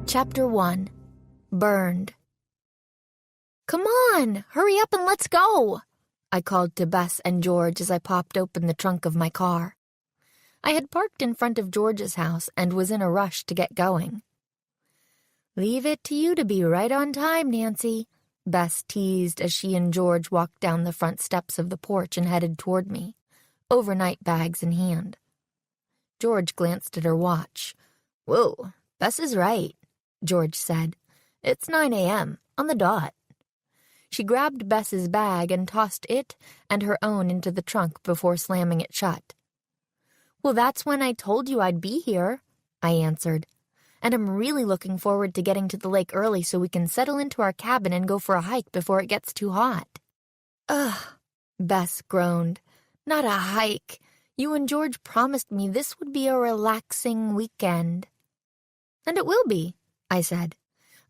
Chapter 1. Burned. "Come on, hurry up and let's go," I called to Bess and George as I popped open the trunk of my car. I had parked in front of George's house and was in a rush to get going. "Leave it to you to be right on time, Nancy," Bess teased as she and George walked down the front steps of the porch and headed toward me, overnight bags in hand. George glanced at her watch. "Whoa, Bess is right," George said. "It's 9 a.m., on the dot." She grabbed Bess's bag and tossed it and her own into the trunk before slamming it shut. "Well, that's when I told you I'd be here," I answered. "And I'm really looking forward to getting to the lake early so we can settle into our cabin and go for a hike before it gets too hot." "Ugh," Bess groaned. "Not a hike. You and George promised me this would be a relaxing weekend." "And it will be," I said.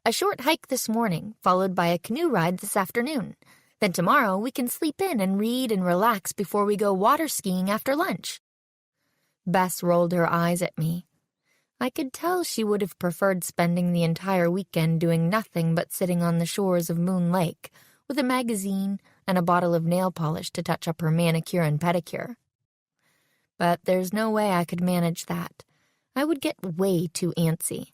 "A short hike this morning, followed by a canoe ride this afternoon. Then tomorrow we can sleep in and read and relax before we go water skiing after lunch." Bess rolled her eyes at me. I could tell she would have preferred spending the entire weekend doing nothing but sitting on the shores of Moon Lake with a magazine and a bottle of nail polish to touch up her manicure and pedicure. But there's no way I could manage that. I would get way too antsy.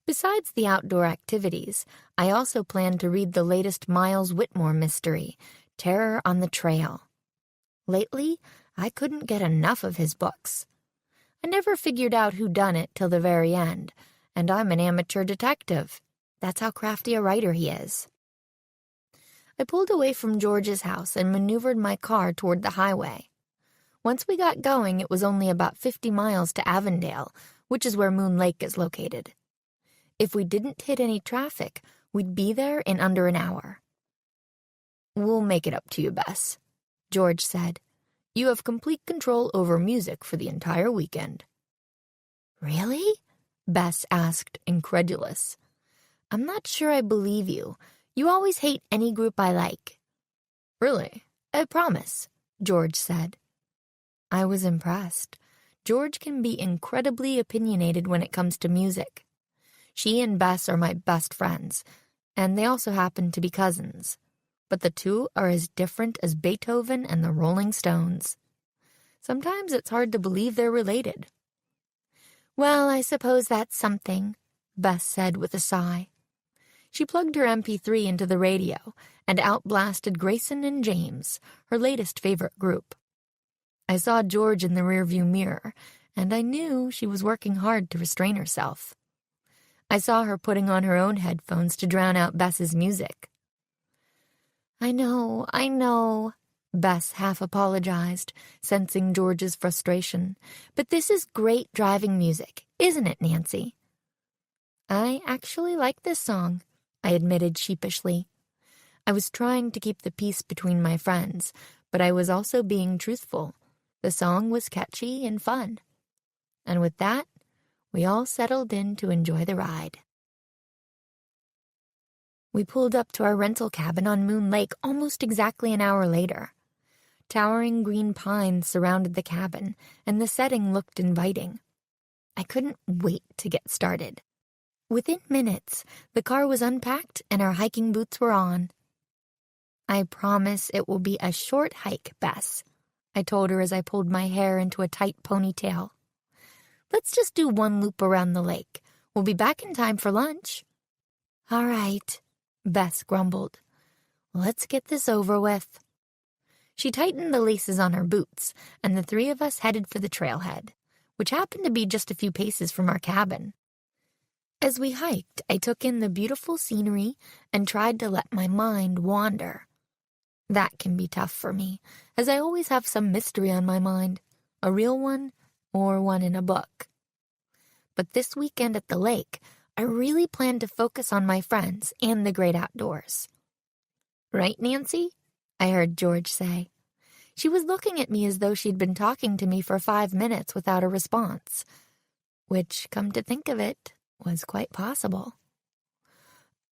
Besides the outdoor activities, I also planned to read the latest Miles Whitmore mystery, Terror on the Trail. Lately, I couldn't get enough of his books. I never figured out who done it till the very end, and I'm an amateur detective. That's how crafty a writer he is. I pulled away from George's house and maneuvered my car toward the highway. Once we got going, it was only about 50 miles to Avondale, which is where Moon Lake is located. If we didn't hit any traffic, we'd be there in under an hour. "We'll make it up to you, Bess," George said. "You have complete control over music for the entire weekend." "Really?" Bess asked, incredulous. "I'm not sure I believe you. You always hate any group I like." "Really? I promise," George said. I was impressed. George can be incredibly opinionated when it comes to music. She and Bess are my best friends, and they also happen to be cousins. But the two are as different as Beethoven and the Rolling Stones. Sometimes it's hard to believe they're related. "Well, I suppose that's something," Bess said with a sigh. She plugged her MP3 into the radio and outblasted Grayson and James, her latest favorite group. I saw George in the rearview mirror, and I knew she was working hard to restrain herself. I saw her putting on her own headphones to drown out Bess's music. I know, Bess half apologized, sensing George's frustration. "But this is great driving music, isn't it, Nancy?" "I actually like this song," I admitted sheepishly. I was trying to keep the peace between my friends, but I was also being truthful. The song was catchy and fun. And with that, we all settled in to enjoy the ride. We pulled up to our rental cabin on Moon Lake almost exactly an hour later. Towering green pines surrounded the cabin, and the setting looked inviting. I couldn't wait to get started. Within minutes, the car was unpacked and our hiking boots were on. "I promise it will be a short hike, Bess," I told her as I pulled my hair into a tight ponytail. "Let's just do one loop around the lake. We'll be back in time for lunch." "All right," Bess grumbled. "Let's get this over with." She tightened the laces on her boots, and the three of us headed for the trailhead, which happened to be just a few paces from our cabin. As we hiked, I took in the beautiful scenery and tried to let my mind wander. That can be tough for me, as I always have some mystery on my mind, a real one or one in a book. But this weekend at the lake, I really planned to focus on my friends and the great outdoors. "Right, Nancy?" I heard George say. She was looking at me as though she'd been talking to me for 5 minutes without a response, which, come to think of it, was quite possible.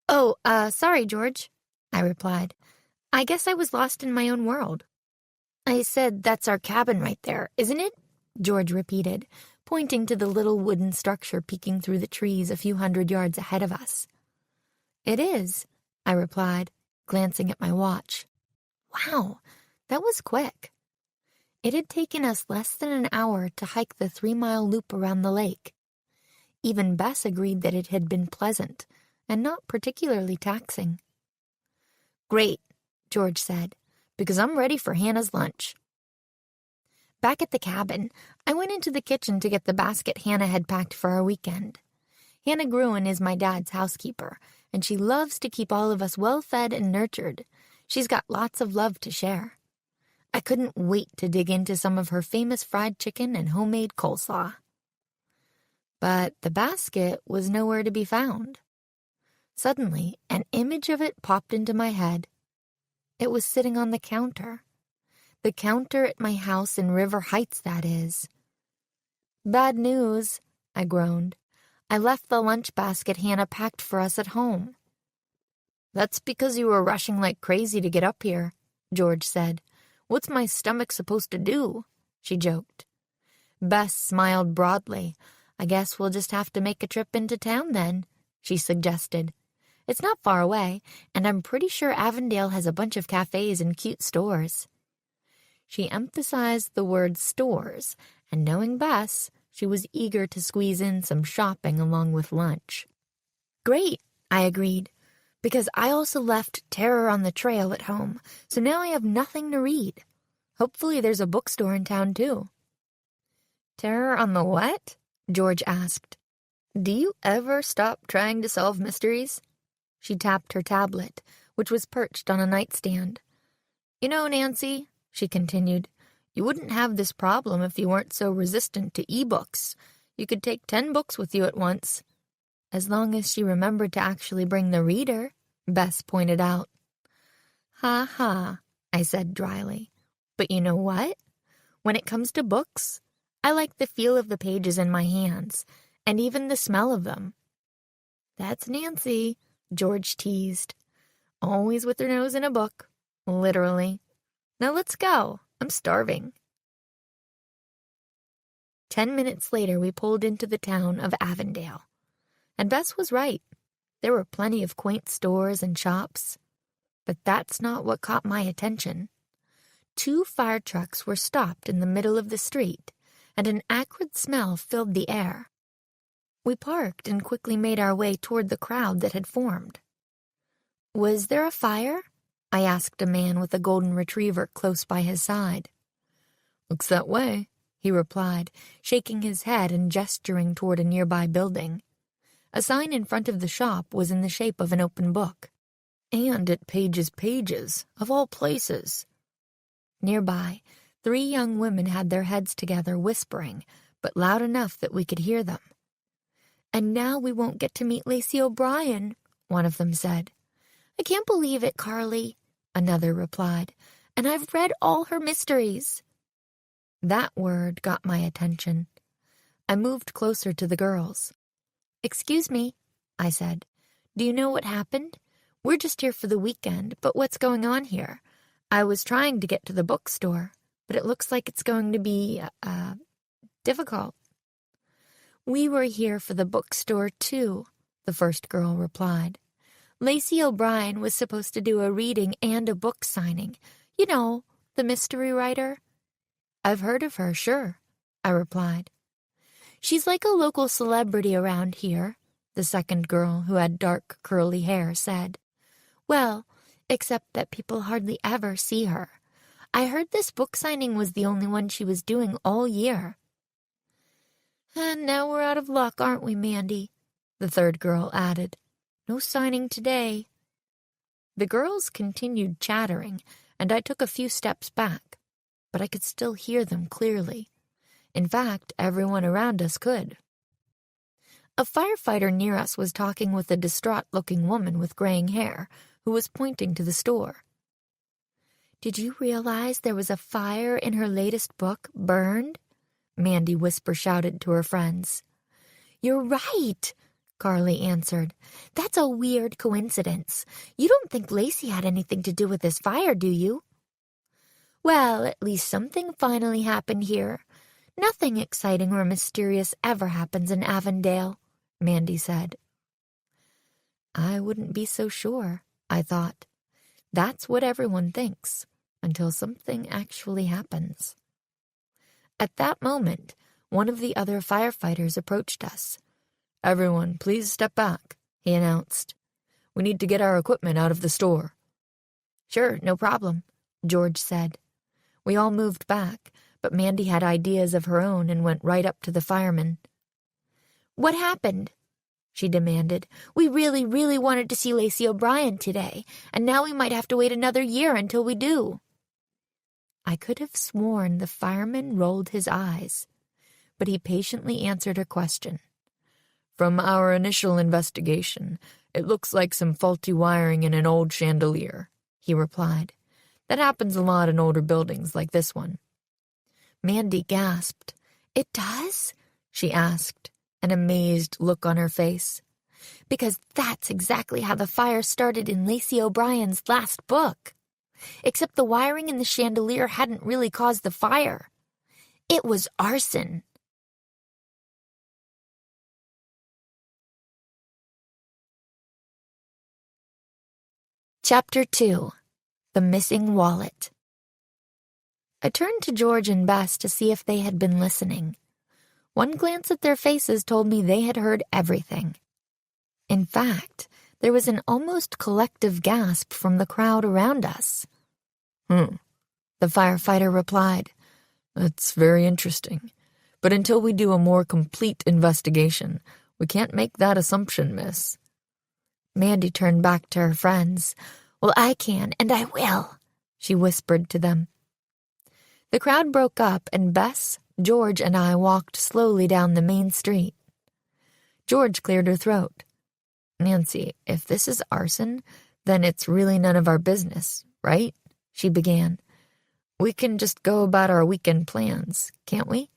"Oh, sorry, George," I replied. "I guess I was lost in my own world." "I said that's our cabin right there, isn't it?" George repeated, pointing to the little wooden structure peeking through the trees a few 100 yards ahead of us. "It is," I replied, glancing at my watch. Wow, that was quick. It had taken us less than an hour to hike the 3-mile loop around the lake. Even Bess agreed that it had been pleasant and not particularly taxing. "Great," George said, "because I'm ready for Hannah's lunch." Back at the cabin, I went into the kitchen to get the basket Hannah had packed for our weekend. Hannah Gruen is my dad's housekeeper, and she loves to keep all of us well-fed and nurtured. She's got lots of love to share. I couldn't wait to dig into some of her famous fried chicken and homemade coleslaw. But the basket was nowhere to be found. Suddenly, an image of it popped into my head. It was sitting on the counter. The counter at my house in River Heights, that is. "Bad news," I groaned. "I left the lunch basket Hannah packed for us at home." "That's because you were rushing like crazy to get up here," George said. "What's my stomach supposed to do?" she joked. Bess smiled broadly. "I guess we'll just have to make a trip into town then," she suggested. "It's not far away, and I'm pretty sure Avondale has a bunch of cafes and cute stores." She emphasized the word stores, and knowing Bess, she was eager to squeeze in some shopping along with lunch. "Great," I agreed, because I also left Terror on the Trail at home, so now I have nothing to read. Hopefully there's a bookstore in town, too. "Terror on the what?" George asked. "Do you ever stop trying to solve mysteries?" She tapped her tablet, which was perched on a nightstand. "You know, Nancy," she continued, "you wouldn't have this problem if you weren't so resistant to e-books. You could take 10 books with you at once." "As long as she remembered to actually bring the reader," Bess pointed out. "Ha ha," I said dryly. "But you know what? When it comes to books, I like the feel of the pages in my hands, and even the smell of them." "That's Nancy," George teased. "Always with her nose in a book, literally. Now let's go. I'm starving." 10 minutes later, we pulled into the town of Avondale. And Bess was right. There were plenty of quaint stores and shops. But that's not what caught my attention. 2 fire trucks were stopped in the middle of the street, and an acrid smell filled the air. We parked and quickly made our way toward the crowd that had formed. "Was there a fire?" I asked a man with a golden retriever close by his side. "Looks that way," he replied, shaking his head and gesturing toward a nearby building. A sign in front of the shop was in the shape of an open book. "And at Paige's Pages, of all places." Nearby, 3 young women had their heads together whispering, but loud enough that we could hear them. "And now we won't get to meet Lacey O'Brien," one of them said. "I can't believe it, Carly," another replied, "and I've read all her mysteries." That word got my attention. I moved closer to the girls. "Excuse me," I said. "Do you know what happened? We're just here for the weekend, but what's going on here? I was trying to get to the bookstore, but it looks like it's going to be, difficult." "We were here for the bookstore, too," the first girl replied. "Lacey O'Brien was supposed to do a reading and a book signing. You know, the mystery writer." "I've heard of her, sure," I replied. "She's like a local celebrity around here," the second girl, who had dark, curly hair, said. "Well, except that people hardly ever see her. I heard this book signing was the only one she was doing all year." "And now we're out of luck, aren't we, Mandy?" the third girl added. "No signing today." The girls continued chattering, and I took a few steps back, but I could still hear them clearly. In fact, everyone around us could. A firefighter near us was talking with a distraught-looking woman with graying hair, who was pointing to the store. "Did you realize there was a fire in her latest book, Burned?" Mandy whisper-shouted to her friends. "You're right," Carly answered. "That's a weird coincidence. You don't think Lacey had anything to do with this fire, do you?" "Well, at least something finally happened here. Nothing exciting or mysterious ever happens in Avondale, Mandy said. I wouldn't be so sure, I thought. That's what everyone thinks, until something actually happens. At that moment, one of the other firefighters approached us. Everyone, please step back, he announced. We need to get our equipment out of the store. Sure, no problem, George said. We all moved back, but Mandy had ideas of her own and went right up to the fireman. What happened? She demanded. We really, really wanted to see Lacey O'Brien today, and now we might have to wait another year until we do. I could have sworn the fireman rolled his eyes, but he patiently answered her question. From our initial investigation, it looks like some faulty wiring in an old chandelier, he replied. That happens a lot in older buildings like this one. Mandy gasped. It does? She asked, an amazed look on her face. Because that's exactly how the fire started in Lacey O'Brien's last book. Except the wiring in the chandelier hadn't really caused the fire. It was arson. Chapter 2. The Missing Wallet. I turned to George and Bess to see if they had been listening. One glance at their faces told me they had heard everything. In fact, there was an almost collective gasp from the crowd around us. The firefighter replied. That's very interesting. But until we do a more complete investigation, we can't make that assumption, miss. Mandy turned back to her friends. Well, I can, and I will, she whispered to them. The crowd broke up, and Bess, George, and I walked slowly down the main street. George cleared her throat. Nancy, if this is arson, then it's really none of our business, right? She began. We can just go about our weekend plans, can't we?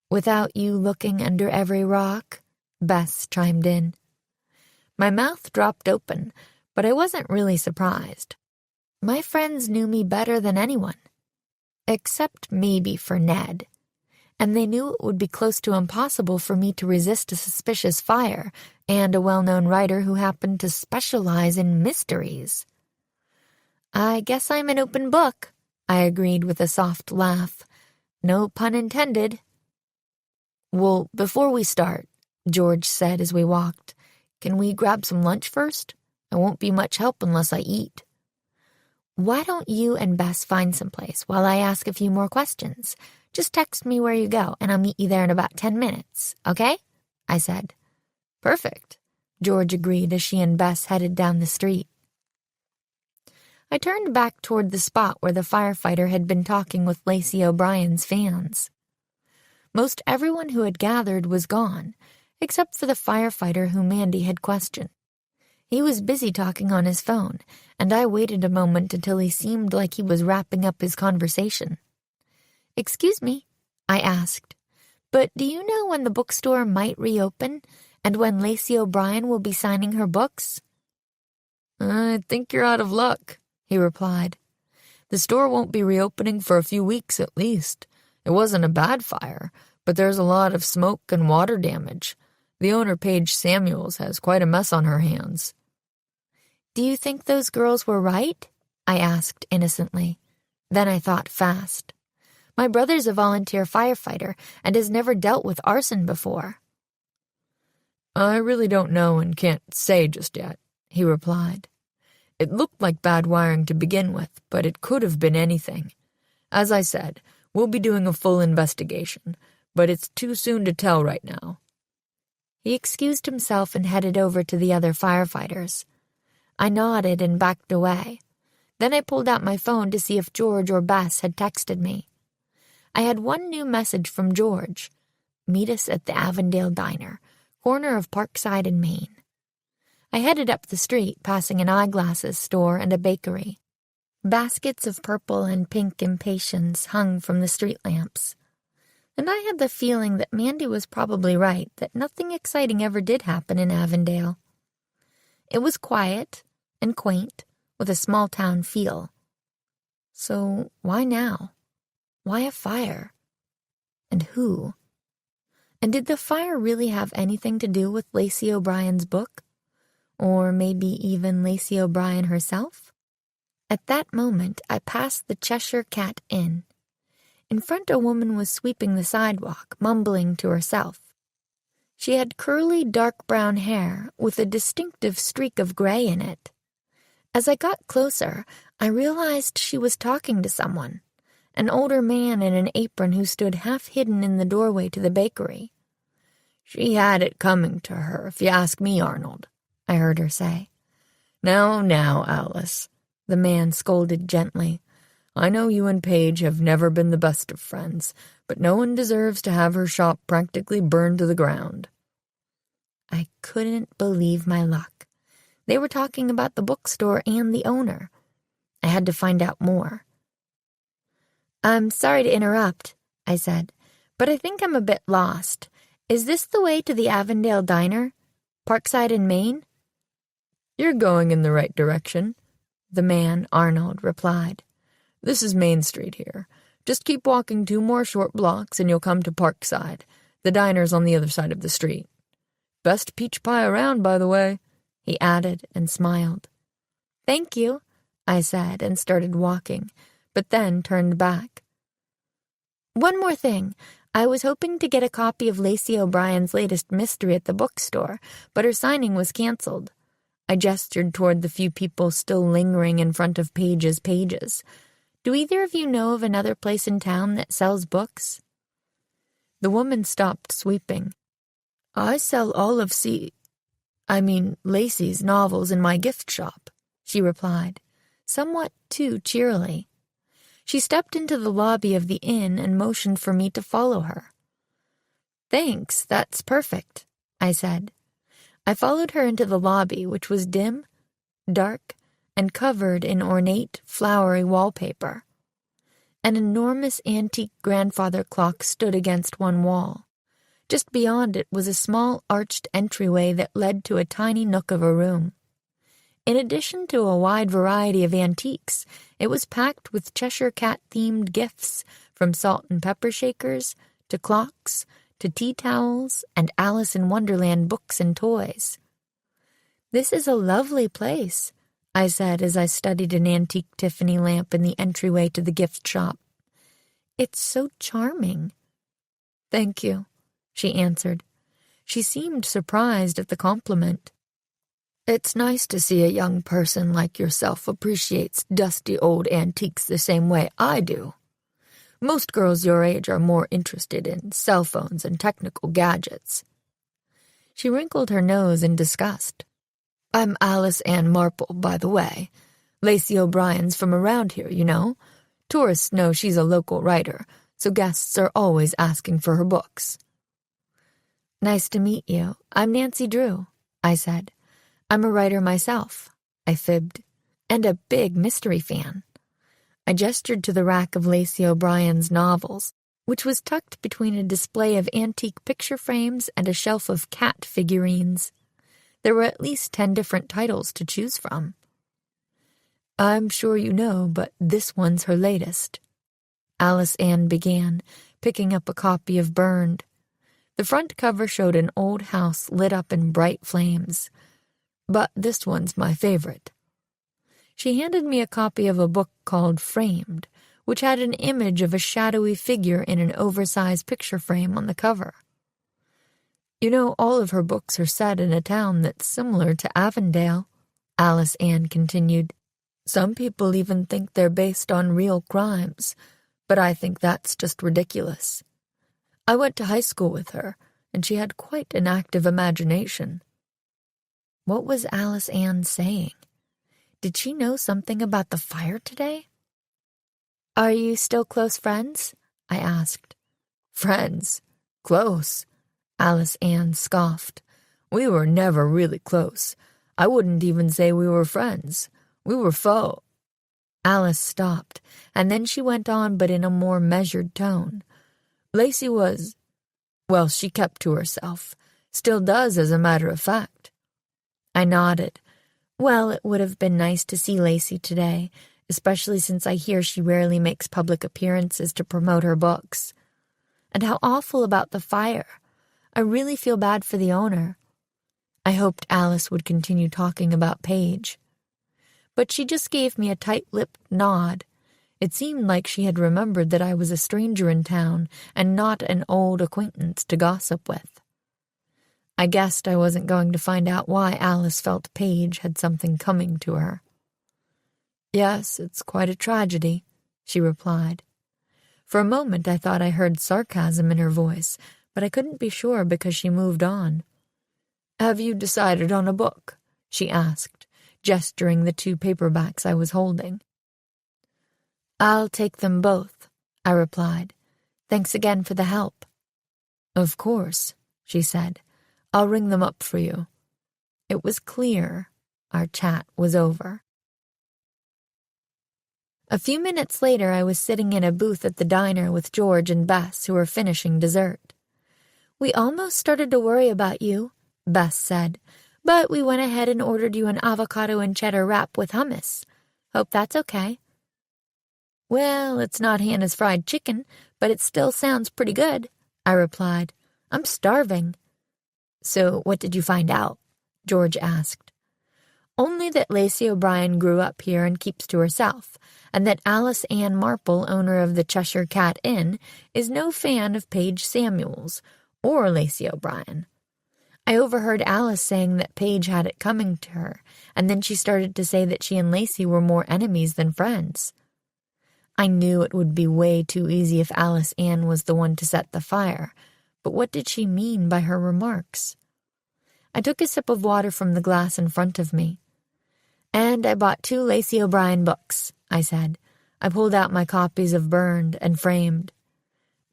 Without you looking under every rock, Bess chimed in. My mouth dropped open, but I wasn't really surprised. My friends knew me better than anyone, except maybe for Ned, and they knew it would be close to impossible for me to resist a suspicious fire and a well-known writer who happened to specialize in mysteries. I guess I'm an open book, I agreed with a soft laugh. No pun intended. Well, before we start, George said as we walked, can we grab some lunch first? I won't be much help unless I eat. Why don't you and Bess find someplace while I ask a few more questions? Just text me where you go, and I'll meet you there in about 10 minutes, okay? I said. Perfect, George agreed as she and Bess headed down the street. I turned back toward the spot where the firefighter had been talking with Lacey O'Brien's fans. Most everyone who had gathered was gone, except for the firefighter whom Mandy had questioned. He was busy talking on his phone, and I waited a moment until he seemed like he was wrapping up his conversation. Excuse me, I asked, but do you know when the bookstore might reopen and when Lacey O'Brien will be signing her books? I think you're out of luck, he replied. The store won't be reopening for a few weeks at least. It wasn't a bad fire, but there's a lot of smoke and water damage. The owner, Paige Samuels, has quite a mess on her hands. Do you think those girls were right? I asked innocently. Then I thought fast. My brother's a volunteer firefighter and has never dealt with arson before. I really don't know and can't say just yet, he replied. It looked like bad wiring to begin with, but it could have been anything. As I said, we'll be doing a full investigation, but it's too soon to tell right now. He excused himself and headed over to the other firefighters. I nodded and backed away. Then I pulled out my phone to see if George or Bess had texted me. I had one new message from George. Meet us at the Avondale Diner, corner of Parkside and Main. I headed up the street, passing an eyeglasses store and a bakery. Baskets of purple and pink impatiens hung from the street lamps. And I had the feeling that Mandy was probably right, that nothing exciting ever did happen in Avondale. It was quiet and quaint, with a small-town feel. So why now? Why a fire? And who? And did the fire really have anything to do with Lacey O'Brien's book? Or maybe even Lacey O'Brien herself? At that moment, I passed the Cheshire Cat Inn. In front, a woman was sweeping the sidewalk, mumbling to herself. She had curly, dark brown hair with a distinctive streak of gray in it. As I got closer, I realized she was talking to someone, an older man in an apron who stood half hidden in the doorway to the bakery. "She had it coming to her, if you ask me, Arnold," I heard her say. Now, Alice," the man scolded gently. "I know you and Paige have never been the best of friends, but no one deserves to have her shop practically burned to the ground." I couldn't believe my luck. They were talking about the bookstore and the owner. I had to find out more. "I'm sorry to interrupt," I said, "but I think I'm a bit lost. Is this the way to the Avondale Diner? Parkside in Maine?" "You're going in the right direction," the man, Arnold, replied. "This is Main Street here. Just keep walking 2 more short blocks and you'll come to Parkside. The diner's on the other side of the street. Best peach pie around, by the way," he added and smiled. "Thank you," I said and started walking, but then turned back. "One more thing. I was hoping to get a copy of Lacey O'Brien's latest mystery at the bookstore, but her signing was canceled." I gestured toward the few people still lingering in front of Paige's pages. "Do either of you know of another place in town that sells books?" The woman stopped sweeping. "I sell all of Lacey's novels in my gift shop," she replied, somewhat too cheerily. She stepped into the lobby of the inn and motioned for me to follow her. "Thanks, that's perfect," I said. I followed her into the lobby, which was dim, dark, and covered in ornate, flowery wallpaper. An enormous antique grandfather clock stood against one wall. Just beyond it was a small arched entryway that led to a tiny nook of a room. In addition to a wide variety of antiques, it was packed with Cheshire Cat-themed gifts, from salt and pepper shakers to clocks to tea towels and Alice in Wonderland books and toys. "This is a lovely place," I said as I studied an antique Tiffany lamp in the entryway to the gift shop. "It's so charming." "Thank you," she answered. She seemed surprised at the compliment. "It's nice to see a young person like yourself appreciates dusty old antiques the same way I do. Most girls your age are more interested in cell phones and technical gadgets." She wrinkled her nose in disgust. "I'm Alice Ann Marple, by the way. Lacey O'Brien's from around here, you know. Tourists know she's a local writer, so guests are always asking for her books." "Nice to meet you. I'm Nancy Drew," I said. "I'm a writer myself," I fibbed, "and a big mystery fan." I gestured to the rack of Lacey O'Brien's novels, which was tucked between a display of antique picture frames and a shelf of cat figurines. There were at least 10 different titles to choose from. "I'm sure you know, but this one's her latest," Alice Ann began, picking up a copy of Burned. The front cover showed an old house lit up in bright flames. "But this one's my favorite." She handed me a copy of a book called Framed, which had an image of a shadowy figure in an oversized picture frame on the cover. "You know, all of her books are set in a town that's similar to Avondale," Alice Ann continued. "Some people even think they're based on real crimes, but I think that's just ridiculous. I went to high school with her, and she had quite an active imagination." What was Alice Ann saying? Did she know something about the fire today? "Are you still close friends?" I asked. "Friends? Close?" Alice Ann scoffed. "We were never really close. I wouldn't even say we were friends. We were foes." Alice stopped, and then she went on, but in a more measured tone. "Lacey was, well, she kept to herself. Still does, as a matter of fact." I nodded. Well, it would have been nice to see Lacey today, especially since I hear she rarely makes public appearances to promote her books. and how awful about the fire. I really feel bad for the owner." I hoped Alice would continue talking about Paige. But she just gave me a tight-lipped nod. It seemed like she had remembered that I was a stranger in town and not an old acquaintance to gossip with. I guessed I wasn't going to find out why Alice felt Paige had something coming to her. "Yes, it's quite a tragedy," she replied. For a moment I thought I heard sarcasm in her voice, but I couldn't be sure because she moved on. "Have you decided on a book?" she asked, gesturing the 2 paperbacks I was holding. "I'll take them both," I replied. "Thanks again for the help." "Of course," she said. "I'll ring them up for you." It was clear our chat was over. A few minutes later, I was sitting in a booth at the diner with George and Bess, who were finishing dessert. "We almost started to worry about you," Bess said, "but we went ahead and ordered you an avocado and cheddar wrap with hummus. Hope that's okay." "Well, it's not Hannah's fried chicken, but it still sounds pretty good," I replied. "I'm starving." "So what did you find out?" George asked. "Only that Lacey O'Brien grew up here and keeps to herself, and that Alice Ann Marple, owner of the Cheshire Cat Inn, is no fan of Paige Samuels or Lacey O'Brien. I overheard Alice saying that Paige had it coming to her, and then she started to say that she and Lacey were more enemies than friends. I knew it would be way too easy if Alice Ann was the one to set the fire, but what did she mean by her remarks? I took a sip of water from the glass in front of me. "And I bought 2 Lacey O'Brien books," I said. I pulled out my copies of Burned and Framed.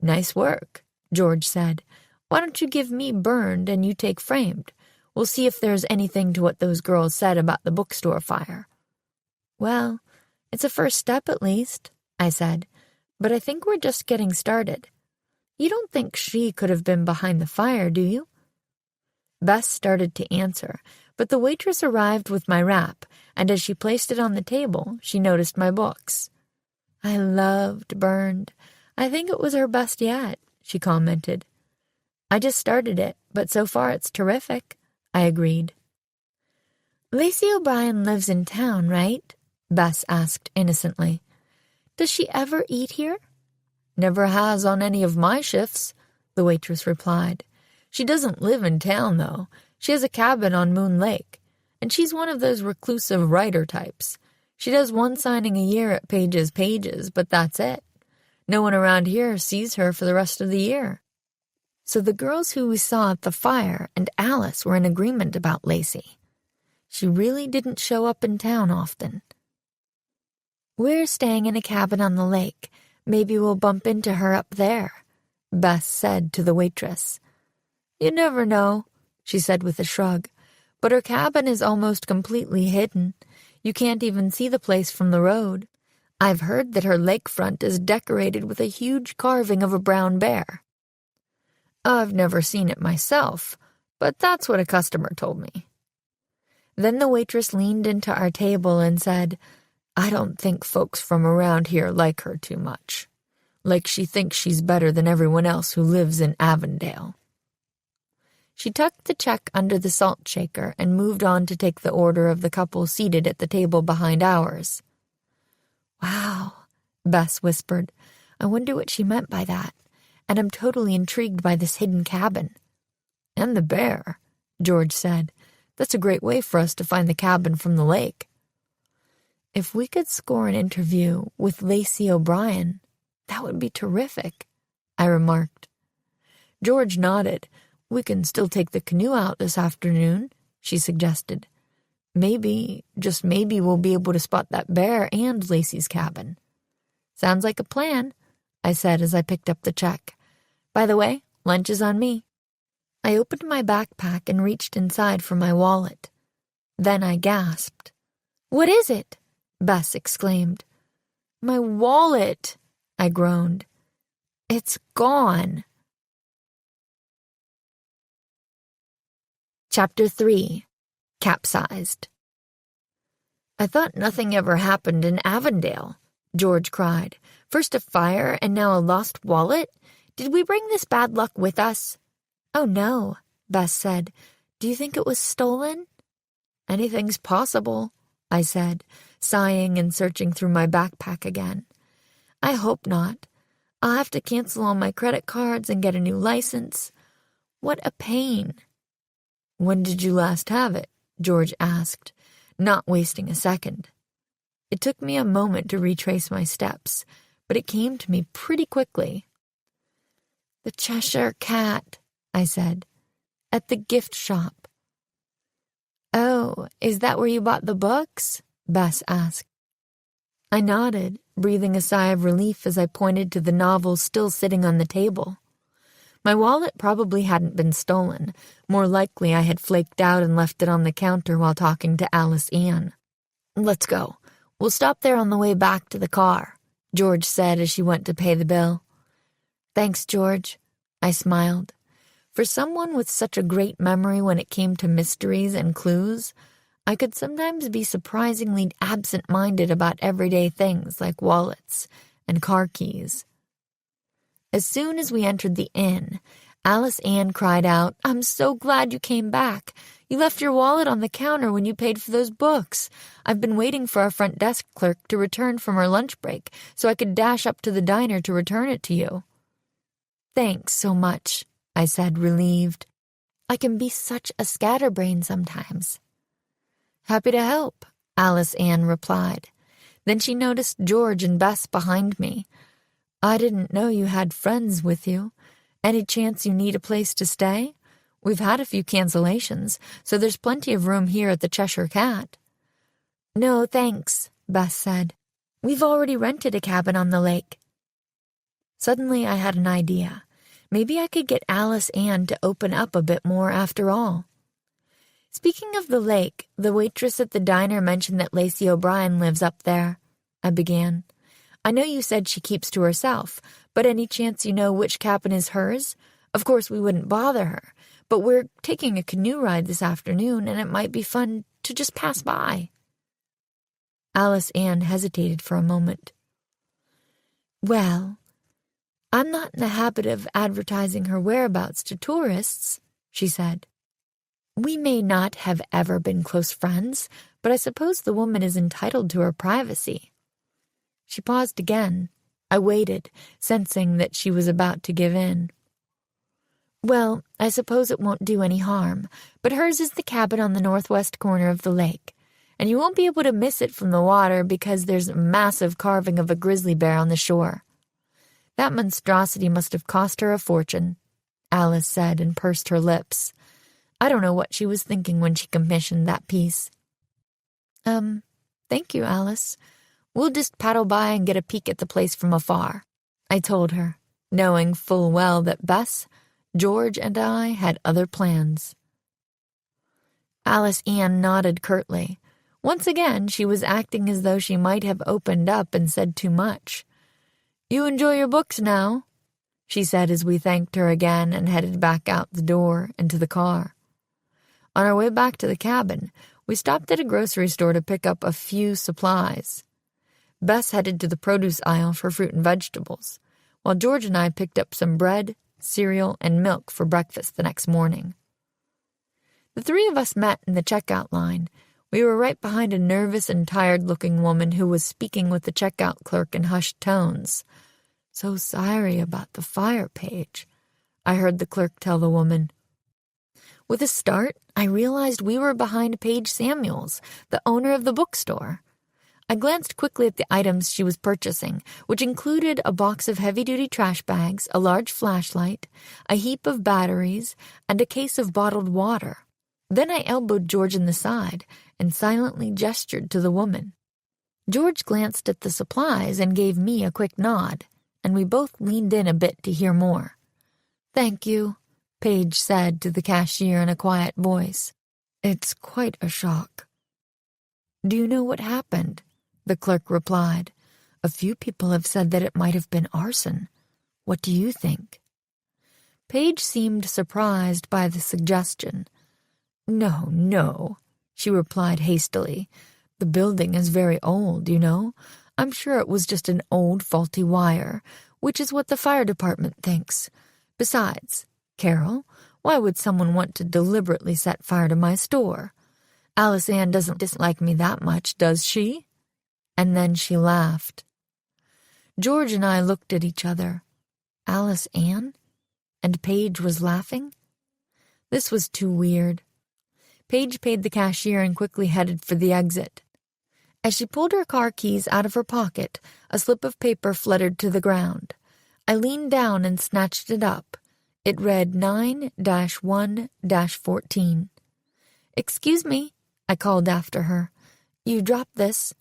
"Nice work," George said. "Why don't you give me Burned and you take Framed? We'll see if there's anything to what those girls said about the bookstore fire." "Well, it's a first step at least," I said, "but I think we're just getting started. You don't think she could have been behind the fire, do you?" Bess started to answer, but the waitress arrived with my wrap, and as she placed it on the table, she noticed my books. "I loved Burned. I think it was her best yet," she commented. "I just started it, but so far it's terrific," I agreed. "Lacey O'Brien lives in town, right?" Bess asked innocently. "Does she ever eat here?" "Never has on any of my shifts," the waitress replied. "She doesn't live in town, though. She has a cabin on Moon Lake, and she's one of those reclusive writer types. She does 1 signing a year at Page's, but that's it. No one around here sees her for the rest of the year." So the girls who we saw at the fire and Alice were in agreement about Lacey. She really didn't show up in town often. "We're staying in a cabin on the lake. Maybe we'll bump into her up there," Bess said to the waitress. "You never know," she said with a shrug, "but her cabin is almost completely hidden. You can't even see the place from the road. I've heard that her lakefront is decorated with a huge carving of a brown bear." "I've never seen it myself, but that's what a customer told me." Then the waitress leaned into our table and said, "I don't think folks from around here like her too much. Like she thinks she's better than everyone else who lives in Avondale." She tucked the check under the salt shaker and moved on to take the order of the couple seated at the table behind ours. "Wow," Bess whispered. "I wonder what she meant by that. And I'm totally intrigued by this hidden cabin." "And the bear," George said. "That's a great way for us to find the cabin from the lake." "If we could score an interview with Lacey O'Brien, that would be terrific," I remarked. George nodded. "We can still take the canoe out this afternoon," she suggested. "Maybe, just maybe, we'll be able to spot that bear and Lacey's cabin." "Sounds like a plan," I said as I picked up the check. "By the way, lunch is on me." I opened my backpack and reached inside for my wallet. Then I gasped. "What is it?" Bess exclaimed. "My wallet," I groaned. "It's gone." Chapter 3. Capsized. "I thought nothing ever happened in Avondale," George cried. "First a fire and now a lost wallet? Did we bring this bad luck with us?" "Oh, no," Bess said. "Do you think it was stolen?" "Anything's possible," I said, sighing and searching through my backpack again. "I hope not. I'll have to cancel all my credit cards and get a new license. What a pain." "When did you last have it?" George asked, not wasting a second. It took me a moment to retrace my steps, but it came to me pretty quickly. "The Cheshire Cat," I said, "at the gift shop." "Oh, is that where you bought the books?" Bess asked. I nodded, breathing a sigh of relief as I pointed to the novels still sitting on the table. My wallet probably hadn't been stolen. More likely I had flaked out and left it on the counter while talking to Alice Ann. "Let's go. We'll stop there on the way back to the car," George said as she went to pay the bill. "Thanks, George," I smiled. For someone with such a great memory when it came to mysteries and clues, I could sometimes be surprisingly absent-minded about everyday things like wallets and car keys. As soon as we entered the inn, Alice Ann cried out, "I'm so glad you came back. You left your wallet on the counter when you paid for those books. I've been waiting for our front desk clerk to return from her lunch break so I could dash up to the diner to return it to you." "Thanks so much," I said, relieved. "I can be such a scatterbrain sometimes." "Happy to help," Alice Ann replied. Then she noticed George and Bess behind me. "I didn't know you had friends with you. Any chance you need a place to stay? We've had a few cancellations, so there's plenty of room here at the Cheshire Cat." "No, thanks," Bess said. "We've already rented a cabin on the lake." Suddenly I had an idea. Maybe I could get Alice Ann to open up a bit more after all. "Speaking of the lake, the waitress at the diner mentioned that Lacey O'Brien lives up there," I began. "I know you said she keeps to herself, but any chance you know which cabin is hers? Of course we wouldn't bother her, but we're taking a canoe ride this afternoon, and it might be fun to just pass by." Alice Ann hesitated for a moment. "Well, I'm not in the habit of advertising her whereabouts to tourists," she said. "We may not have ever been close friends, but I suppose the woman is entitled to her privacy." She paused again. I waited, sensing that she was about to give in. "Well, I suppose it won't do any harm, but hers is the cabin on the northwest corner of the lake, and you won't be able to miss it from the water because there's a massive carving of a grizzly bear on the shore. That monstrosity must have cost her a fortune," Alice said and pursed her lips. I don't know what she was thinking when she commissioned that piece. Thank you, Alice. We'll just paddle by and get a peek at the place from afar," I told her, knowing full well that Bess, George, and I had other plans. Alice Ann nodded curtly. Once again, she was acting as though she might have opened up and said too much. "You enjoy your books now," she said as we thanked her again and headed back out the door and to the car. On our way back to the cabin, we stopped at a grocery store to pick up a few supplies. Bess headed to the produce aisle for fruit and vegetables, while George and I picked up some bread, cereal, and milk for breakfast the next morning. The three of us met in the checkout line. We were right behind a nervous and tired-looking woman who was speaking with the checkout clerk in hushed tones. "So sorry about the fire, Paige," I heard the clerk tell the woman. With a start, I realized we were behind Paige Samuels, the owner of the bookstore. I glanced quickly at the items she was purchasing, which included a box of heavy-duty trash bags, a large flashlight, a heap of batteries, and a case of bottled water. Then I elbowed George in the side and silently gestured to the woman. George glanced at the supplies and gave me a quick nod, and we both leaned in a bit to hear more. "Thank you," Paige said to the cashier in a quiet voice. "It's quite a shock." "Do you know what happened?" the clerk replied. "A few people have said that it might have been arson. What do you think?" Paige seemed surprised by the suggestion. No, she replied hastily. "The building is very old, you know. I'm sure it was just an old faulty wire. which is what the fire department thinks. Besides, Carol, why would someone want to deliberately set fire to my store? Alice Ann doesn't dislike me that much, does she?" And then she laughed. George and I looked at each other. Alice Ann? And Paige was laughing? This was too weird. Paige paid the cashier and quickly headed for the exit. As she pulled her car keys out of her pocket, a slip of paper fluttered to the ground. I leaned down and snatched it up. It read 9-1-14. "Excuse me," I called after her. "You dropped this."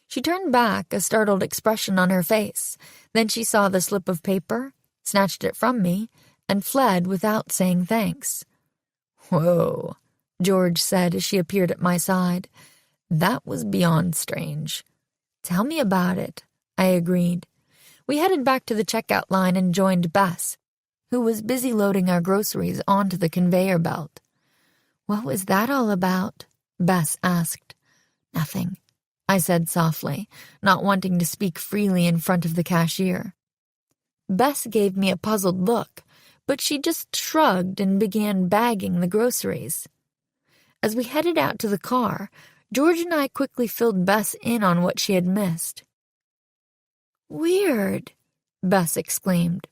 She turned back, a startled expression on her face. Then she saw the slip of paper, snatched it from me, and fled without saying thanks. "Whoa," George said as she appeared at my side. "That was beyond strange." "Tell me about it," I agreed. We headed back to the checkout line and joined Bess, who was busy loading our groceries onto the conveyor belt. "What was that all about?" Bess asked. "Nothing," I said softly, not wanting to speak freely in front of the cashier. Bess gave me a puzzled look, but she just shrugged and began bagging the groceries. As we headed out to the car, George and I quickly filled Bess in on what she had missed. "Weird," Bess exclaimed.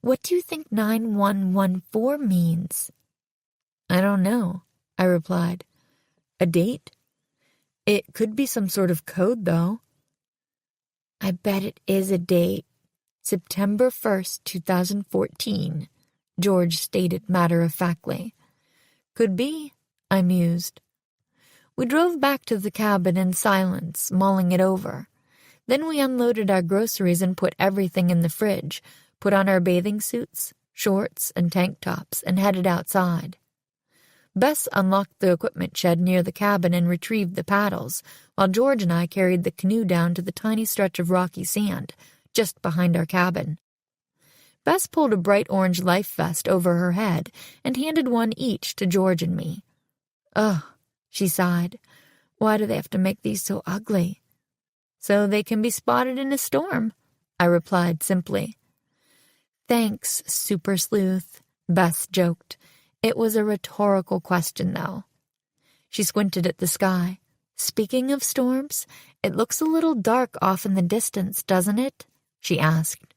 "What do you think 9114 means?" "I don't know," I replied. "A date? It could be some sort of code, though." "I bet it is a date. September 1st, 2014, George stated matter-of-factly. "Could be," I mused. We drove back to the cabin in silence, mulling it over. Then we unloaded our groceries and put everything in the fridge, put on our bathing suits, shorts, and tank tops, and headed outside. Bess unlocked the equipment shed near the cabin and retrieved the paddles, while George and I carried the canoe down to the tiny stretch of rocky sand just behind our cabin. Bess pulled a bright orange life vest over her head and handed one each to George and me. "Ugh," she sighed. "Why do they have to make these so ugly?" "So they can be spotted in a storm," I replied simply. "Thanks, super sleuth," Bess joked. It was a rhetorical question, though. She squinted at the sky. "Speaking of storms, it looks a little dark off in the distance, doesn't it?" she asked.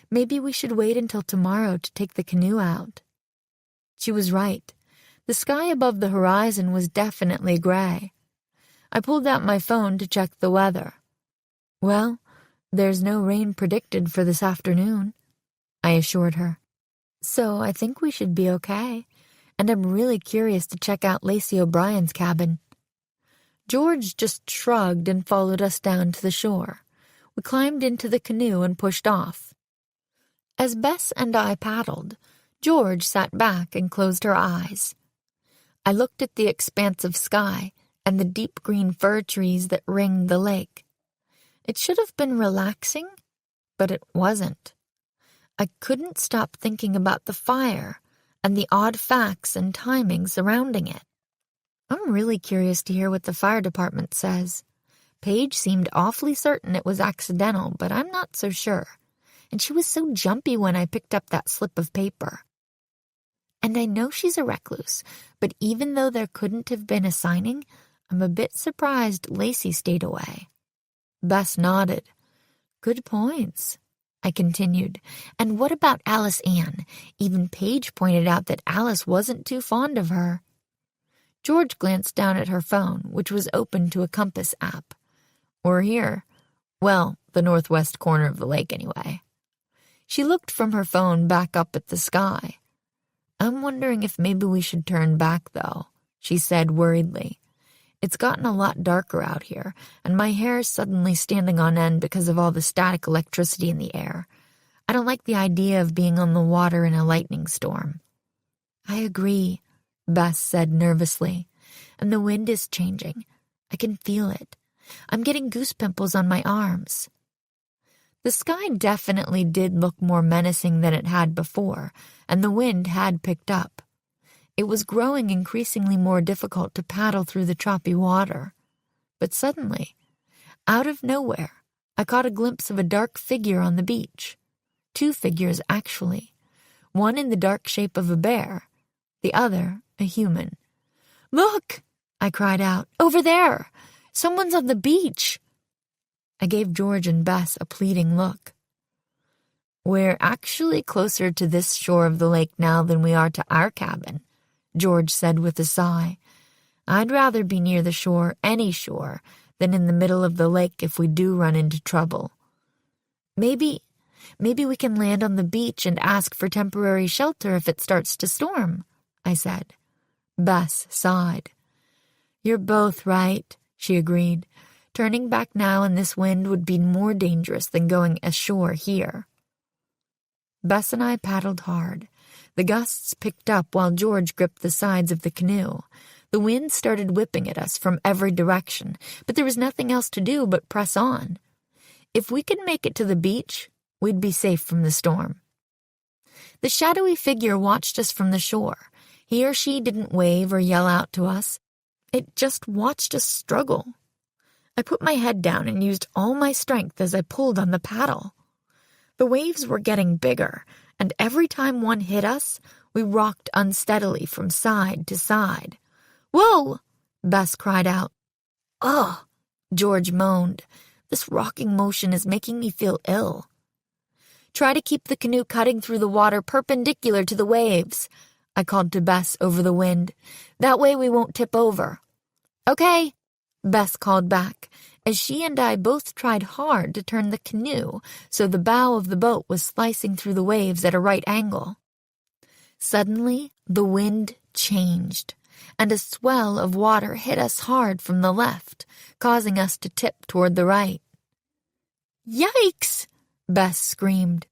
"Maybe we should wait until tomorrow to take the canoe out." She was right. The sky above the horizon was definitely gray. I pulled out my phone to check the weather. "Well, there's no rain predicted for this afternoon," I assured her. "So I think we should be okay, and I'm really curious to check out Lacey O'Brien's cabin." George just shrugged and followed us down to the shore. We climbed into the canoe and pushed off. As Bess and I paddled, George sat back and closed her eyes. I looked at the expansive sky and the deep green fir trees that ringed the lake. It should have been relaxing, but it wasn't. I couldn't stop thinking about the fire and the odd facts and timing surrounding it. I'm really curious to hear what the fire department says. Paige seemed awfully certain it was accidental, but I'm not so sure. And she was so jumpy when I picked up that slip of paper. And I know she's a recluse, but even though there couldn't have been a signing, I'm a bit surprised Lacey stayed away. Bess nodded. "Good points," I continued. "And what about Alice Ann? Even Paige pointed out that Alice wasn't too fond of her." George glanced down at her phone, which was open to a compass app. "We're here. Well, the northwest corner of the lake anyway." She looked from her phone back up at the sky. "I'm wondering if maybe we should turn back, though," she said worriedly. "It's gotten a lot darker out here, and my hair is suddenly standing on end because of all the static electricity in the air. I don't like the idea of being on the water in a lightning storm." "I agree," Bess said nervously. "And the wind is changing. I can feel it. I'm getting goose pimples on my arms." The sky definitely did look more menacing than it had before, and the wind had picked up. It was growing increasingly more difficult to paddle through the choppy water. But suddenly, out of nowhere, I caught a glimpse of a dark figure on the beach. 2 figures, actually. One in the dark shape of a bear, the other a human. "Look!" I cried out. "Over there! Someone's on the beach!" I gave George and Bess a pleading look. "We're actually closer to this shore of the lake now than we are to our cabin," George said with a sigh. "I'd rather be near the shore, any shore, than in the middle of the lake if we do run into trouble. Maybe we can land on the beach and ask for temporary shelter if it starts to storm," I said. Bess sighed. "You're both right," she agreed. "Turning back now in this wind would be more dangerous than going ashore here." Bess and I paddled hard. The gusts picked up while George gripped the sides of the canoe. The wind started whipping at us from every direction, but there was nothing else to do but press on. If we could make it to the beach, we'd be safe from the storm. The shadowy figure watched us from the shore. He or she didn't wave or yell out to us. It just watched us struggle. I put my head down and used all my strength as I pulled on the paddle. The waves were getting bigger, and every time one hit us, we rocked unsteadily from side to side. "Whoa!" Bess cried out. "Ugh!" George moaned. "This rocking motion is making me feel ill." "Try to keep the canoe cutting through the water perpendicular to the waves," I called to Bess over the wind. "That way we won't tip over." "Okay," Bess called back, as she and I both tried hard to turn the canoe so the bow of the boat was slicing through the waves at a right angle. Suddenly, the wind changed, and a swell of water hit us hard from the left, causing us to tip toward the right. "Yikes!" Bess screamed.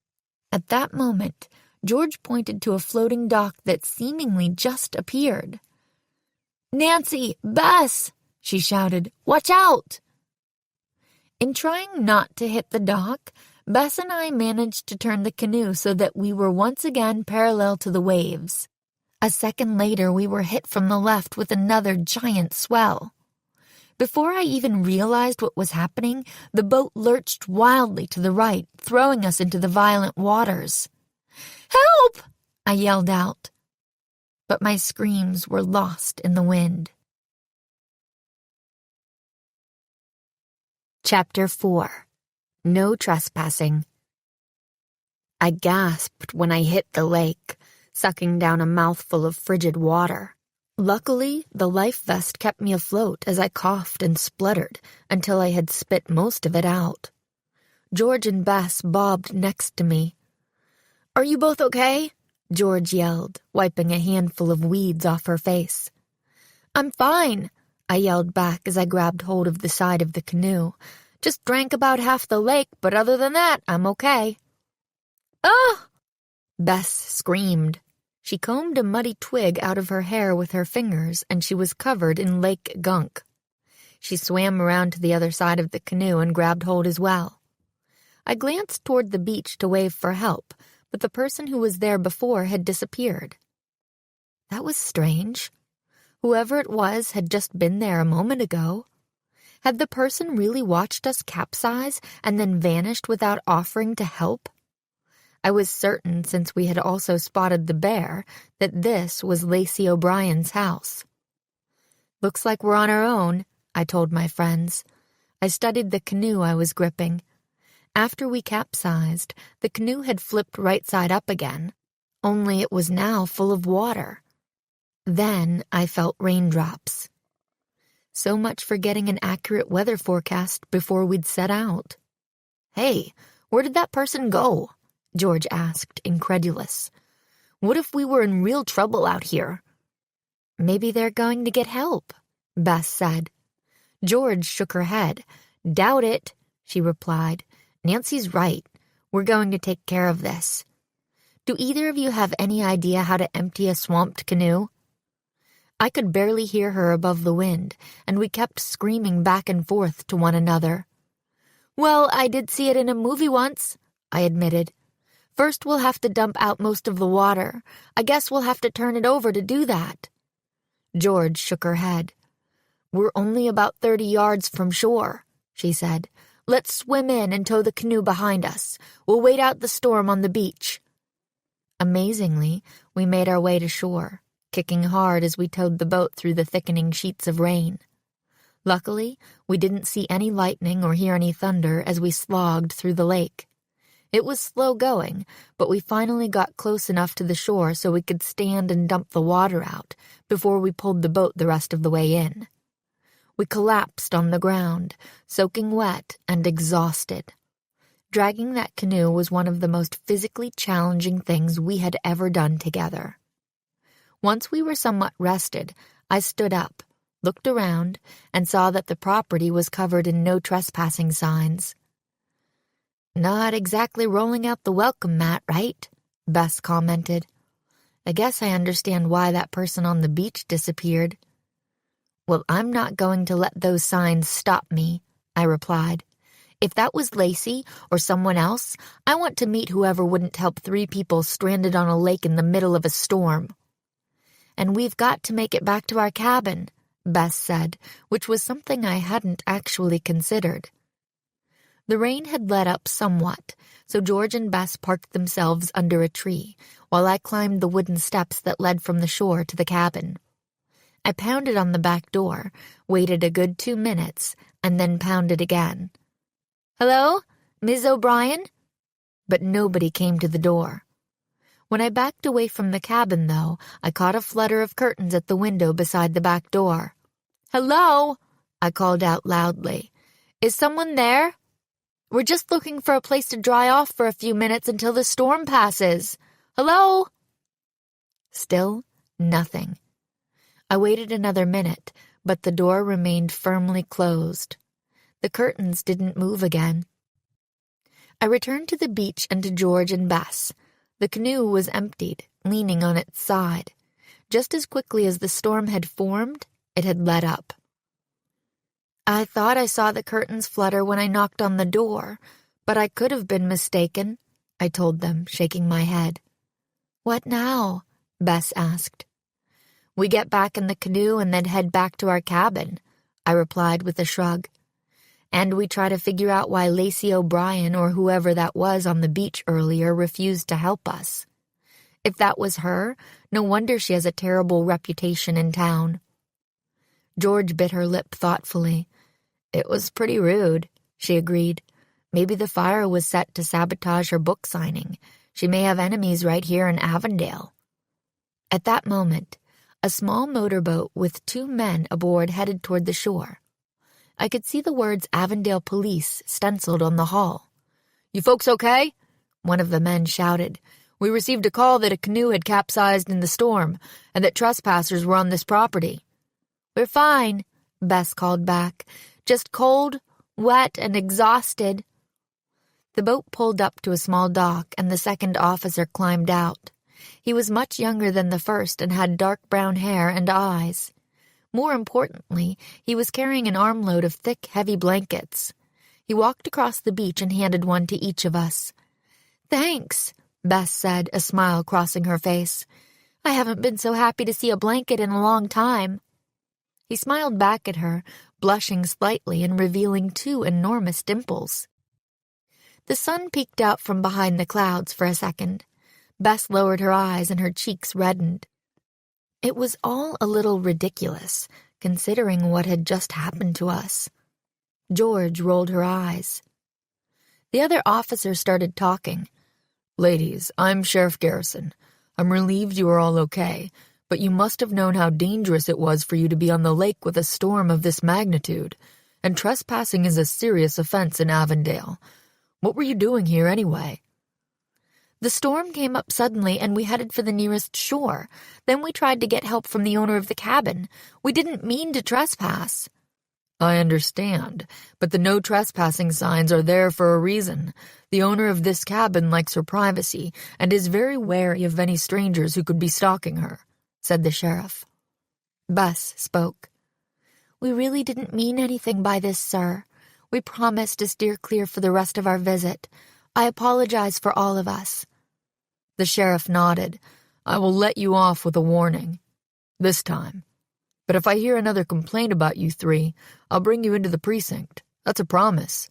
At that moment, George pointed to a floating dock that seemingly just appeared. "Nancy! Bess!" she shouted. "Watch out!" In trying not to hit the dock, Bess and I managed to turn the canoe so that we were once again parallel to the waves. A second later, we were hit from the left with another giant swell. Before I even realized what was happening, the boat lurched wildly to the right, throwing us into the violent waters. "Help!" I yelled out. But my screams were lost in the wind. Chapter 4. No Trespassing. I gasped when I hit the lake, sucking down a mouthful of frigid water. Luckily, the life vest kept me afloat as I coughed and spluttered until I had spit most of it out. George and Bess bobbed next to me. "Are you both okay?" George yelled, wiping a handful of weeds off her face. "I'm fine," I yelled back as I grabbed hold of the side of the canoe. "Just drank about half the lake, but other than that, I'm okay." "Ah!" Bess screamed. She combed a muddy twig out of her hair with her fingers, and she was covered in lake gunk. She swam around to the other side of the canoe and grabbed hold as well. I glanced toward the beach to wave for help, but the person who was there before had disappeared. That was strange. Whoever it was had just been there a moment ago. Had the person really watched us capsize and then vanished without offering to help? I was certain, since we had also spotted the bear, that this was Lacey O'Brien's house. "Looks like we're on our own," I told my friends. I studied the canoe I was gripping. After we capsized, the canoe had flipped right side up again, only it was now full of water. Then I felt raindrops. So much for getting an accurate weather forecast before we'd set out. "Hey, where did that person go?" George asked, incredulous. "What if we were in real trouble out here?" "Maybe they're going to get help," Bess said. George shook her head. "Doubt it," she replied. "Nancy's right. We're going to take care of this. Do either of you have any idea how to empty a swamped canoe?" I could barely hear her above the wind, and we kept screaming back and forth to one another. "Well, I did see it in a movie once," I admitted. "First we'll have to dump out most of the water. I guess we'll have to turn it over to do that." George shook her head. "We're only about 30 yards from shore," she said. Let's swim in and tow the canoe behind us. We'll wait out the storm on the beach." Amazingly, we made our way to shore, kicking hard as we towed the boat through the thickening sheets of rain. Luckily, we didn't see any lightning or hear any thunder as we slogged through the lake. It was slow going, but we finally got close enough to the shore so we could stand and dump the water out before we pulled the boat the rest of the way in. We collapsed on the ground, soaking wet and exhausted. Dragging that canoe was one of the most physically challenging things we had ever done together. Once we were somewhat rested, I stood up, looked around, and saw that the property was covered in no trespassing signs. "Not exactly rolling out the welcome mat, right?" Bess commented. "I guess I understand why that person on the beach disappeared." "Well, I'm not going to let those signs stop me," I replied. "If that was Lacey or someone else, I want to meet whoever wouldn't help 3 people stranded on a lake in the middle of a storm." "And we've got to make it back to our cabin," Bess said, which was something I hadn't actually considered. The rain had let up somewhat, so George and Bess parked themselves under a tree, while I climbed the wooden steps that led from the shore to the cabin. I pounded on the back door, waited a good 2 minutes, and then pounded again. "Hello, Ms. O'Brien?" But nobody came to the door. When I backed away from the cabin, though, I caught a flutter of curtains at the window beside the back door. "Hello?" I called out loudly. "Is someone there? We're just looking for a place to dry off for a few minutes until the storm passes. Hello?" Still nothing. I waited another minute, but the door remained firmly closed. The curtains didn't move again. I returned to the beach and to George and Bess. The canoe was emptied, leaning on its side. Just as quickly as the storm had formed, it had let up. "I thought I saw the curtains flutter when I knocked on the door, but I could have been mistaken," I told them, shaking my head. "What now?" Bess asked. "We get back in the canoe and then head back to our cabin," I replied with a shrug. "And we try to figure out why Lacey O'Brien or whoever that was on the beach earlier refused to help us. If that was her, no wonder she has a terrible reputation in town." George bit her lip thoughtfully. "It was pretty rude," she agreed. "Maybe the fire was set to sabotage her book signing. She may have enemies right here in Avondale." At that moment, a small motorboat with 2 men aboard headed toward the shore. I could see the words Avondale Police stenciled on the hull. "You folks okay?" one of the men shouted. "We received a call that a canoe had capsized in the storm and that trespassers were on this property." "We're fine," Bess called back. "Just cold, wet, and exhausted." The boat pulled up to a small dock and the second officer climbed out. He was much younger than the first and had dark brown hair and eyes. More importantly, he was carrying an armload of thick, heavy blankets. He walked across the beach and handed one to each of us. "Thanks," Bess said, a smile crossing her face. "I haven't been so happy to see a blanket in a long time." He smiled back at her, blushing slightly and revealing 2 enormous dimples. The sun peeked out from behind the clouds for a second. Bess lowered her eyes and her cheeks reddened. It was all a little ridiculous, considering what had just happened to us. George rolled her eyes. The other officers started talking. "Ladies, I'm Sheriff Garrison. I'm relieved you are all okay, but you must have known how dangerous it was for you to be on the lake with a storm of this magnitude, and trespassing is a serious offense in Avondale. What were you doing here anyway?" "The storm came up suddenly and we headed for the nearest shore. Then we tried to get help from the owner of the cabin. We didn't mean to trespass." "I understand, but the no trespassing signs are there for a reason. The owner of this cabin likes her privacy and is very wary of any strangers who could be stalking her," said the sheriff. Bess spoke. "We really didn't mean anything by this, sir. We promised to steer clear for the rest of our visit. I apologize for all of us." The sheriff nodded. "I will let you off with a warning. This time. But if I hear another complaint about you 3, I'll bring you into the precinct. That's a promise."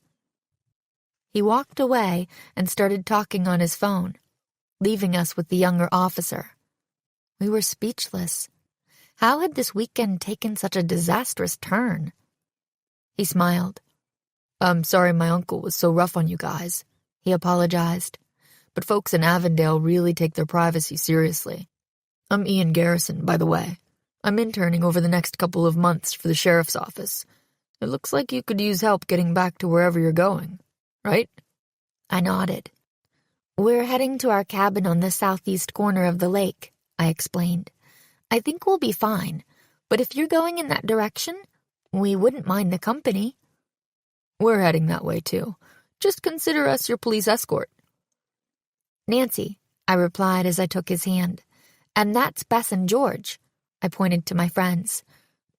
He walked away and started talking on his phone, leaving us with the younger officer. We were speechless. How had this weekend taken such a disastrous turn? He smiled. "I'm sorry my uncle was so rough on you guys," he apologized. "But folks in Avondale really take their privacy seriously. I'm Ian Garrison, by the way. I'm interning over the next couple of months for the sheriff's office. It looks like you could use help getting back to wherever you're going, right?" I nodded. "We're heading to our cabin on the southeast corner of the lake," I explained. "I think we'll be fine, but if you're going in that direction, we wouldn't mind the company." "We're heading that way, too. Just consider us your police escort." "Nancy," I replied as I took his hand. "And that's Bess and George." I pointed to my friends.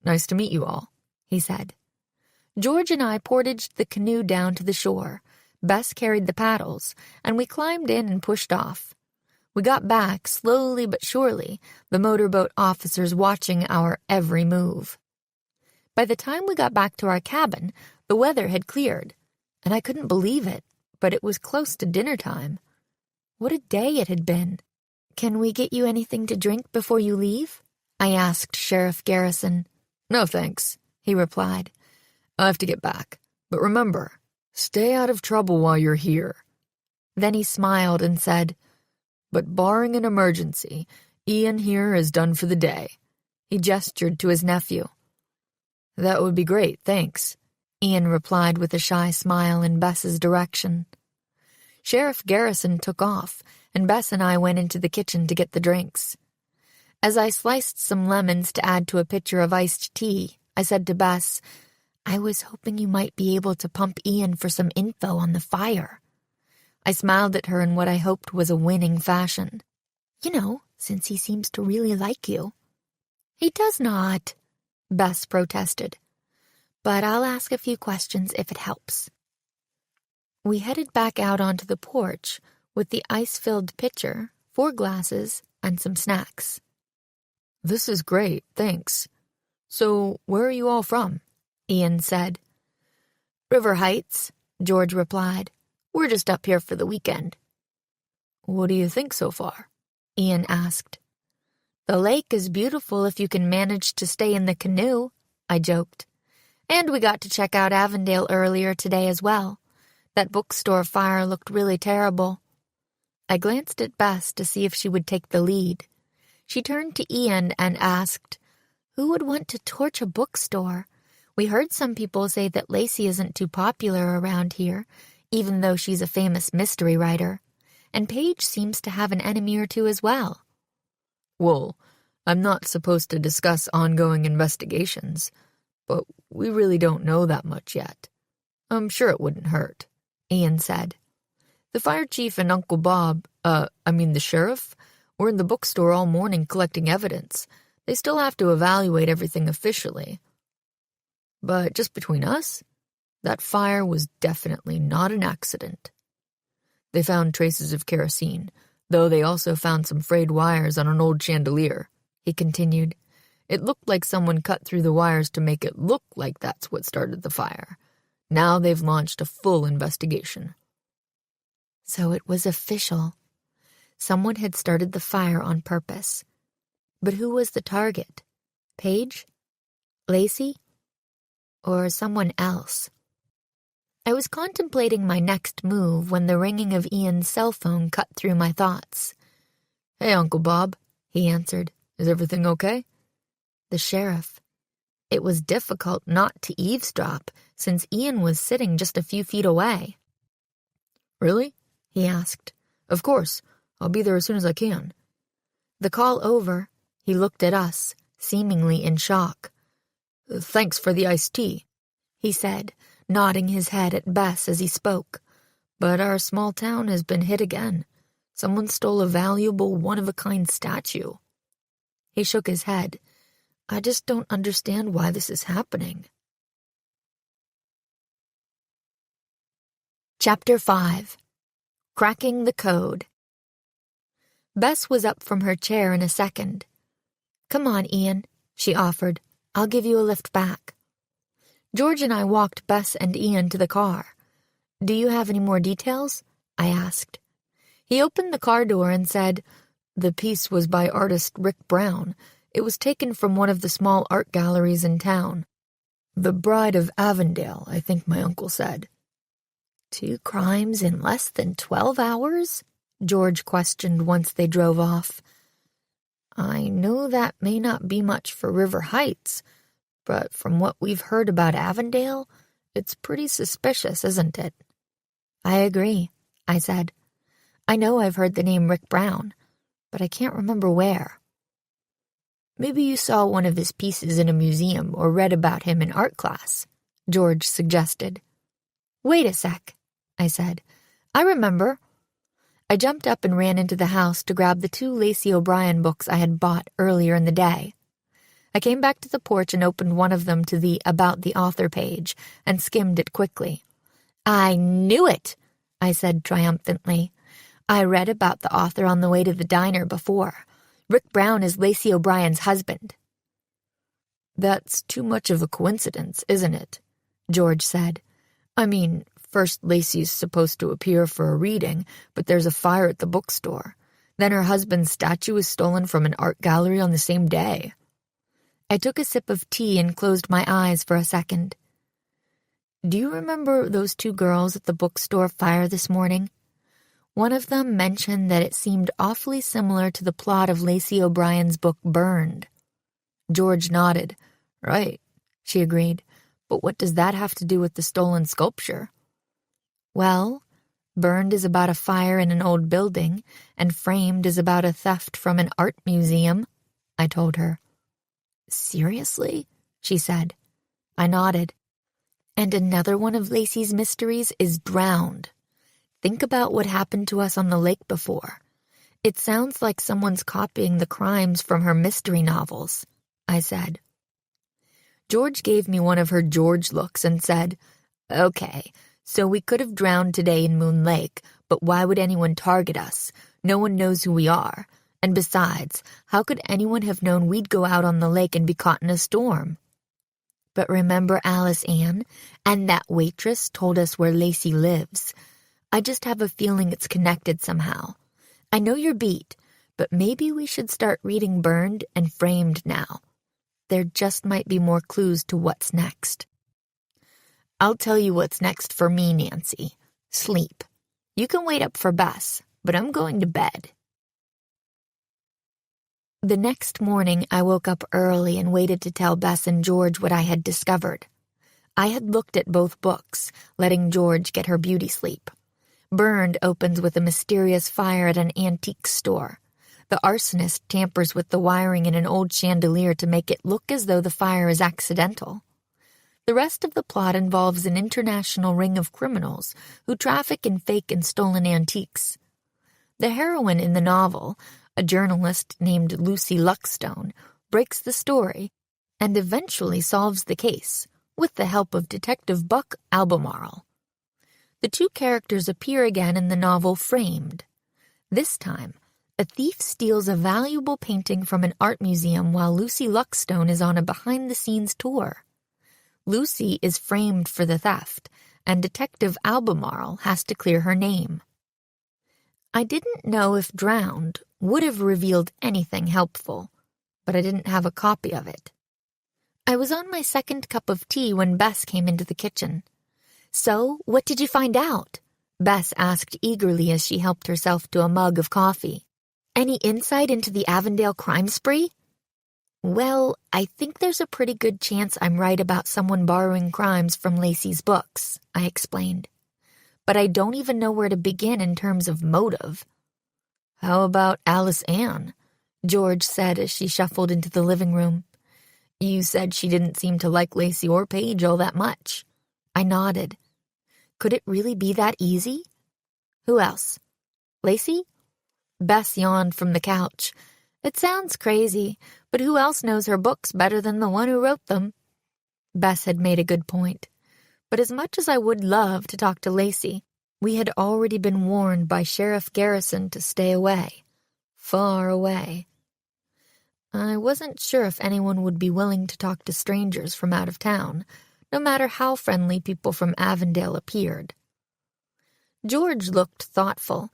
"Nice to meet you all," he said. George and I portaged the canoe down to the shore. Bess carried the paddles, and we climbed in and pushed off. We got back slowly but surely, the motorboat officers watching our every move. By the time we got back to our cabin, the weather had cleared, and I couldn't believe it, but it was close to dinner time. What a day it had been. "Can we get you anything to drink before you leave?" I asked Sheriff Garrison. "No, thanks," he replied. "I have to get back. But remember, stay out of trouble while you're here." Then he smiled and said, "But barring an emergency, Ian here is done for the day." He gestured to his nephew. "That would be great, thanks," Ian replied with a shy smile in Bess's direction. Sheriff Garrison took off, and Bess and I went into the kitchen to get the drinks. As I sliced some lemons to add to a pitcher of iced tea, I said to Bess, "I was hoping you might be able to pump Ian for some info on the fire." I smiled at her in what I hoped was a winning fashion. "You know, since he seems to really like you." "He does not," Bess protested. "But I'll ask a few questions if it helps." We headed back out onto the porch with the ice-filled pitcher, 4 glasses, and some snacks. "This is great, thanks. So, where are you all from?" Ian said. "River Heights," George replied. "We're just up here for the weekend." "What do you think so far?" Ian asked. "The lake is beautiful if you can manage to stay in the canoe," I joked. "And we got to check out Avondale earlier today as well. That bookstore fire looked really terrible." I glanced at Bess to see if she would take the lead. She turned to Ian and asked, "Who would want to torch a bookstore? We heard some people say that Lacey isn't too popular around here, even though she's a famous mystery writer. And Paige seems to have an enemy or two as well." "Well, I'm not supposed to discuss ongoing investigations, but we really don't know that much yet. I'm sure it wouldn't hurt," Ian said. "The fire chief and Uncle Bob, the sheriff, were in the bookstore all morning collecting evidence. They still have to evaluate everything officially. But just between us, that fire was definitely not an accident. They found traces of kerosene, though they also found some frayed wires on an old chandelier," he continued. "It looked like someone cut through the wires to make it look like that's what started the fire. Now they've launched a full investigation." So it was official. Someone had started the fire on purpose. But who was the target? Paige? Lacey? Or someone else? I was contemplating my next move when the ringing of Ian's cell phone cut through my thoughts. "Hey, Uncle Bob," he answered. "Is everything okay?" The sheriff. It was difficult not to eavesdrop, since Ian was sitting just a few feet away. "Really?" he asked. "Of course. I'll be there as soon as I can." The call over, he looked at us, seemingly in shock. "Thanks for the iced tea," he said, nodding his head at Bess as he spoke. "But our small town has been hit again. Someone stole a valuable, one-of-a-kind statue." He shook his head. "I just don't understand why this is happening." Chapter 5. Cracking the Code. Bess was up from her chair in a second. "Come on, Ian," she offered. "I'll give you a lift back." George and I walked Bess and Ian to the car. "Do you have any more details?" I asked. He opened the car door and said, "The piece was by artist Rick Brown. It was taken from one of the small art galleries in town. The Bride of Avondale, I think my uncle said." 2 crimes in less than 12 hours? George questioned once they drove off. "I know that may not be much for River Heights, but from what we've heard about Avondale, it's pretty suspicious, isn't it?" "I agree," I said. "I know I've heard the name Rick Brown, but I can't remember where." "Maybe you saw one of his pieces in a museum or read about him in art class," George suggested. "Wait a sec," I said. "I remember." I jumped up and ran into the house to grab the 2 Lacey O'Brien books I had bought earlier in the day. I came back to the porch and opened one of them to the About the Author page and skimmed it quickly. "I knew it," I said triumphantly. "I read about the author on the way to the diner before. Rick Brown is Lacey O'Brien's husband." "That's too much of a coincidence, isn't it?" George said. "I mean, first Lacey's supposed to appear for a reading, but there's a fire at the bookstore. Then her husband's statue is stolen from an art gallery on the same day." I took a sip of tea and closed my eyes for a second. "Do you remember those 2 girls at the bookstore fire this morning? One of them mentioned that it seemed awfully similar to the plot of Lacey O'Brien's book Burned." George nodded. "Right," she agreed. "But what does that have to do with the stolen sculpture?" "Well, Burned is about a fire in an old building, and Framed is about a theft from an art museum," I told her. "Seriously?" she said. I nodded. "And another one of Lacey's mysteries is Drowned. Think about what happened to us on the lake before. It sounds like someone's copying the crimes from her mystery novels," I said. George gave me one of her George looks and said, "Okay, so we could have drowned today in Moon Lake, but why would anyone target us? No one knows who we are. And besides, how could anyone have known we'd go out on the lake and be caught in a storm?" "But remember Alice Ann? And that waitress told us where Lacey lives. I just have a feeling it's connected somehow. I know you're beat, but maybe we should start reading Burned and Framed now. There just might be more clues to what's next." "I'll tell you what's next for me, Nancy. Sleep. You can wait up for Bess, but I'm going to bed." The next morning, I woke up early and waited to tell Bess and George what I had discovered. I had looked at both books, letting George get her beauty sleep. Burned opens with a mysterious fire at an antique store. The arsonist tampers with the wiring in an old chandelier to make it look as though the fire is accidental. The rest of the plot involves an international ring of criminals who traffic in fake and stolen antiques. The heroine in the novel, a journalist named Lucy Luckstone, breaks the story and eventually solves the case, with the help of Detective Buck Albemarle. The 2 characters appear again in the novel Framed. This time, a thief steals a valuable painting from an art museum while Lucy Luckstone is on a behind-the-scenes tour. Lucy is framed for the theft, and Detective Albemarle has to clear her name. I didn't know if Drowned would have revealed anything helpful, but I didn't have a copy of it. I was on my 2nd cup of tea when Bess came into the kitchen. "So, what did you find out?" Bess asked eagerly as she helped herself to a mug of coffee. "Any insight into the Avondale crime spree?" "Well, I think there's a pretty good chance I'm right about someone borrowing crimes from Lacey's books," I explained. "But I don't even know where to begin in terms of motive." "How about Alice Ann?" George said as she shuffled into the living room. "You said she didn't seem to like Lacey or Paige all that much." I nodded. Could it really be that easy? "Who else? Lacey?" Bess yawned from the couch. "It sounds crazy, but who else knows her books better than the one who wrote them?" Bess had made a good point. But as much as I would love to talk to Lacey, we had already been warned by Sheriff Garrison to stay away. Far away. I wasn't sure if anyone would be willing to talk to strangers from out of town, no matter how friendly people from Avondale appeared. George looked thoughtful.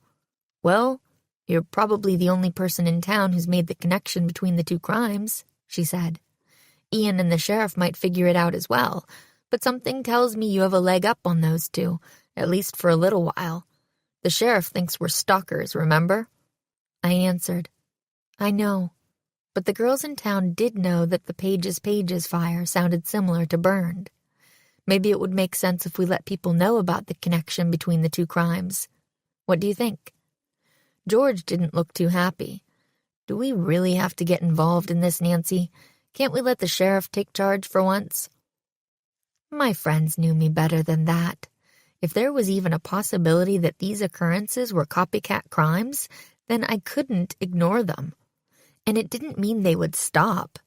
"Well, you're probably the only person in town who's made the connection between the two crimes," she said. "Ian and the sheriff might figure it out as well, but something tells me you have a leg up on those two, at least for a little while. The sheriff thinks we're stalkers, remember?" I answered, "I know, but the girls in town did know that the Pages fire sounded similar to burned. Maybe it would make sense if we let people know about the connection between the two crimes. What do you think?" George didn't look too happy. "Do we really have to get involved in this, Nancy? Can't we let the sheriff take charge for once?" My friends knew me better than that. If there was even a possibility that these occurrences were copycat crimes, then I couldn't ignore them. And it didn't mean they would stop.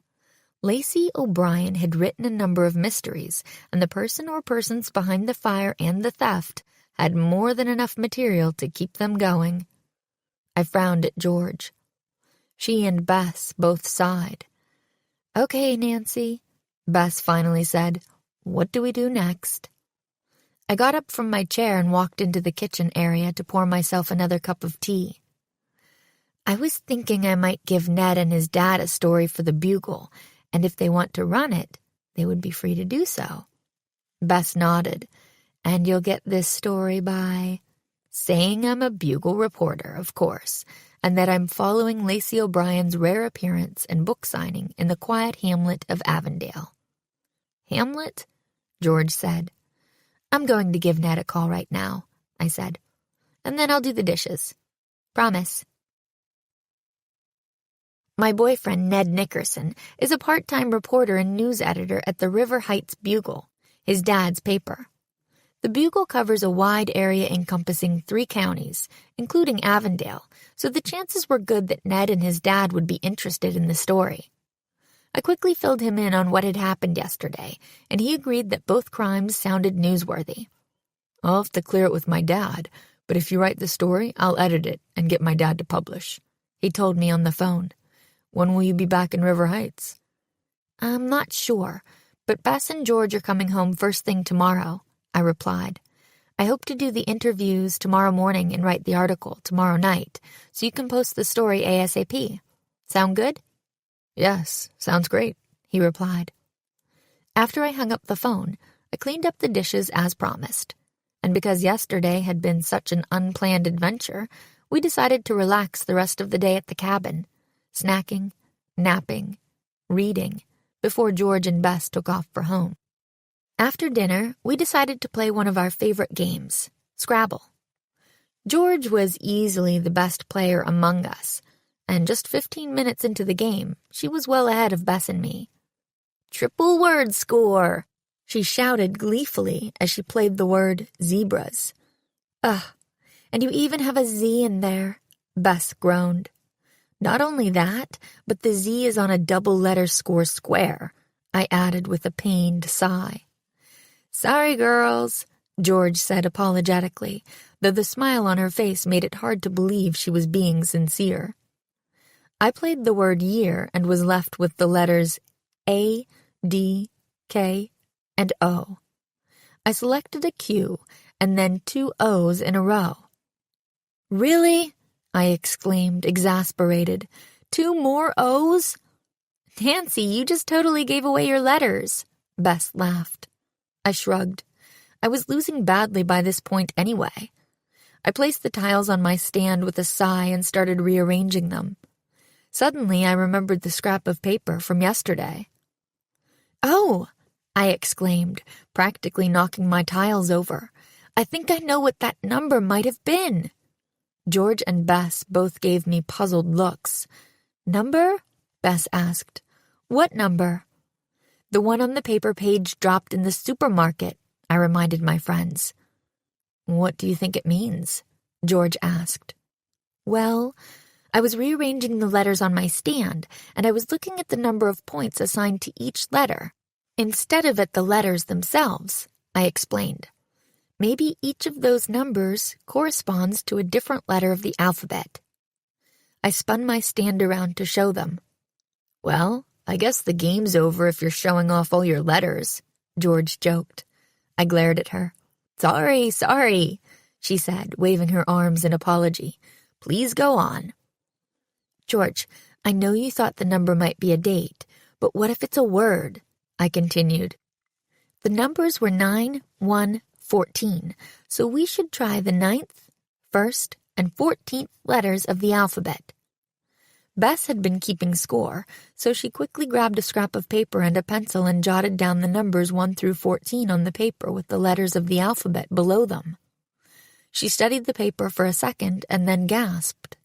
Lacey O'Brien had written a number of mysteries, and the person or persons behind the fire and the theft had more than enough material to keep them going. I frowned at George. She and Bess both sighed. "Okay, Nancy," Bess finally said. "What do we do next?" I got up from my chair and walked into the kitchen area to pour myself another cup of tea. "I was thinking I might give Ned and his dad a story for the Bugle, and if they want to run it, they would be free to do so." Bess nodded. "And you'll get this story by saying I'm a Bugle reporter, of course, and that I'm following Lacey O'Brien's rare appearance and book signing in the quiet hamlet of Avondale." "Hamlet?" George said. "I'm going to give Ned a call right now," I said. "And then I'll do the dishes. Promise." My boyfriend, Ned Nickerson, is a part-time reporter and news editor at the River Heights Bugle, his dad's paper. The Bugle covers a wide area encompassing 3 counties, including Avondale, so the chances were good that Ned and his dad would be interested in the story. I quickly filled him in on what had happened yesterday, and he agreed that both crimes sounded newsworthy. "I'll have to clear it with my dad, but if you write the story, I'll edit it and get my dad to publish," he told me on the phone. "When will you be back in River Heights?" "I'm not sure, but Bess and George are coming home first thing tomorrow," I replied. "I hope to do the interviews tomorrow morning and write the article tomorrow night, so you can post the story ASAP. Sound good?" "Yes, sounds great," he replied. After I hung up the phone, I cleaned up the dishes as promised. And because yesterday had been such an unplanned adventure, we decided to relax the rest of the day at the cabin, snacking, napping, reading, before George and Bess took off for home. After dinner, we decided to play one of our favorite games, Scrabble. George was easily the best player among us, and just 15 minutes into the game, she was well ahead of Bess and me. "Triple word score!" she shouted gleefully as she played the word zebras. "Ugh, and you even have a Z in there," Bess groaned. "Not only that, but the Z is on a double-letter score square," I added with a pained sigh. "Sorry, girls," George said apologetically, though the smile on her face made it hard to believe she was being sincere. I played the word year and was left with the letters A, D, K, and O. I selected a Q and then 2 O's in a row. "Really?" I exclaimed, exasperated. 2 more O's? "Nancy, you just totally gave away your letters," Bess laughed. I shrugged. I was losing badly by this point anyway. I placed the tiles on my stand with a sigh and started rearranging them. Suddenly, I remembered the scrap of paper from yesterday. "Oh!" I exclaimed, practically knocking my tiles over. "I think I know what that number might have been." George and Bess both gave me puzzled looks. "Number?" Bess asked. "What number?" "The one on the paper Paige dropped in the supermarket," I reminded my friends. "What do you think it means?" George asked. "Well, I was rearranging the letters on my stand, and I was looking at the number of points assigned to each letter, instead of at the letters themselves," I explained. "Maybe each of those numbers corresponds to a different letter of the alphabet." I spun my stand around to show them. "Well, I guess the game's over if you're showing off all your letters," George joked. I glared at her. Sorry. she said, waving her arms in apology. Please go on. George, I know you thought the number might be a date, but what if it's a word? I continued. The numbers were 9, 1, 14, so we should try the 9th, 1st, and 14th letters of the alphabet. Bess had been keeping score, so she quickly grabbed a scrap of paper and a pencil and jotted down the numbers 1 through 14 on the paper with the letters of the alphabet below them. She studied the paper for a second and then gasped.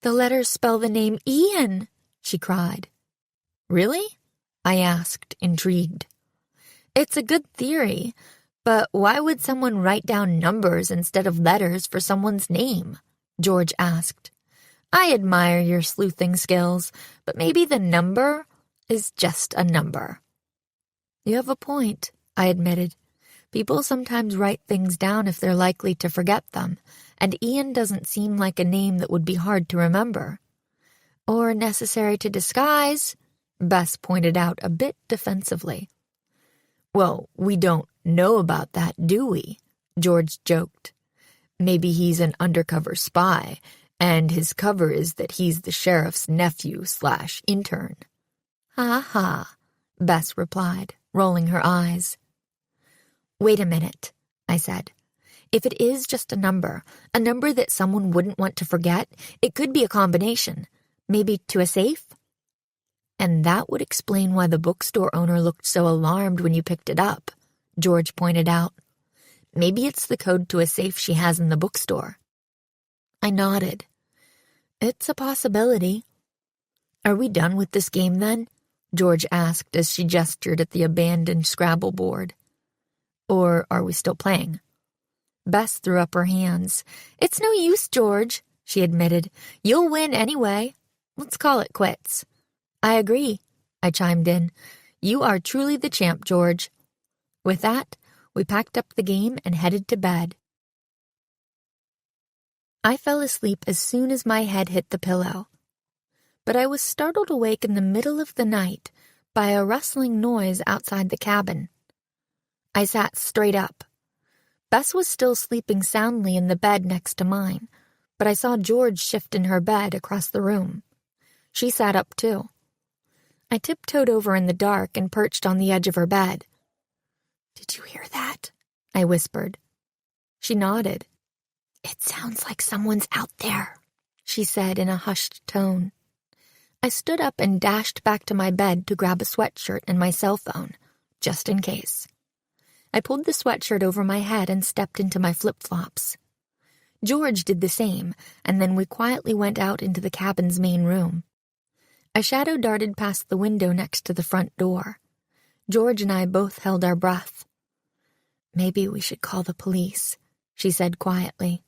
The letters spell the name Ian, she cried. Really? I asked, intrigued. It's a good theory, but why would someone write down numbers instead of letters for someone's name? George asked. I admire your sleuthing skills, but maybe the number is just a number. You have a point, I admitted. People sometimes write things down if they're likely to forget them, and Ian doesn't seem like a name that would be hard to remember. Or necessary to disguise, Bess pointed out a bit defensively. Well, we don't know about that, do we? George joked. Maybe he's an undercover spy, and his cover is that he's the sheriff's nephew/intern. Ha ha, Bess replied, rolling her eyes. Wait a minute, I said. If it is just a number that someone wouldn't want to forget, it could be a combination. Maybe to a safe? And that would explain why the bookstore owner looked so alarmed when you picked it up, George pointed out. Maybe it's the code to a safe she has in the bookstore. I nodded. It's a possibility. Are we done with this game then? George asked as she gestured at the abandoned Scrabble board. Or are we still playing? Bess threw up her hands. It's no use, George, she admitted. You'll win anyway. Let's call it quits. I agree, I chimed in. You are truly the champ, George. With that, we packed up the game and headed to bed. I fell asleep as soon as my head hit the pillow. But I was startled awake in the middle of the night by a rustling noise outside the cabin. I sat straight up. Bess was still sleeping soundly in the bed next to mine, but I saw George shift in her bed across the room. She sat up too. I tiptoed over in the dark and perched on the edge of her bed. Did you hear that? I whispered. She nodded. It sounds like someone's out there, she said in a hushed tone. I stood up and dashed back to my bed to grab a sweatshirt and my cell phone, just in case. I pulled the sweatshirt over my head and stepped into my flip-flops. George did the same, and then we quietly went out into the cabin's main room. A shadow darted past the window next to the front door. George and I both held our breath. Maybe we should call the police, she said quietly.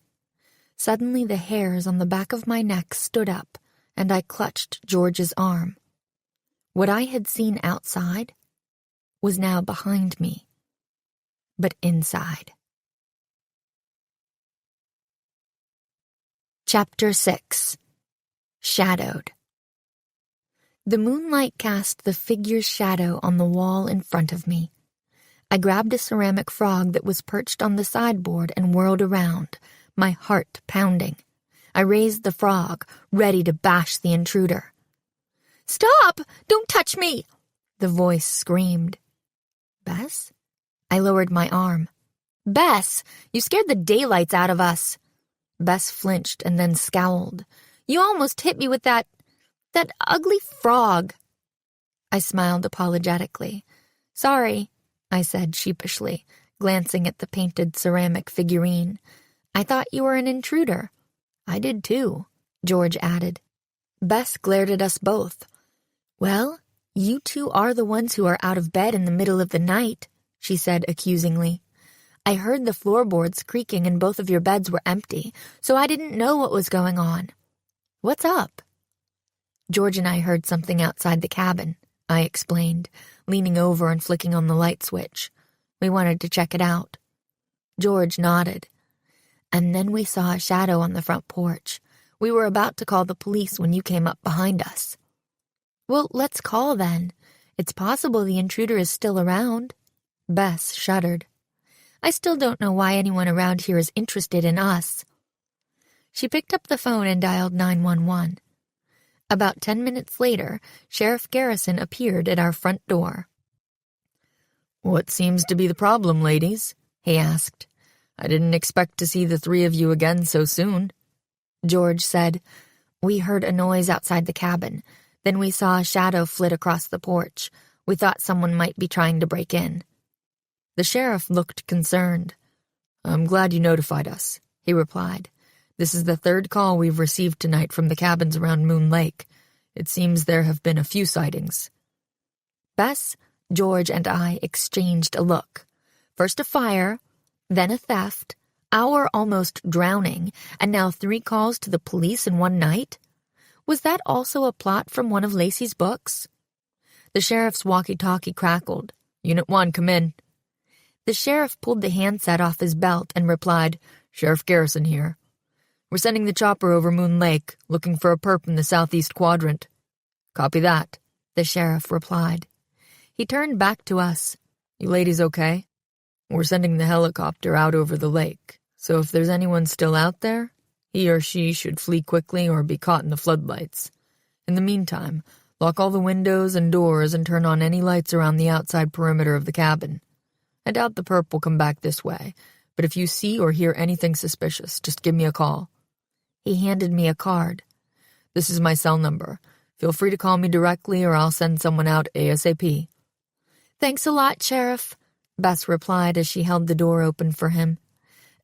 Suddenly the hairs on the back of my neck stood up, and I clutched George's arm. What I had seen outside was now behind me, but inside. Chapter 6. Shadowed. The moonlight cast the figure's shadow on the wall in front of me. I grabbed a ceramic frog that was perched on the sideboard and whirled around, my heart pounding. I raised the frog, ready to bash the intruder. Stop! Don't touch me! The voice screamed. Bess? I lowered my arm. Bess, you scared the daylights out of us. Bess flinched and then scowled. You almost hit me with that ugly frog. I smiled apologetically. Sorry, I said sheepishly, glancing at the painted ceramic figurine. I thought you were an intruder. I did too, George added. Bess glared at us both. Well, you two are the ones who are out of bed in the middle of the night, she said accusingly. I heard the floorboards creaking and both of your beds were empty, so I didn't know what was going on. What's up? George and I heard something outside the cabin, I explained, leaning over and flicking on the light switch. We wanted to check it out. George nodded. And then we saw a shadow on the front porch. We were about to call the police when you came up behind us. Well, let's call then. It's possible the intruder is still around. Bess shuddered. I still don't know why anyone around here is interested in us." She picked up the phone and dialed 911. About 10 minutes later, Sheriff Garrison appeared at our front door. "What seems to be the problem, ladies?" he asked. "I didn't expect to see the three of you again so soon." George said. "We heard a noise outside the cabin. Then we saw a shadow flit across the porch. We thought someone might be trying to break in." The sheriff looked concerned. "I'm glad you notified us," he replied. "This is the third call we've received tonight from the cabins around Moon Lake. It seems there have been a few sightings." Bess, George, and I exchanged a look. First a fire, then a theft, our almost drowning, and now 3 calls to the police in one night? Was that also a plot from one of Lacey's books? The sheriff's walkie-talkie crackled. "Unit 1, come in." The sheriff pulled the handset off his belt and replied, "Sheriff Garrison here. We're sending the chopper over Moon Lake, looking for a perp in the southeast quadrant." "Copy that," the sheriff replied. He turned back to us. "You ladies okay? We're sending the helicopter out over the lake, so if there's anyone still out there, he or she should flee quickly or be caught in the floodlights. In the meantime, lock all the windows and doors and turn on any lights around the outside perimeter of the cabin. I doubt the perp will come back this way, but if you see or hear anything suspicious, just give me a call." He handed me a card. "This is my cell number. Feel free to call me directly or I'll send someone out ASAP." "Thanks a lot, Sheriff," Bess replied as she held the door open for him.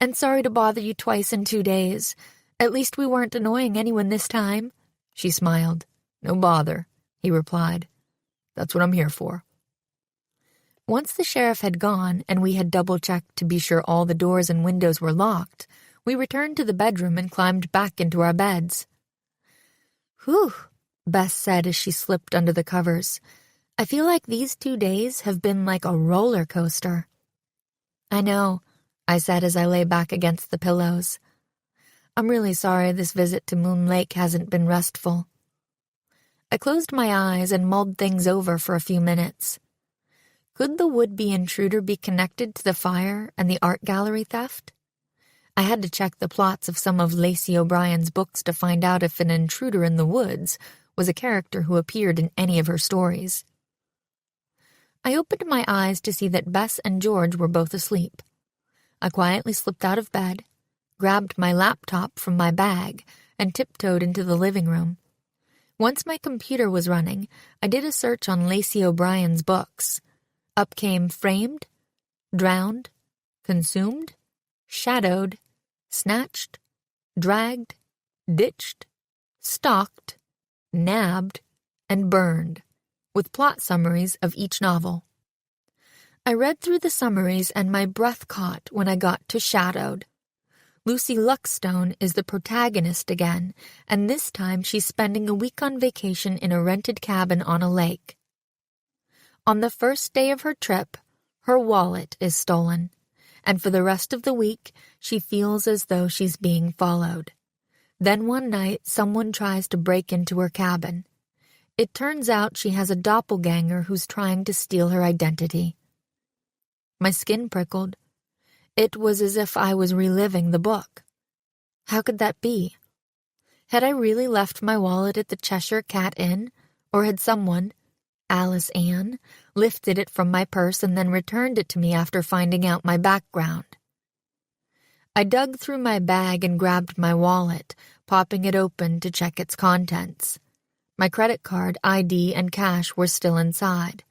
"And sorry to bother you twice in 2 days. At least we weren't annoying anyone this time." She smiled. "No bother," he replied. "That's what I'm here for." Once the sheriff had gone and we had double-checked to be sure all the doors and windows were locked, we returned to the bedroom and climbed back into our beds. "Whew," Bess said as she slipped under the covers. "I feel like these 2 days have been like a roller coaster." "I know," I said as I lay back against the pillows. "I'm really sorry this visit to Moon Lake hasn't been restful." I closed my eyes and mulled things over for a few minutes. Could the would-be intruder be connected to the fire and the art gallery theft? I had to check the plots of some of Lacey O'Brien's books to find out if an intruder in the woods was a character who appeared in any of her stories. I opened my eyes to see that Bess and George were both asleep. I quietly slipped out of bed, grabbed my laptop from my bag, and tiptoed into the living room. Once my computer was running, I did a search on Lacey O'Brien's books. Up came Framed, Drowned, Consumed, Shadowed, Snatched, Dragged, Ditched, Stalked, Nabbed, and Burned, with plot summaries of each novel. I read through the summaries and my breath caught when I got to Shadowed. Lucy Luckstone is the protagonist again, and this time she's spending a week on vacation in a rented cabin on a lake. On the first day of her trip, her wallet is stolen, and for the rest of the week, she feels as though she's being followed. Then one night, someone tries to break into her cabin. It turns out she has a doppelganger who's trying to steal her identity. My skin prickled. It was as if I was reliving the book. How could that be? Had I really left my wallet at the Cheshire Cat Inn, or had someone, Alice Ann, lifted it from my purse and then returned it to me after finding out my background? I dug through my bag and grabbed my wallet, popping it open to check its contents. My credit card, ID, and cash were still inside.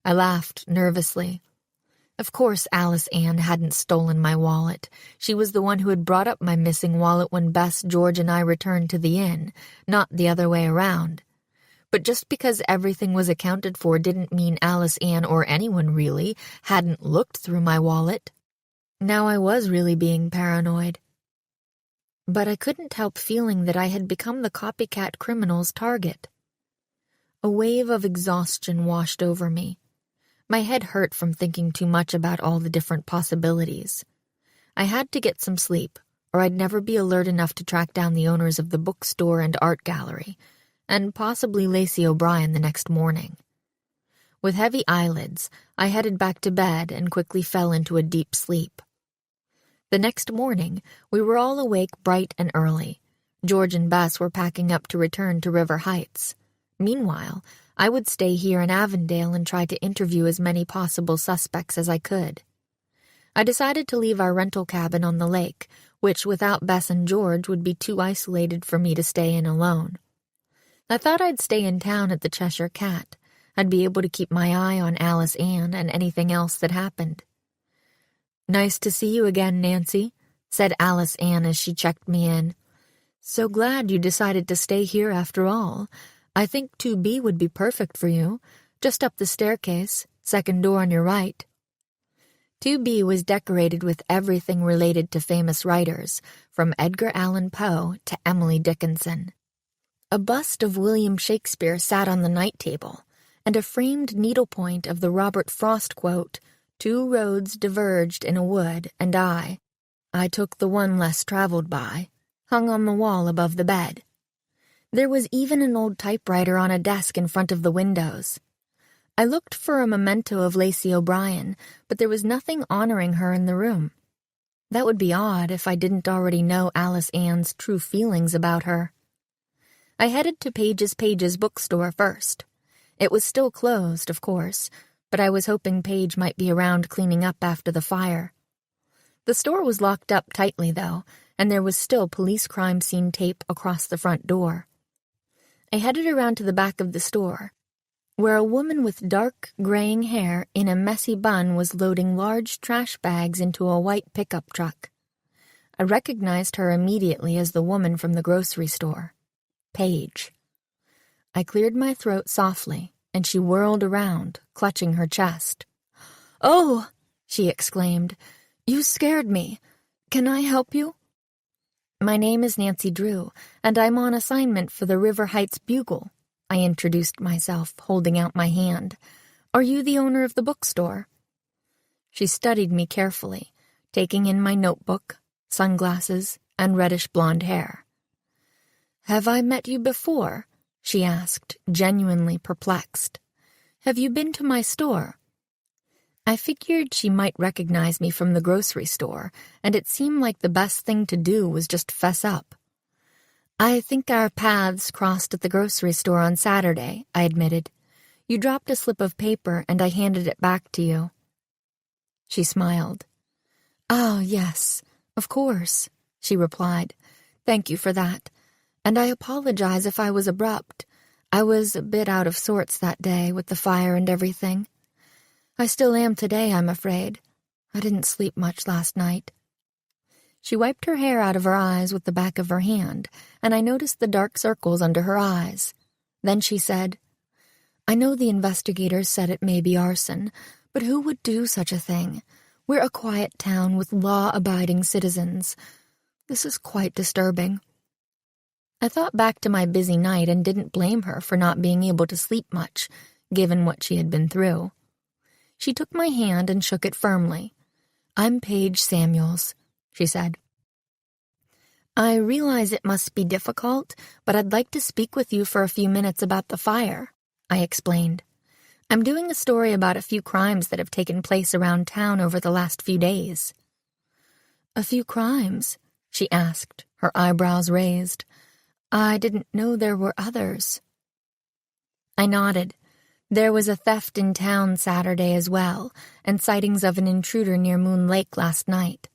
I laughed nervously. Of course Alice Ann hadn't stolen my wallet. She was the one who had brought up my missing wallet when Bess, George, and I returned to the inn, not the other way around. But just because everything was accounted for didn't mean Alice Ann, or anyone really, hadn't looked through my wallet. Now I was really being paranoid. But I couldn't help feeling that I had become the copycat criminal's target. A wave of exhaustion washed over me. My head hurt from thinking too much about all the different possibilities. I had to get some sleep, or I'd never be alert enough to track down the owners of the bookstore and art gallery, and possibly Lacey O'Brien the next morning. With heavy eyelids, I headed back to bed and quickly fell into a deep sleep. The next morning, we were all awake bright and early. George and Bess were packing up to return to River Heights. Meanwhile, I would stay here in Avondale and try to interview as many possible suspects as I could. I decided to leave our rental cabin on the lake, which without Bess and George would be too isolated for me to stay in alone. I thought I'd stay in town at the Cheshire Cat. I'd be able to keep my eye on Alice Ann and anything else that happened. "Nice to see you again, Nancy," said Alice Ann as she checked me in. "So glad you decided to stay here after all. I think 2B would be perfect for you. Just up the staircase, second door on your right." 2B was decorated with everything related to famous writers, from Edgar Allan Poe to Emily Dickinson. A bust of William Shakespeare sat on the night table, and a framed needlepoint of the Robert Frost quote, "Two roads diverged in a wood, and I took the one less traveled by," hung on the wall above the bed. There was even an old typewriter on a desk in front of the windows. I looked for a memento of Lacey O'Brien, but there was nothing honoring her in the room. That would be odd if I didn't already know Alice Ann's true feelings about her. I headed to Paige's bookstore first. It was still closed, of course, but I was hoping Paige might be around cleaning up after the fire. The store was locked up tightly, though, and there was still police crime scene tape across the front door. I headed around to the back of the store, where a woman with dark, graying hair in a messy bun was loading large trash bags into a white pickup truck. I recognized her immediately as the woman from the grocery store, Paige. I cleared my throat softly, and she whirled around, clutching her chest. "Oh!" she exclaimed. "You scared me. Can I help you?" "My name is Nancy Drew, and I'm on assignment for the River Heights Bugle," I introduced myself, holding out my hand. "Are you the owner of the bookstore?" She studied me carefully, taking in my notebook, sunglasses, and reddish-blonde hair. "Have I met you before?" she asked, genuinely perplexed. "Have you been to my store?" I figured she might recognize me from the grocery store, and it seemed like the best thing to do was just fess up. "I think our paths crossed at the grocery store on Saturday," I admitted. "You dropped a slip of paper, and I handed it back to you." She smiled. "Oh, yes, of course," she replied. "Thank you for that. And I apologize if I was abrupt. I was a bit out of sorts that day with the fire and everything. I still am today, I'm afraid. I didn't sleep much last night." She wiped her hair out of her eyes with the back of her hand, and I noticed the dark circles under her eyes. Then she said, "I know the investigators said it may be arson, but who would do such a thing? We're a quiet town with law-abiding citizens. This is quite disturbing." I thought back to my busy night and didn't blame her for not being able to sleep much, given what she had been through. She took my hand and shook it firmly. "I'm Paige Samuels," she said. "I realize it must be difficult, but I'd like to speak with you for a few minutes about the fire," I explained. "I'm doing a story about a few crimes that have taken place around town over the last few days." "A few crimes?" she asked, her eyebrows raised. "I didn't know there were others." I nodded. There was a theft in town Saturday as well, and sightings of an intruder near Moon Lake last night.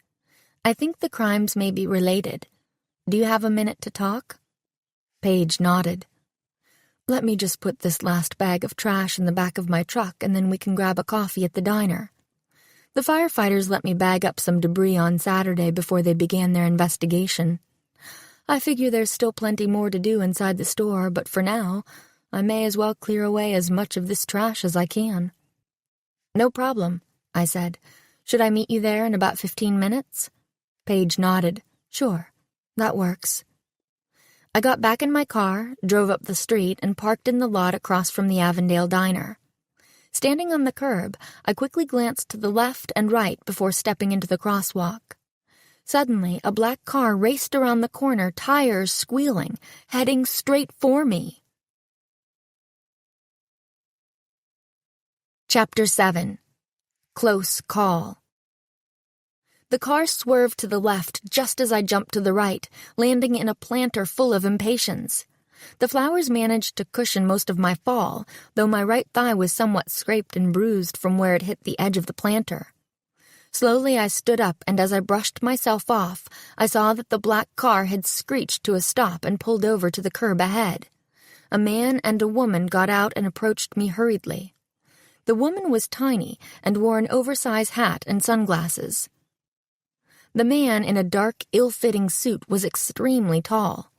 I think the crimes may be related. Do you have a minute to talk? Paige nodded. "Let me just put this last bag of trash in the back of my truck, and then we can grab a coffee at the diner. The firefighters let me bag up some debris on Saturday before they began their investigation. I figure there's still plenty more to do inside the store, but for now, I may as well clear away as much of this trash as I can." "No problem," I said. "Should I meet you there in about 15 minutes? Paige nodded. "Sure, that works." I got back in my car, drove up the street, and parked in the lot across from the Avondale diner. Standing on the curb, I quickly glanced to the left and right before stepping into the crosswalk. Suddenly, a black car raced around the corner, tires squealing, heading straight for me. Chapter 7. Close Call. The car swerved to the left just as I jumped to the right, landing in a planter full of impatiens. The flowers managed to cushion most of my fall, though my right thigh was somewhat scraped and bruised from where it hit the edge of the planter. Slowly I stood up, and as I brushed myself off, I saw that the black car had screeched to a stop and pulled over to the curb ahead. A man and a woman got out and approached me hurriedly. The woman was tiny and wore an oversized hat and sunglasses. The man in a dark, ill-fitting suit was extremely tall.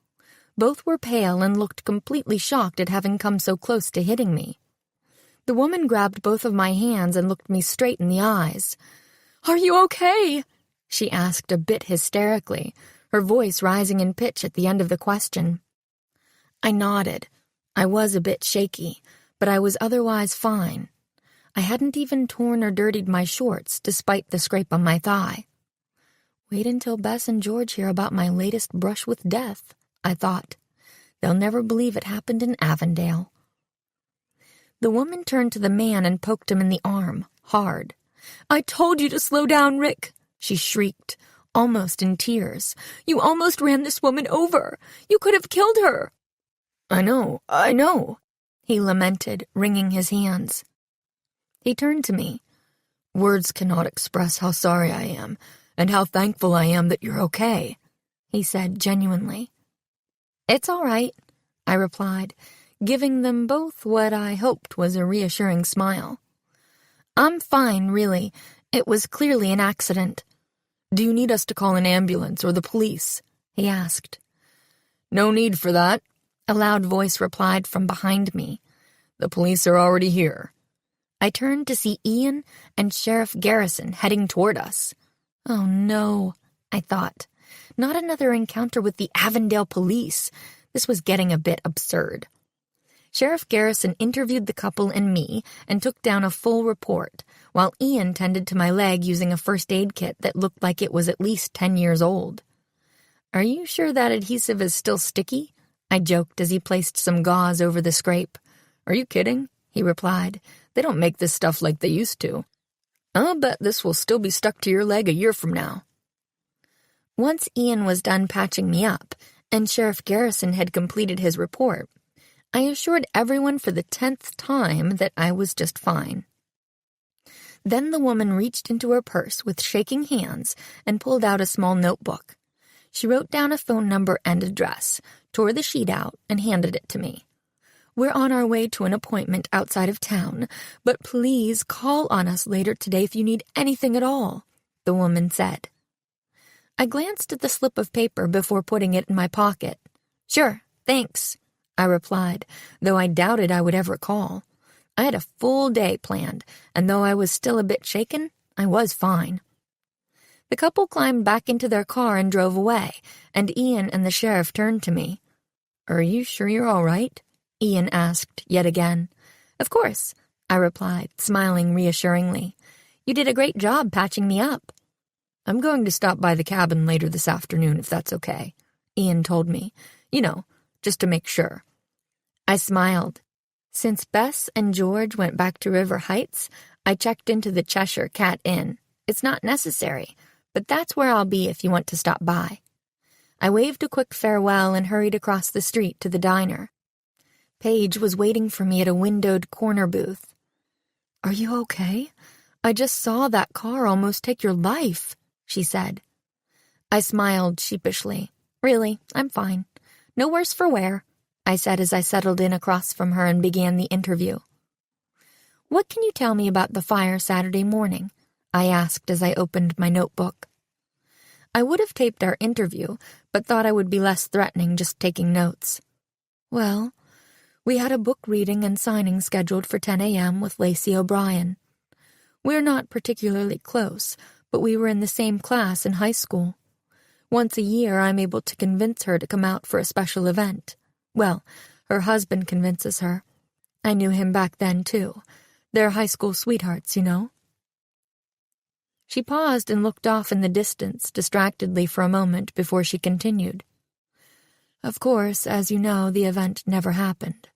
Both were pale and looked completely shocked at having come so close to hitting me. The woman grabbed both of my hands and looked me straight in the eyes. "Are you okay?" she asked a bit hysterically, her voice rising in pitch at the end of the question. I nodded. I was a bit shaky, but I was otherwise fine. I hadn't even torn or dirtied my shorts, despite the scrape on my thigh. Wait until Bess and George hear about my latest brush with death, I thought. They'll never believe it happened in Avondale. The woman turned to the man and poked him in the arm, hard. "I told you to slow down, Rick," she shrieked, almost in tears. "You almost ran this woman over. You could have killed her." I know, he lamented, wringing his hands. He turned to me. "Words cannot express how sorry I am, and how thankful I am that you're okay," he said genuinely. "It's all right," I replied, giving them both what I hoped was a reassuring smile. "I'm fine, really. It was clearly an accident." "Do you need us to call an ambulance or the police?" he asked. "No need for that," a loud voice replied from behind me. "The police are already here." I turned to see Ian and Sheriff Garrison heading toward us. Oh no, I thought. Not another encounter with the Avondale police. This was getting a bit absurd. Sheriff Garrison interviewed the couple and me and took down a full report, while Ian tended to my leg using a first aid kit that looked like it was at least 10 years old. "Are you sure that adhesive is still sticky?" I joked as he placed some gauze over the scrape. "Are you kidding?" he replied. "They don't make this stuff like they used to. I'll bet this will still be stuck to your leg a year from now." Once Ian was done patching me up, and Sheriff Garrison had completed his report, I assured everyone for the 10th time that I was just fine. Then the woman reached into her purse with shaking hands and pulled out a small notebook. She wrote down a phone number and address, tore the sheet out, and handed it to me. "We're on our way to an appointment outside of town, but please call on us later today if you need anything at all," the woman said. I glanced at the slip of paper before putting it in my pocket. "Sure, thanks," I replied, though I doubted I would ever call. I had a full day planned, and though I was still a bit shaken, I was fine. The couple climbed back into their car and drove away, and Ian and the sheriff turned to me. "Are you sure you're all right?" Ian asked yet again. "Of course," I replied, smiling reassuringly. "You did a great job patching me up." "I'm going to stop by the cabin later this afternoon if that's okay," Ian told me. Just to make sure. I smiled. Since Bess and George went back to River Heights, I checked into the Cheshire Cat Inn. It's not necessary, but that's where I'll be if you want to stop by. I waved a quick farewell and hurried across the street to the diner. Paige was waiting for me at a windowed corner booth. "Are you okay? I just saw that car almost take your life," she said. I smiled sheepishly. "Really, I'm fine. No worse for wear," I said as I settled in across from her and began the interview. "What can you tell me about the fire Saturday morning?" I asked as I opened my notebook. I would have taped our interview, but thought I would be less threatening just taking notes. "Well, we had a book reading and signing scheduled for 10 a.m. with Lacey O'Brien. We're not particularly close, but we were in the same class in high school. Once a year, I'm able to convince her to come out for a special event. Well, her husband convinces her. I knew him back then, too. They're high school sweethearts, you know." She paused and looked off in the distance, distractedly for a moment before she continued. "Of course, as you know, the event never happened.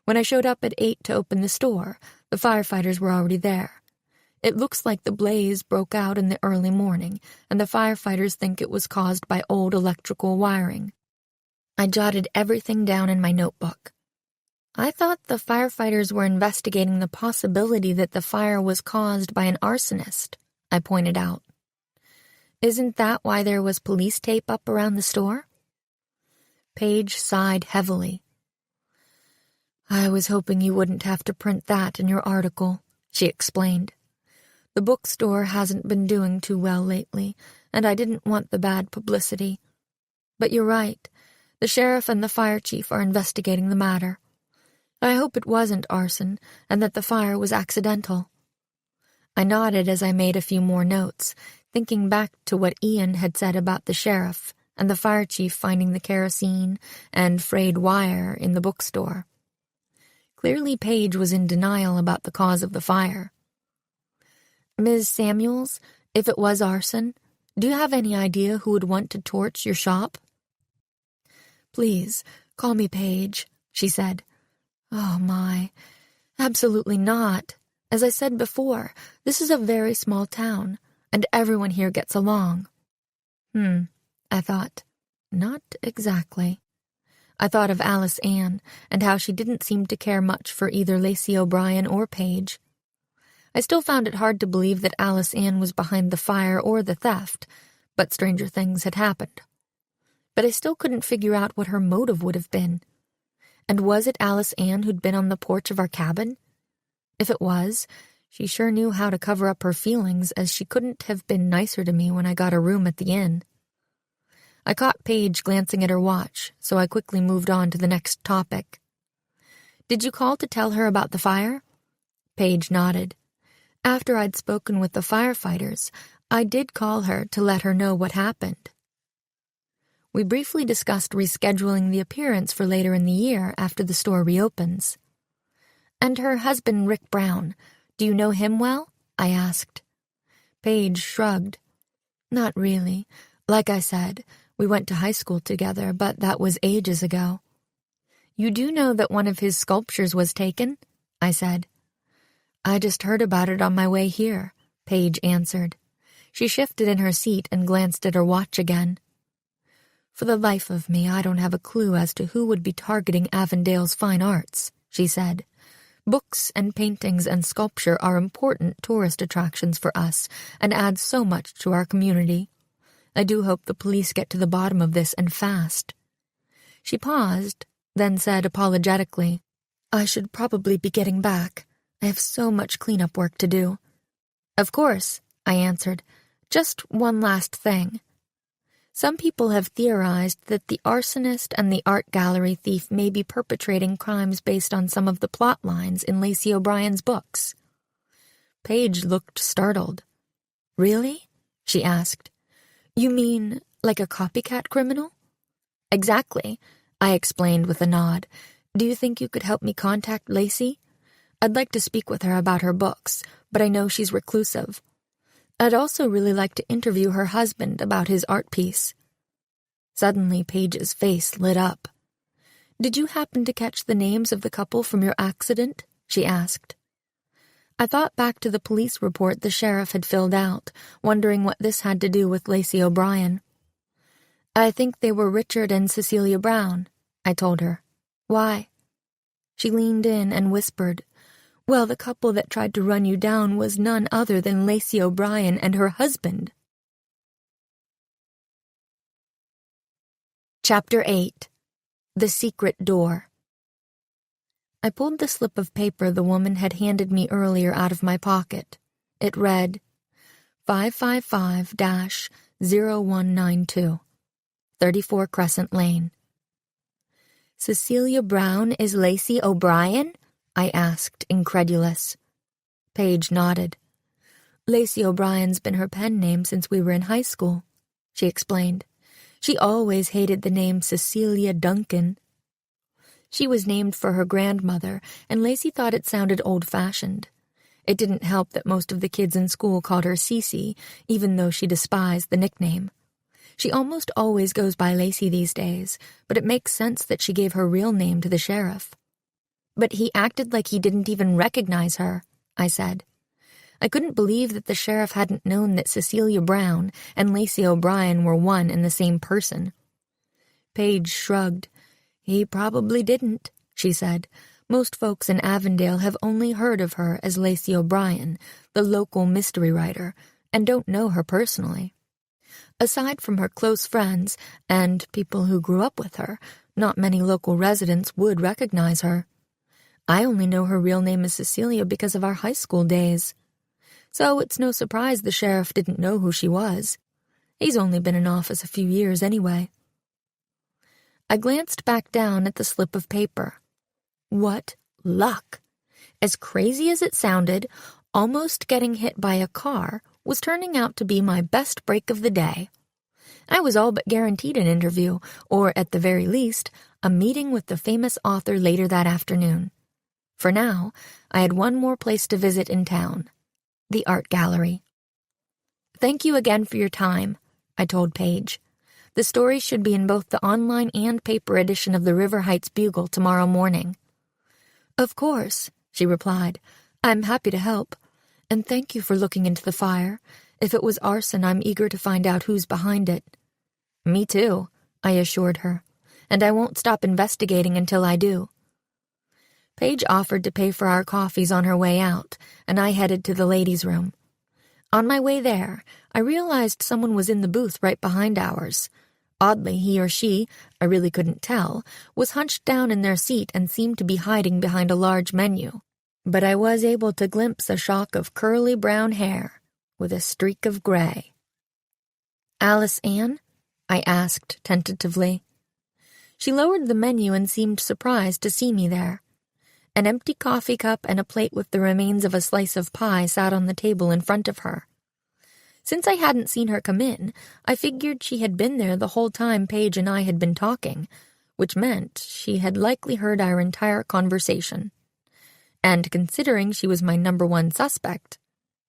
When I showed up at 8 to open the store, the firefighters were already there. It looks like the blaze broke out in the early morning, and the firefighters think it was caused by old electrical wiring. I jotted everything down in my notebook. I thought the firefighters were investigating the possibility that the fire was caused by an arsonist, I pointed out. Isn't that why there was police tape up around the store? Paige sighed heavily. I was hoping you wouldn't have to print that in your article, she explained. The bookstore hasn't been doing too well lately, and I didn't want the bad publicity. But you're right. The sheriff and the fire chief are investigating the matter. I hope it wasn't arson, and that the fire was accidental. I nodded as I made a few more notes, thinking back to what Ian had said about the sheriff and the fire chief finding the kerosene and frayed wire in the bookstore. Clearly Paige was in denial about the cause of the fire. Ms. Samuels, if it was arson, do you have any idea who would want to torch your shop? Please, call me Paige, she said. Oh my, absolutely not. As I said before, this is a very small town, and everyone here gets along. I thought. Not exactly. I thought of Alice Ann, and how she didn't seem to care much for either Lacey O'Brien or Paige. I still found it hard to believe that Alice Ann was behind the fire or the theft, but stranger things had happened. But I still couldn't figure out what her motive would have been. And was it Alice Ann who'd been on the porch of our cabin? If it was, she sure knew how to cover up her feelings, as she couldn't have been nicer to me when I got a room at the inn. I caught Paige glancing at her watch, so I quickly moved on to the next topic. Did you call to tell her about the fire? Paige nodded. After I'd spoken with the firefighters, I did call her to let her know what happened. We briefly discussed rescheduling the appearance for later in the year after the store reopens. And her husband, Rick Brown, do you know him well? I asked. Paige shrugged. Not really. Like I said, we went to high school together, but that was ages ago. You do know that one of his sculptures was taken? I said. I just heard about it on my way here, Paige answered. She shifted in her seat and glanced at her watch again. For the life of me, I don't have a clue as to who would be targeting Avondale's fine arts, she said. Books and paintings and sculpture are important tourist attractions for us and add so much to our community. I do hope the police get to the bottom of this and fast. She paused, then said apologetically, I should probably be getting back. I have so much cleanup work to do. Of course, I answered. Just one last thing. Some people have theorized that the arsonist and the art gallery thief may be perpetrating crimes based on some of the plot lines in Lacey O'Brien's books. Paige looked startled. Really? She asked. You mean like a copycat criminal? Exactly, I explained with a nod. Do you think you could help me contact Lacey? I'd like to speak with her about her books, but I know she's reclusive. I'd also really like to interview her husband about his art piece. Suddenly, Paige's face lit up. Did you happen to catch the names of the couple from your accident? She asked. I thought back to the police report the sheriff had filled out, wondering what this had to do with Lacey O'Brien. I think they were Richard and Cecilia Brown, I told her. Why? She leaned in and whispered, Well, the couple that tried to run you down was none other than Lacey O'Brien and her husband. Chapter 8. The Secret Door. I pulled the slip of paper the woman had handed me earlier out of my pocket. It read, 555-0192, 34 Crescent Lane. Cecilia Brown is Lacey O'Brien? I asked, incredulous. Paige nodded. Lacey O'Brien's been her pen name since we were in high school, she explained. She always hated the name Cecilia Duncan. She was named for her grandmother, and Lacey thought it sounded old-fashioned. It didn't help that most of the kids in school called her Cece, even though she despised the nickname. She almost always goes by Lacey these days, but it makes sense that she gave her real name to the sheriff. But he acted like he didn't even recognize her, I said. I couldn't believe that the sheriff hadn't known that Cecilia Brown and Lacey O'Brien were one and the same person. Paige shrugged. He probably didn't, she said. Most folks in Avondale have only heard of her as Lacey O'Brien, the local mystery writer, and don't know her personally. Aside from her close friends and people who grew up with her, not many local residents would recognize her. I only know her real name is Cecilia because of our high school days. So it's no surprise the sheriff didn't know who she was. He's only been in office a few years anyway. I glanced back down at the slip of paper. What luck! As crazy as it sounded, almost getting hit by a car was turning out to be my best break of the day. I was all but guaranteed an interview, or at the very least, a meeting with the famous author later that afternoon. For now, I had one more place to visit in town. The art gallery. Thank you again for your time, I told Paige. The story should be in both the online and paper edition of the River Heights Bugle tomorrow morning. Of course, she replied. I'm happy to help. And thank you for looking into the fire. If it was arson, I'm eager to find out who's behind it. Me too, I assured her. And I won't stop investigating until I do. Paige offered to pay for our coffees on her way out, and I headed to the ladies' room. On my way there, I realized someone was in the booth right behind ours. Oddly, he or she, I really couldn't tell, was hunched down in their seat and seemed to be hiding behind a large menu. But I was able to glimpse a shock of curly brown hair with a streak of gray. Alice Ann? I asked tentatively. She lowered the menu and seemed surprised to see me there. An empty coffee cup and a plate with the remains of a slice of pie sat on the table in front of her. Since I hadn't seen her come in, I figured she had been there the whole time Paige and I had been talking, which meant she had likely heard our entire conversation. And considering she was my number one suspect,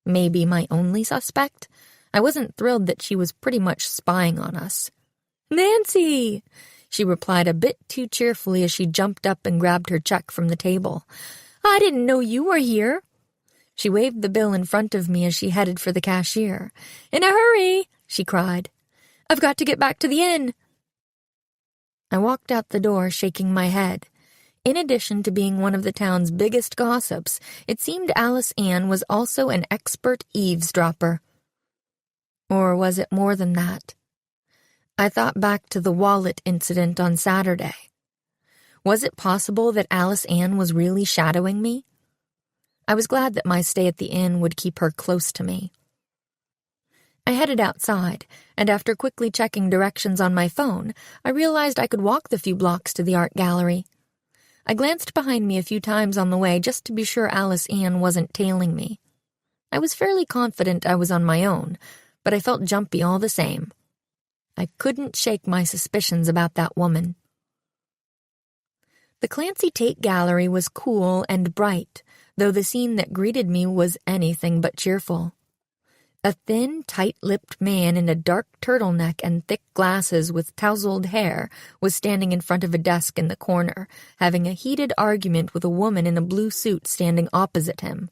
maybe my only suspect, I wasn't thrilled that she was pretty much spying on us. "Nancy!" she replied a bit too cheerfully as she jumped up and grabbed her check from the table. "I didn't know you were here." She waved the bill in front of me as she headed for the cashier. "In a hurry," she cried. "I've got to get back to the inn." I walked out the door, shaking my head. In addition to being one of the town's biggest gossips, it seemed Alice Ann was also an expert eavesdropper. Or was it more than that? I thought back to the wallet incident on Saturday. Was it possible that Alice Ann was really shadowing me? I was glad that my stay at the inn would keep her close to me. I headed outside, and after quickly checking directions on my phone, I realized I could walk the few blocks to the art gallery. I glanced behind me a few times on the way just to be sure Alice Ann wasn't tailing me. I was fairly confident I was on my own, but I felt jumpy all the same. I couldn't shake my suspicions about that woman. The Clancy Tate Gallery was cool and bright, though the scene that greeted me was anything but cheerful. A thin, tight-lipped man in a dark turtleneck and thick glasses with tousled hair was standing in front of a desk in the corner, having a heated argument with a woman in a blue suit standing opposite him.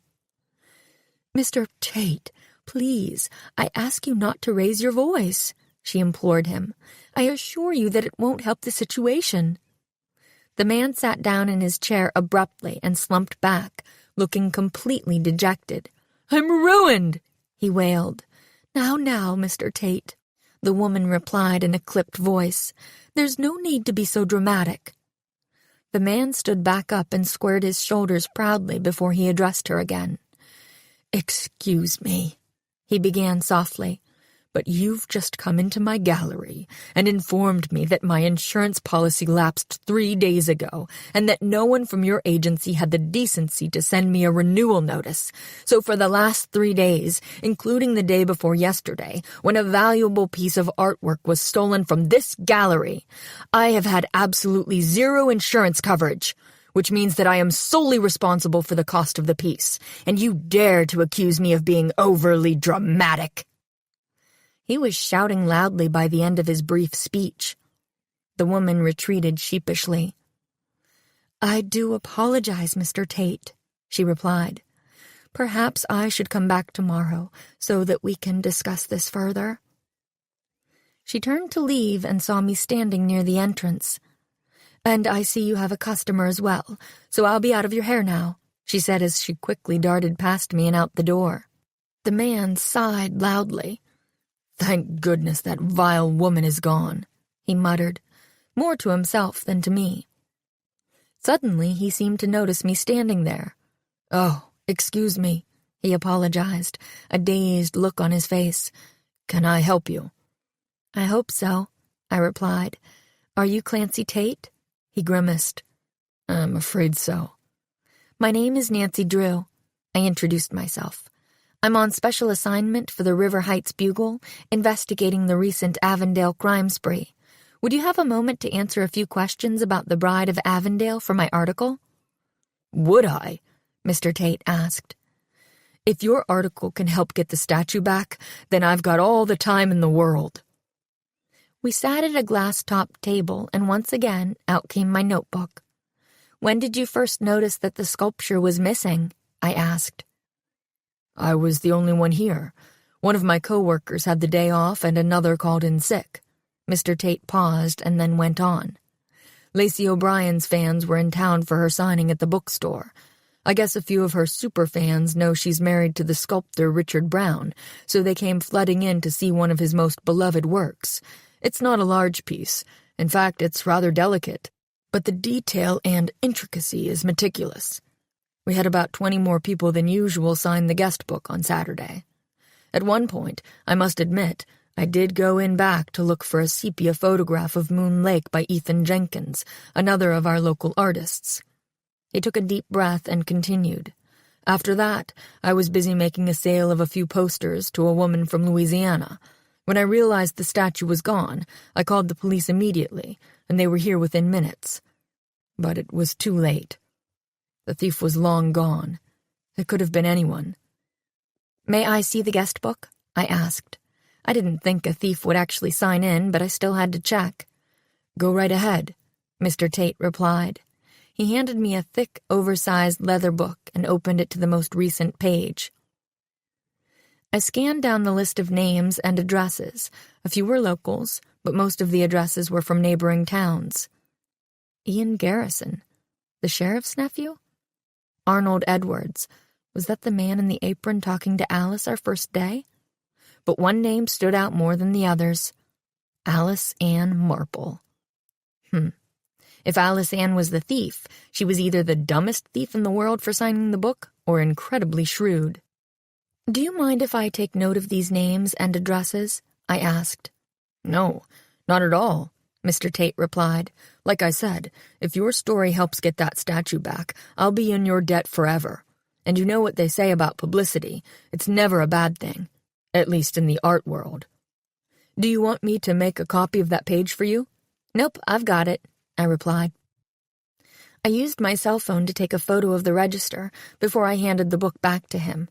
"Mr. Tate, please, I ask you not to raise your voice," she implored him. "I assure you that it won't help the situation." The man sat down in his chair abruptly and slumped back, looking completely dejected. "I'm ruined!" he wailed. Now, Mr. Tate," the woman replied in a clipped voice. "There's no need to be so dramatic." The man stood back up and squared his shoulders proudly before he addressed her again. "Excuse me," he began softly, "but you've just come into my gallery and informed me that my insurance policy lapsed 3 days ago and that no one from your agency had the decency to send me a renewal notice. So for the last 3 days, including the day before yesterday, when a valuable piece of artwork was stolen from this gallery, I have had absolutely zero insurance coverage, which means that I am solely responsible for the cost of the piece, and you dare to accuse me of being overly dramatic." He was shouting loudly by the end of his brief speech. The woman retreated sheepishly. "I do apologize, Mr. Tate," she replied. "Perhaps I should come back tomorrow so that we can discuss this further." She turned to leave and saw me standing near the entrance. "And I see you have a customer as well, so I'll be out of your hair now," she said as she quickly darted past me and out the door. The man sighed loudly. "Thank goodness that vile woman is gone," he muttered, more to himself than to me. Suddenly, he seemed to notice me standing there. "Oh, excuse me," he apologized, a dazed look on his face. "Can I help you?" "I hope so," I replied. "Are you Clancy Tate?" He grimaced. "I'm afraid so." "My name is Nancy Drew," I introduced myself. "I'm on special assignment for the River Heights Bugle, investigating the recent Avondale crime spree. Would you have a moment to answer a few questions about the Bride of Avondale for my article?" "Would I?" Mr. Tate asked. "If your article can help get the statue back, then I've got all the time in the world." We sat at a glass-topped table, and once again out came my notebook. "When did you first notice that the sculpture was missing?" I asked. "I was the only one here. One of my co-workers had the day off and another called in sick." Mr. Tate paused and then went on. "Lacey O'Brien's fans were in town for her signing at the bookstore. I guess a few of her superfans know she's married to the sculptor Richard Brown, so they came flooding in to see one of his most beloved works. It's not a large piece. In fact, it's rather delicate, but the detail and intricacy is meticulous. We had about 20 more people than usual sign the guest book on Saturday. At one point, I must admit, I did go in back to look for a sepia photograph of Moon Lake by Ethan Jenkins, another of our local artists." He took a deep breath and continued. "After that, I was busy making a sale of a few posters to a woman from Louisiana. When I realized the statue was gone, I called the police immediately, and they were here within minutes. But it was too late. The thief was long gone. It could have been anyone." "May I see the guest book?" I asked. I didn't think a thief would actually sign in, but I still had to check. "Go right ahead," Mr. Tate replied. He handed me a thick, oversized leather book and opened it to the most recent page. I scanned down the list of names and addresses. A few were locals, but most of the addresses were from neighboring towns. Ian Garrison, the sheriff's nephew? Arnold Edwards, was that the man in the apron talking to Alice our first day? But one name stood out more than the others. Alice Ann Marple. If Alice Ann was the thief, she was either the dumbest thief in the world for signing the book or incredibly shrewd. "Do you mind if I take note of these names and addresses?" I asked. "No, not at all," Mr. Tate replied. "Like I said, if your story helps get that statue back, I'll be in your debt forever. And you know what they say about publicity. It's never a bad thing, at least in the art world. Do you want me to make a copy of that page for you?" "Nope, I've got it," I replied. I used my cell phone to take a photo of the register before I handed the book back to him.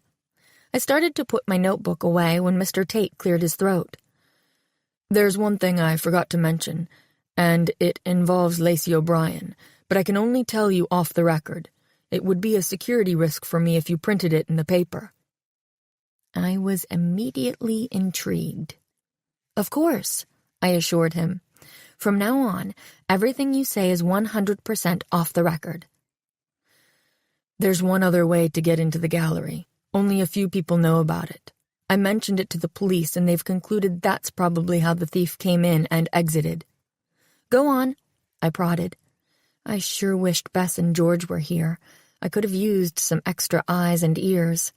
I started to put my notebook away when Mr. Tate cleared his throat. "There's one thing I forgot to mention, and it involves Lacey O'Brien, but I can only tell you off the record. It would be a security risk for me if you printed it in the paper." I was immediately intrigued. "Of course," I assured him. "From now on, everything you say is 100% off the record." "There's one other way to get into the gallery. Only a few people know about it. I mentioned it to the police, and they've concluded that's probably how the thief came in and exited." "Go on," I prodded. I sure wished Bess and George were here. I could have used some extra eyes and ears.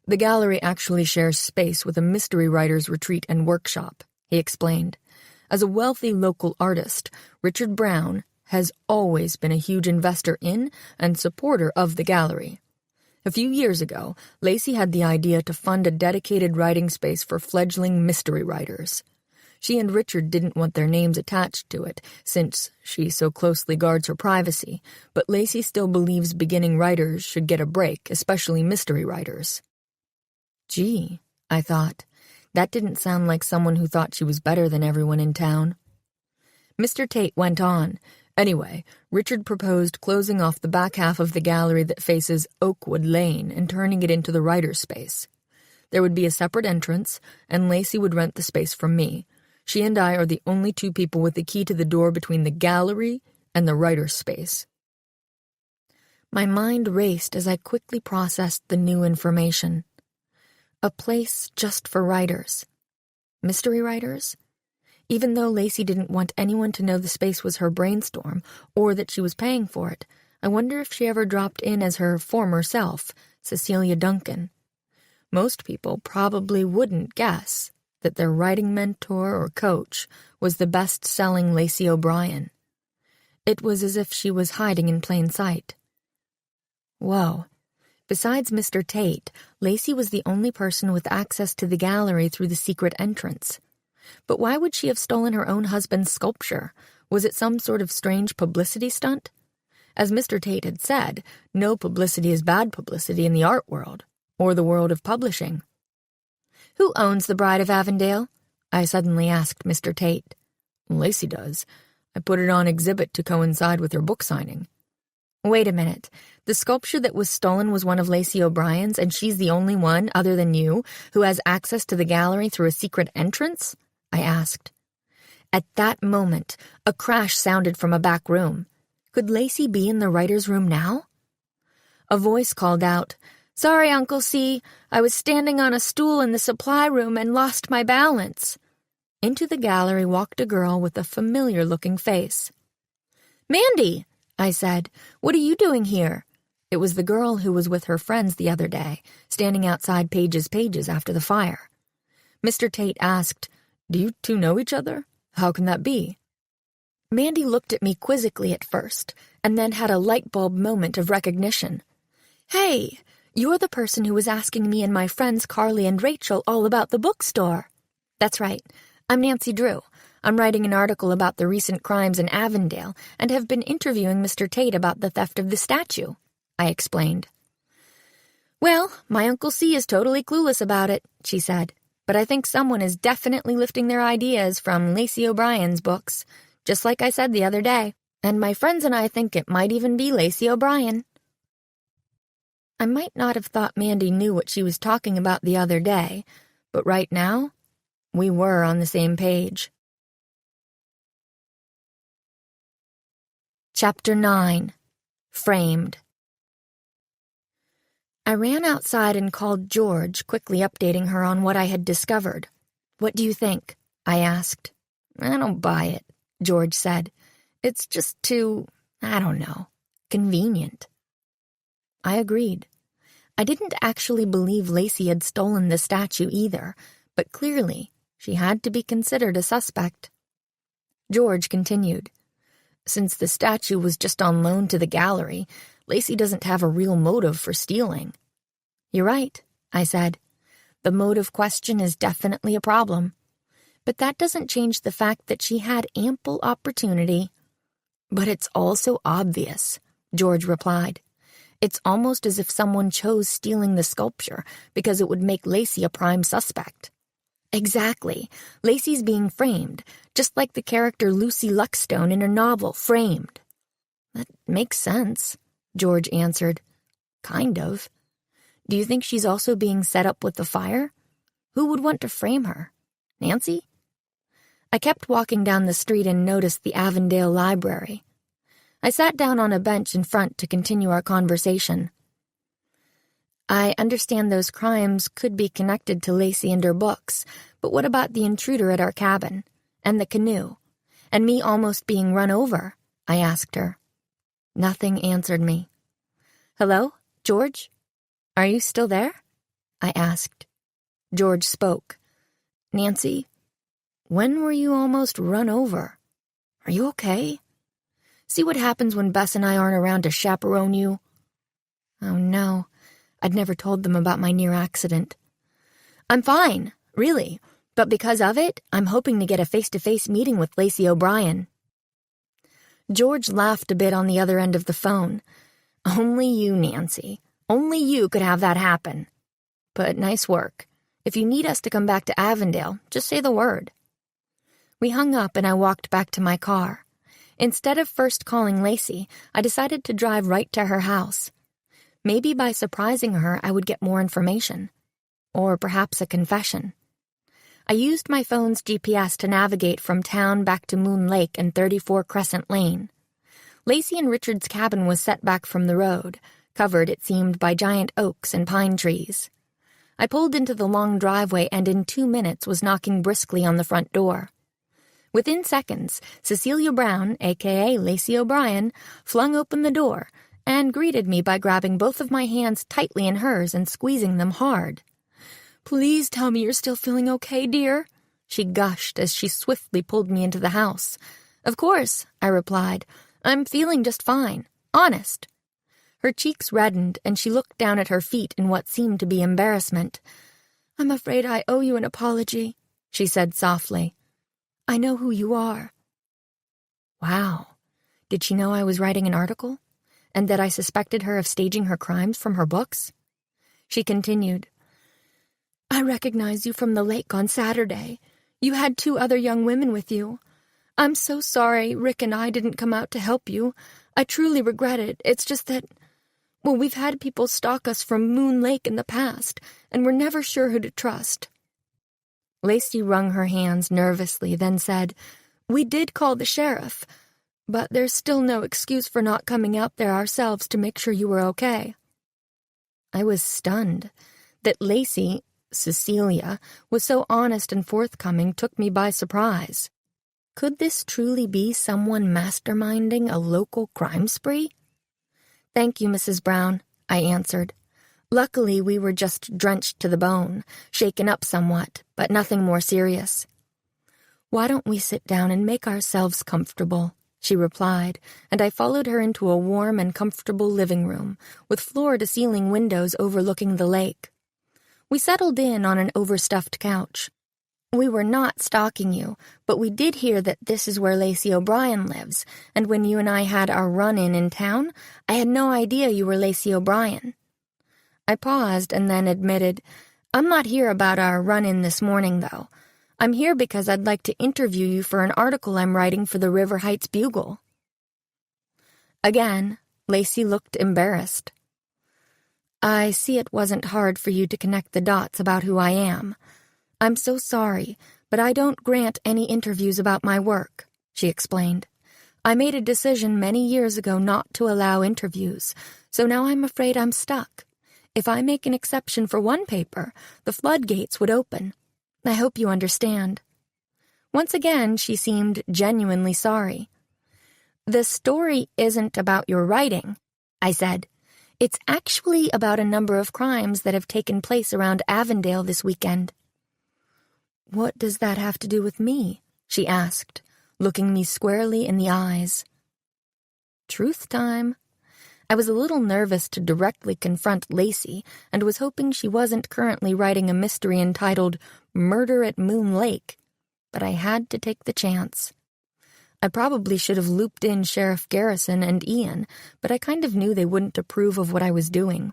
"The gallery actually shares space with a mystery writer's retreat and workshop," he explained. "As a wealthy local artist, Richard Brown has always been a huge investor in and supporter of the gallery. A few years ago, Lacey had the idea to fund a dedicated writing space for fledgling mystery writers. She and Richard didn't want their names attached to it, since she so closely guards her privacy, but Lacey still believes beginning writers should get a break, especially mystery writers." Gee, I thought, that didn't sound like someone who thought she was better than everyone in town. Mr. Tate went on, Anyway, Richard proposed closing off the back half of the gallery that faces Oakwood Lane and turning it into the writer's space. There would be a separate entrance, and Lacey would rent the space from me. She and I are the only two people with the key to the door between the gallery and the writer's space. My mind raced as I quickly processed the new information. A place just for writers. Mystery writers? Even though Lacey didn't want anyone to know the space was her brainstorm or that she was paying for it, I wonder if she ever dropped in as her former self, Cecilia Duncan. Most people probably wouldn't guess that their writing mentor or coach was the best-selling Lacey O'Brien. It was as if she was hiding in plain sight. Whoa. Besides Mr. Tate, Lacey was the only person with access to the gallery through the secret entrance. But why would she have stolen her own husband's sculpture? Was it some sort of strange publicity stunt? As Mr. Tate had said, no publicity is bad publicity in the art world, or the world of publishing. "Who owns The Bride of Avondale?" I suddenly asked Mr. Tate. "Lacey does. I put it on exhibit to coincide with her book signing." "Wait a minute. The sculpture that was stolen was one of Lacey O'Brien's, and she's the only one, other than you, who has access to the gallery through a secret entrance?" I asked. At that moment, a crash sounded from a back room. Could Lacey be in the writer's room now? A voice called out, "Sorry, Uncle C. I was standing on a stool in the supply room and lost my balance." Into the gallery walked a girl with a familiar-looking face. "Mandy," I said, "what are you doing here?" It was the girl who was with her friends the other day, standing outside Paige's Pages after the fire. Mr. Tate asked, "Do you two know each other? How can that be?" Mandy looked at me quizzically at first, and then had a light bulb moment of recognition. "Hey, you're the person who was asking me and my friends Carly and Rachel all about the bookstore." "That's right. I'm Nancy Drew. I'm writing an article about the recent crimes in Avondale and have been interviewing Mr. Tate about the theft of the statue," I explained. "Well, my Uncle C is totally clueless about it," she said, "but I think someone is definitely lifting their ideas from Lacey O'Brien's books, just like I said the other day, and my friends and I think it might even be Lacey O'Brien." I might not have thought Mandy knew what she was talking about the other day, but right now, we were on the same page. Chapter 9. Framed. I ran outside and called George, quickly updating her on what I had discovered. "What do you think?" I asked. "I don't buy it," George said. "It's just too, I don't know, convenient." I agreed. I didn't actually believe Lacey had stolen the statue either, but clearly she had to be considered a suspect. George continued. "Since the statue was just on loan to the gallery, Lacey doesn't have a real motive for stealing." "You're right," I said. "The motive question is definitely a problem. But that doesn't change the fact that she had ample opportunity." "But it's also obvious," George replied. "It's almost as if someone chose stealing the sculpture because it would make Lacey a prime suspect." "Exactly. Lacey's being framed, just like the character Lucy Luckstone in her novel, Framed." "That makes sense," George answered. "Kind of. Do you think she's also being set up with the fire? Who would want to frame her? Nancy?" I kept walking down the street and noticed the Avondale Library. I sat down on a bench in front to continue our conversation. "I understand those crimes could be connected to Lacey and her books, but what about the intruder at our cabin, and the canoe, and me almost being run over?" I asked her. Nothing answered me. "Hello, George? Are you still there?" I asked. George spoke. "Nancy, when were you almost run over? Are you okay? See what happens when Bess and I aren't around to chaperone you?" Oh no, I'd never told them about my near accident. "I'm fine, really, but because of it, I'm hoping to get a face-to-face meeting with Lacey O'Brien." George laughed a bit on the other end of the phone. "Only you, Nancy. Only you could have that happen. But nice work. If you need us to come back to Avondale, just say the word." We hung up and I walked back to my car. Instead of first calling Lacey, I decided to drive right to her house. Maybe by surprising her, I would get more information. Or perhaps a confession. I used my phone's GPS to navigate from town back to Moon Lake and 34 Crescent Lane. Lacey and Richard's cabin was set back from the road, covered, it seemed, by giant oaks and pine trees. I pulled into the long driveway and in 2 minutes was knocking briskly on the front door. Within seconds, Cecilia Brown, a.k.a. Lacey O'Brien, flung open the door and greeted me by grabbing both of my hands tightly in hers and squeezing them hard. "Please tell me you're still feeling okay, dear," she gushed as she swiftly pulled me into the house. "Of course," I replied. "I'm feeling just fine. Honest." Her cheeks reddened, and she looked down at her feet in what seemed to be embarrassment. "I'm afraid I owe you an apology," she said softly. "I know who you are." Wow. Did she know I was writing an article? And that I suspected her of staging her crimes from her books? She continued, "I recognize you from the lake on Saturday. You had 2 other young women with you. I'm so sorry Rick and I didn't come out to help you. I truly regret it. It's just that, well, we've had people stalk us from Moon Lake in the past, and we're never sure who to trust." Lacey wrung her hands nervously, then said, "We did call the sheriff, but there's still no excuse for not coming out there ourselves to make sure you were okay." I was stunned. That Lacey, Cecilia, was so honest and forthcoming took me by surprise. Could this truly be someone masterminding a local crime spree? "Thank you, Mrs. Brown," I answered. Luckily, we were just drenched to the bone, shaken up somewhat, but nothing more serious. "Why don't we sit down and make ourselves comfortable?" she replied, and I followed her into a warm and comfortable living room, with floor-to-ceiling windows overlooking the lake. We settled in on an overstuffed couch. "We were not stalking you, but we did hear that this is where Lacey O'Brien lives, and when you and I had our run-in in town, I had no idea you were Lacey O'Brien." I paused and then admitted, "I'm not here about our run-in this morning, though. I'm here because I'd like to interview you for an article I'm writing for the River Heights Bugle." Again, Lacey looked embarrassed. "I see it wasn't hard for you to connect the dots about who I am. I'm so sorry, but I don't grant any interviews about my work," she explained. "I made a decision many years ago not to allow interviews, so now I'm afraid I'm stuck. If I make an exception for one paper, the floodgates would open. I hope you understand." Once again, she seemed genuinely sorry. "The story isn't about your writing," I said. "It's actually about a number of crimes that have taken place around Avondale this weekend." "What does that have to do with me?" she asked, looking me squarely in the eyes. Truth time. I was a little nervous to directly confront Lacey and was hoping she wasn't currently writing a mystery entitled Murder at Moon Lake, but I had to take the chance. I probably should have looped in Sheriff Garrison and Ian, but I kind of knew they wouldn't approve of what I was doing.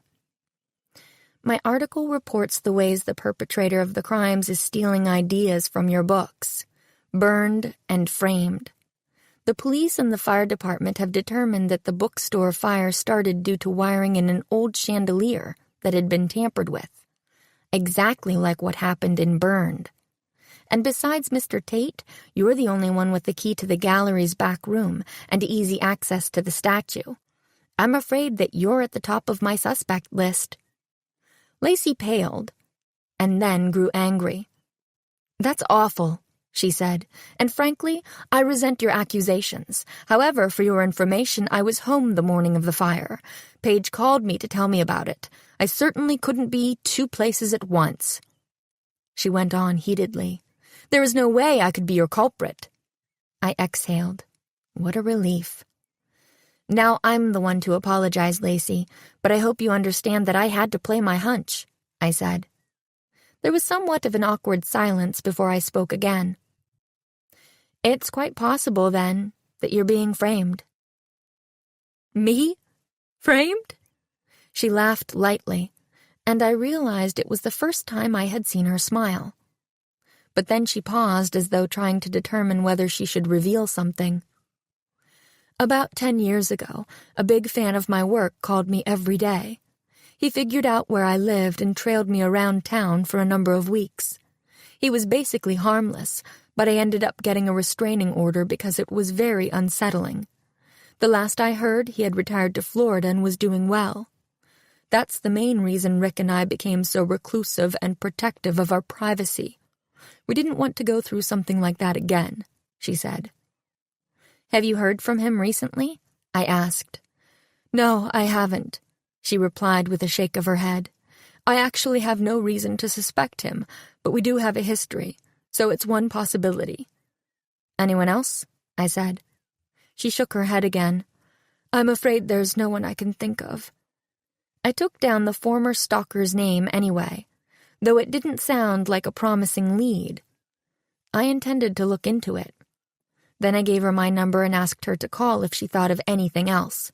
"My article reports the ways the perpetrator of the crimes is stealing ideas from your books, burned and framed. The police and the fire department have determined that the bookstore fire started due to wiring in an old chandelier that had been tampered with, exactly like what happened in Burned. And besides Mr. Tate, you're the only one with the key to the gallery's back room and easy access to the statue. I'm afraid that you're at the top of my suspect list." Lacey paled, and then grew angry. "That's awful," she said, "and frankly, I resent your accusations. However, for your information, I was home the morning of the fire. Paige called me to tell me about it. I certainly couldn't be 2 places at once." She went on heatedly. "There is no way I could be your culprit." I exhaled. What a relief. "Now I'm the one to apologize, Lacey, but I hope you understand that I had to play my hunch," I said. There was somewhat of an awkward silence before I spoke again. "It's quite possible, then, that you're being framed." "Me? Framed?" She laughed lightly, and I realized it was the first time I had seen her smile. But then she paused as though trying to determine whether she should reveal something. About 10 years ago, a big fan of my work called me every day. He figured out where I lived and trailed me around town for a number of weeks. He was basically harmless, but I ended up getting a restraining order because it was very unsettling. The last I heard, he had retired to Florida and was doing well. That's the main reason Rick and I became so reclusive and protective of our privacy. We didn't want to go through something like that again, she said. Have you heard from him recently? I asked. No, I haven't, she replied with a shake of her head. I actually have no reason to suspect him, but we do have a history, so it's one possibility. Anyone else? I said. She shook her head again. I'm afraid there's no one I can think of. I took down the former stalker's name anyway, though it didn't sound like a promising lead. I intended to look into it. Then I gave her my number and asked her to call if she thought of anything else.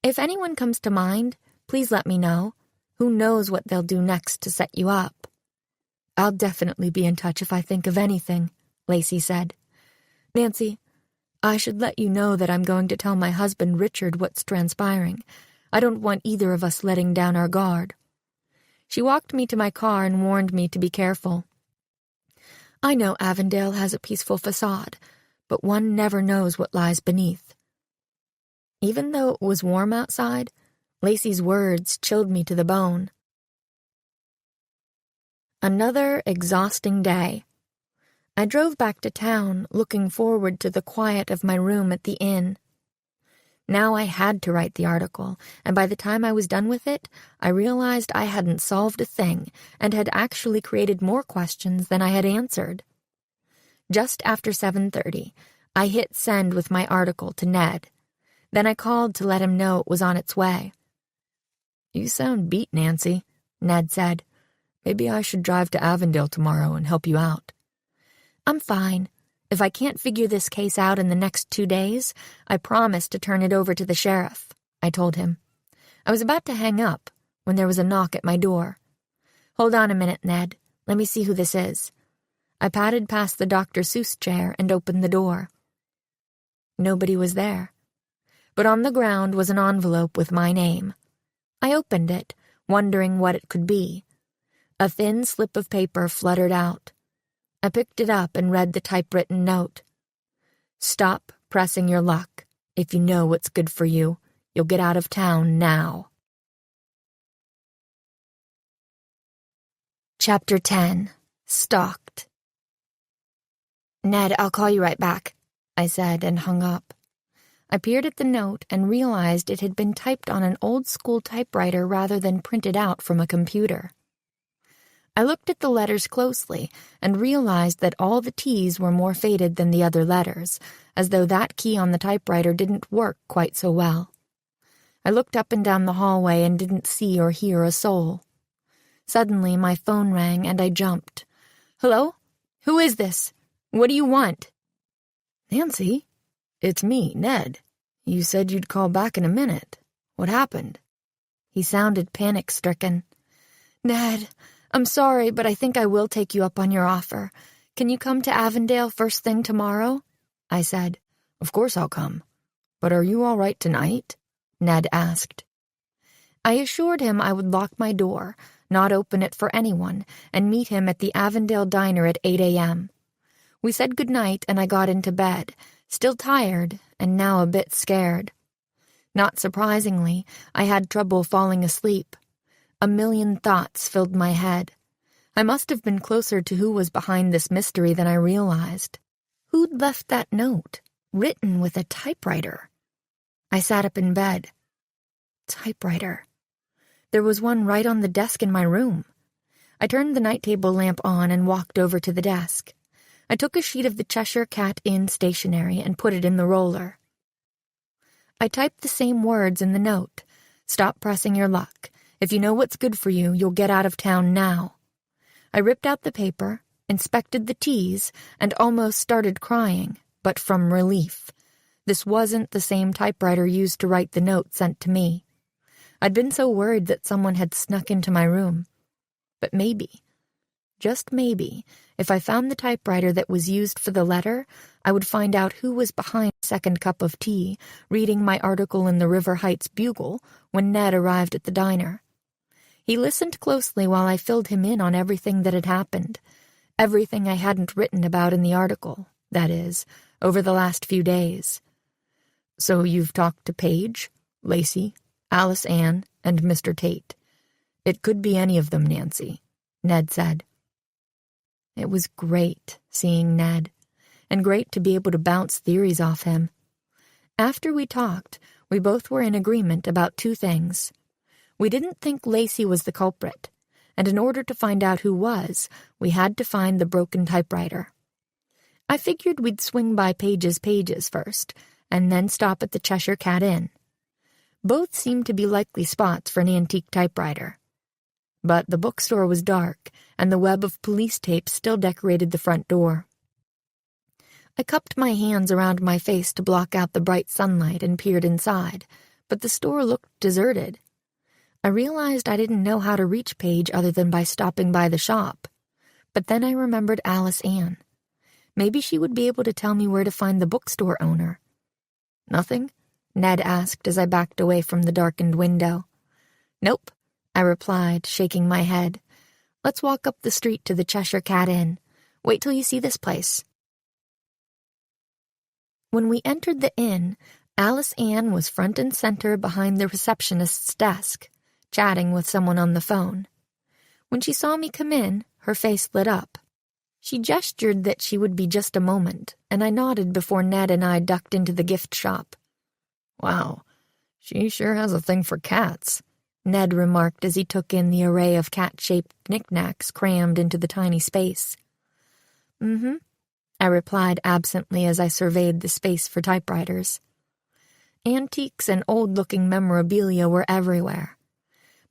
If anyone comes to mind, please let me know. Who knows what they'll do next to set you up? I'll definitely be in touch if I think of anything, Lacey said. Nancy, I should let you know that I'm going to tell my husband Richard what's transpiring. I don't want either of us letting down our guard. She walked me to my car and warned me to be careful. I know Avondale has a peaceful facade, but one never knows what lies beneath. Even though it was warm outside, Lacey's words chilled me to the bone. Another exhausting day. I drove back to town, looking forward to the quiet of my room at the inn. Now I had to write the article, and by the time I was done with it, I realized I hadn't solved a thing and had actually created more questions than I had answered. Just after 7:30, I hit send with my article to Ned. Then I called to let him know it was on its way. You sound beat, Nancy, Ned said. Maybe I should drive to Avondale tomorrow and help you out. I'm fine. If I can't figure this case out in the next 2 days, I promise to turn it over to the sheriff, I told him. I was about to hang up when there was a knock at my door. Hold on a minute, Ned. Let me see who this is. I padded past the Dr. Seuss chair and opened the door. Nobody was there. But on the ground was an envelope with my name. I opened it, wondering what it could be. A thin slip of paper fluttered out. I picked it up and read the typewritten note. Stop pressing your luck. If you know what's good for you, you'll get out of town now. Chapter 10. Stalked. Ned, I'll call you right back, I said and hung up. I peered at the note and realized it had been typed on an old-school typewriter rather than printed out from a computer. I looked at the letters closely and realized that all the T's were more faded than the other letters, as though that key on the typewriter didn't work quite so well. I looked up and down the hallway and didn't see or hear a soul. Suddenly, my phone rang and I jumped. Hello? Who is this? What do you want? Nancy? It's me, Ned. You said you'd call back in a minute. What happened? He sounded panic-stricken. Ned, I'm sorry, but I think I will take you up on your offer. Can you come to Avondale first thing tomorrow? I said. Of course I'll come. But are you all right tonight? Ned asked. I assured him I would lock my door, not open it for anyone, and meet him at the Avondale diner at 8 a.m. We said goodnight and I got into bed, still tired and now a bit scared. Not surprisingly, I had trouble falling asleep. A million thoughts filled my head. I must have been closer to who was behind this mystery than I realized. Who'd left that note, written with a typewriter? I sat up in bed. Typewriter. There was one right on the desk in my room. I turned the night table lamp on and walked over to the desk. I took a sheet of the Cheshire Cat Inn stationery and put it in the roller. I typed the same words in the note. Stop pressing your luck. If you know what's good for you, you'll get out of town now. I ripped out the paper, inspected the T's, and almost started crying, but from relief. This wasn't the same typewriter used to write the note sent to me. I'd been so worried that someone had snuck into my room. But maybe, just maybe, if I found the typewriter that was used for the letter, I would find out who was behind the second cup of tea, reading my article in the River Heights Bugle when Ned arrived at the diner. He listened closely while I filled him in on everything that had happened, everything I hadn't written about in the article, that is, over the last few days. "So you've talked to Paige, Lacey, Alice Ann, and Mr. Tate. It could be any of them, Nancy," Ned said. It was great seeing Ned, and great to be able to bounce theories off him. After we talked, we both were in agreement about two things. We didn't think Lacey was the culprit, and in order to find out who was, we had to find the broken typewriter. I figured we'd swing by Paige's Pages first, and then stop at the Cheshire Cat Inn. Both seemed to be likely spots for an antique typewriter. But the bookstore was dark, and the web of police tape still decorated the front door. I cupped my hands around my face to block out the bright sunlight and peered inside, but the store looked deserted. I realized I didn't know how to reach Paige other than by stopping by the shop. But then I remembered Alice Ann. Maybe she would be able to tell me where to find the bookstore owner. "Nothing?" Ned asked as I backed away from the darkened window. "Nope," I replied, shaking my head. "Let's walk up the street to the Cheshire Cat Inn. Wait till you see this place." When we entered the inn, Alice Ann was front and center behind the receptionist's desk, chatting with someone on the phone. When she saw me come in, her face lit up. She gestured that she would be just a moment, and I nodded before Ned and I ducked into the gift shop. "Wow, she sure has a thing for cats," Ned remarked as he took in the array of cat-shaped knickknacks crammed into the tiny space. "Mm-hmm," I replied absently as I surveyed the space for typewriters. Antiques and old-looking memorabilia were everywhere.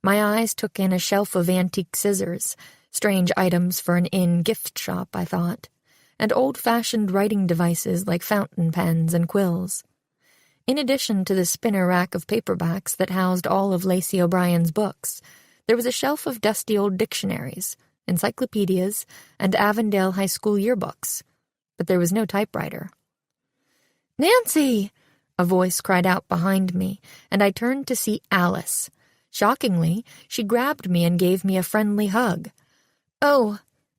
My eyes took in a shelf of antique scissors, strange items for an inn gift shop, I thought, and old-fashioned writing devices like fountain pens and quills. In addition to the spinner rack of paperbacks that housed all of Lacey O'Brien's books, there was a shelf of dusty old dictionaries, encyclopedias, and Avondale High School yearbooks, but there was no typewriter. "Nancy!" a voice cried out behind me, and I turned to see Alice. Shockingly, she grabbed me and gave me a friendly hug. "Oh,"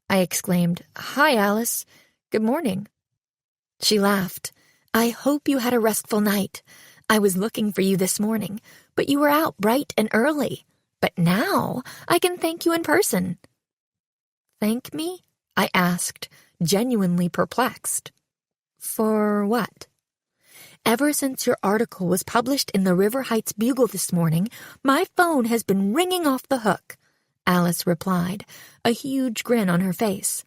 I exclaimed. "Hi, Alice. Good morning." She laughed. "I hope you had a restful night. I was looking for you this morning, but you were out bright and early. But now I can thank you in person." "Thank me?" I asked, genuinely perplexed. "For what?" "Ever since your article was published in the River Heights Bugle this morning, my phone has been ringing off the hook," Alice replied, a huge grin on her face.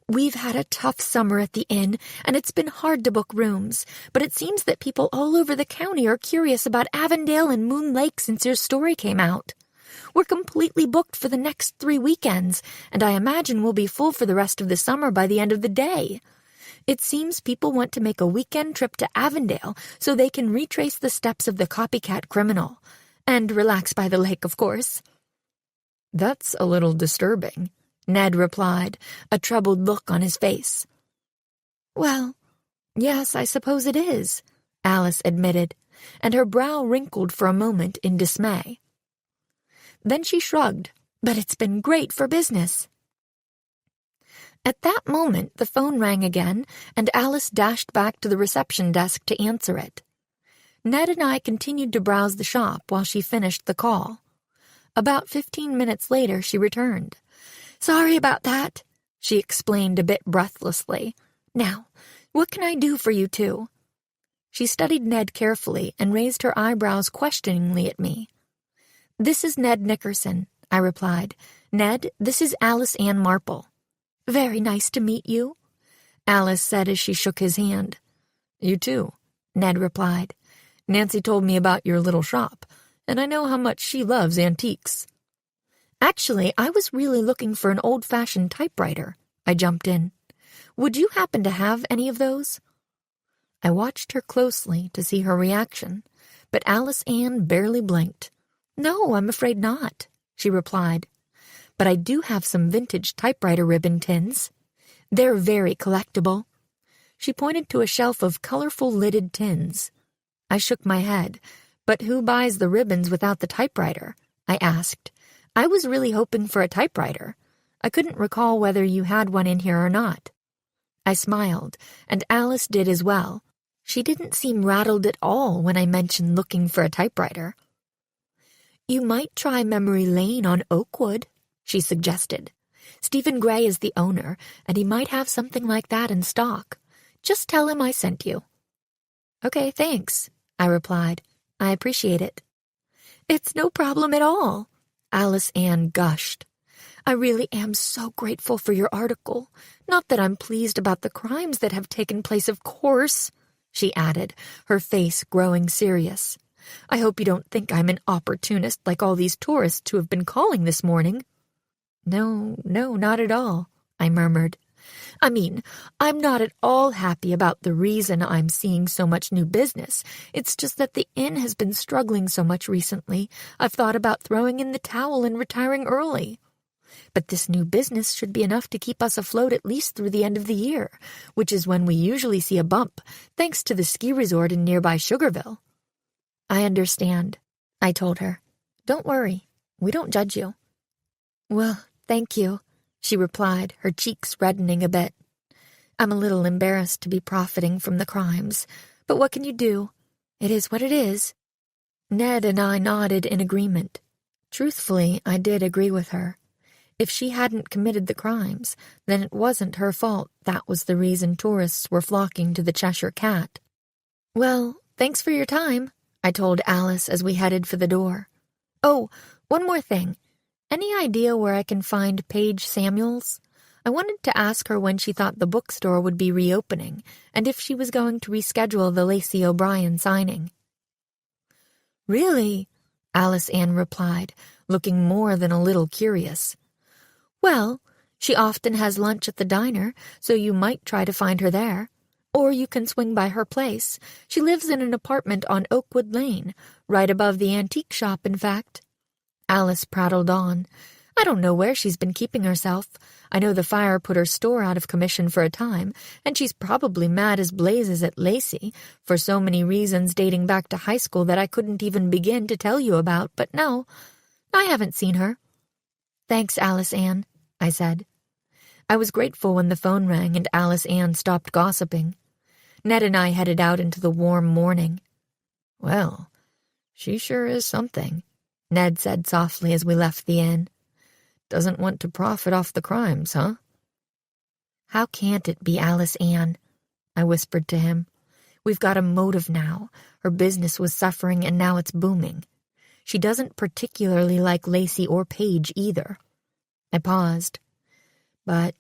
"We've had a tough summer at the inn, and it's been hard to book rooms, but it seems that people all over the county are curious about Avondale and Moon Lake since your story came out. We're completely booked for the next 3 weekends, and I imagine we'll be full for the rest of the summer by the end of the day. It seems people want to make a weekend trip to Avondale so they can retrace the steps of the copycat criminal. And relax by the lake, of course." "That's a little disturbing," Ned replied, a troubled look on his face. "Well, yes, I suppose it is," Alice admitted, and her brow wrinkled for a moment in dismay. Then she shrugged. "But it's been great for business." At that moment, the phone rang again, and Alice dashed back to the reception desk to answer it. Ned and I continued to browse the shop while she finished the call. About 15 minutes later, she returned. "Sorry about that," she explained a bit breathlessly. "Now, what can I do for you two?" She studied Ned carefully and raised her eyebrows questioningly at me. "This is Ned Nickerson," I replied. "Ned, this is Alice Ann Marple." "Very nice to meet you," Alice said as she shook his hand. "You too," Ned replied. "Nancy told me about your little shop, and I know how much she loves antiques." "Actually, I was really looking for an old-fashioned typewriter," I jumped in. "Would you happen to have any of those?" I watched her closely to see her reaction, but Alice Ann barely blinked. "No, I'm afraid not," she replied. but I do have some vintage typewriter ribbon tins. They're very collectible." She pointed to a shelf of colorful lidded tins. I shook my head. "But who buys the ribbons without the typewriter?" I asked. I was really hoping for a typewriter. I couldn't recall whether you had one in here or not. I smiled, and Alice did as well. She didn't seem rattled at all when I mentioned looking for a typewriter. "You might try Memory Lane on Oakwood," she suggested. "Stephen Gray is the owner, and he might have something like that in stock. Just tell him I sent you." "Okay, thanks," I replied. "I appreciate it." "It's no problem at all," Alice Ann gushed. "I really am so grateful for your article. Not that I'm pleased about the crimes that have taken place, of course," she added, her face growing serious. "I hope you don't think I'm an opportunist like all these tourists who have been calling this morning." No, not at all," I murmured. "I mean, I'm not at all happy about the reason I'm seeing so much new business. It's just that the inn has been struggling so much recently, I've thought about throwing in the towel and retiring early. But this new business should be enough to keep us afloat at least through the end of the year, which is when we usually see a bump, thanks to the ski resort in nearby Sugarville." "I understand," I told her. "Don't worry. We don't judge you." "Well, thank you," she replied, her cheeks reddening a bit. "I'm a little embarrassed to be profiting from the crimes, but what can you do? It is what it is." Ned and I nodded in agreement. Truthfully, I did agree with her. If she hadn't committed the crimes, then it wasn't her fault. That was the reason tourists were flocking to the Cheshire Cat. "Well, thanks for your time," I told Alice as we headed for the door. "Oh, one more thing. Any idea where I can find Paige Samuels? I wanted to ask her when she thought the bookstore would be reopening, and if she was going to reschedule the Lacey O'Brien signing." "Really?" Alice Ann replied, looking more than a little curious. "Well, she often has lunch at the diner, so you might try to find her there. Or you can swing by her place. She lives in an apartment on Oakwood Lane, right above the antique shop, in fact." Alice prattled on. "I don't know where she's been keeping herself. I know the fire put her store out of commission for a time, and she's probably mad as blazes at Lacey, for so many reasons dating back to high school that I couldn't even begin to tell you about, but no, I haven't seen her." "Thanks, Alice Ann," I said. I was grateful when the phone rang and Alice Ann stopped gossiping. Ned and I headed out into the warm morning. "Well, she sure is something," Ned said softly as we left the inn. "Doesn't want to profit off the crimes, huh?" "How can't it be Alice Ann?" I whispered to him. "We've got a motive now. Her business was suffering and now it's booming. She doesn't particularly like Lacey or Paige either." I paused. "But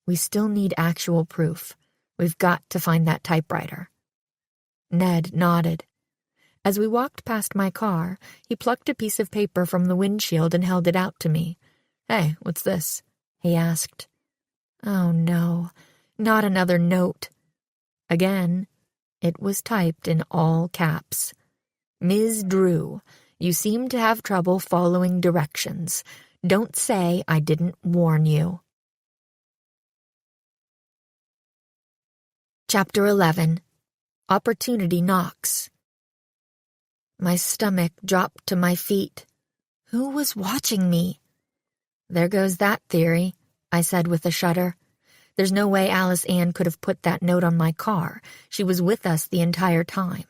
we still need actual proof. We've got to find that typewriter." Ned nodded. As we walked past my car, he plucked a piece of paper from the windshield and held it out to me. "Hey, what's this?" he asked. Oh no, not another note. Again, it was typed in all caps. "Ms. Drew, you seem to have trouble following directions. Don't say I didn't warn you." Chapter 11. Opportunity Knocks. My stomach dropped to my feet. Who was watching me? "There goes that theory," I said with a shudder. "There's no way Alice Ann could have put that note on my car. She was with us the entire time.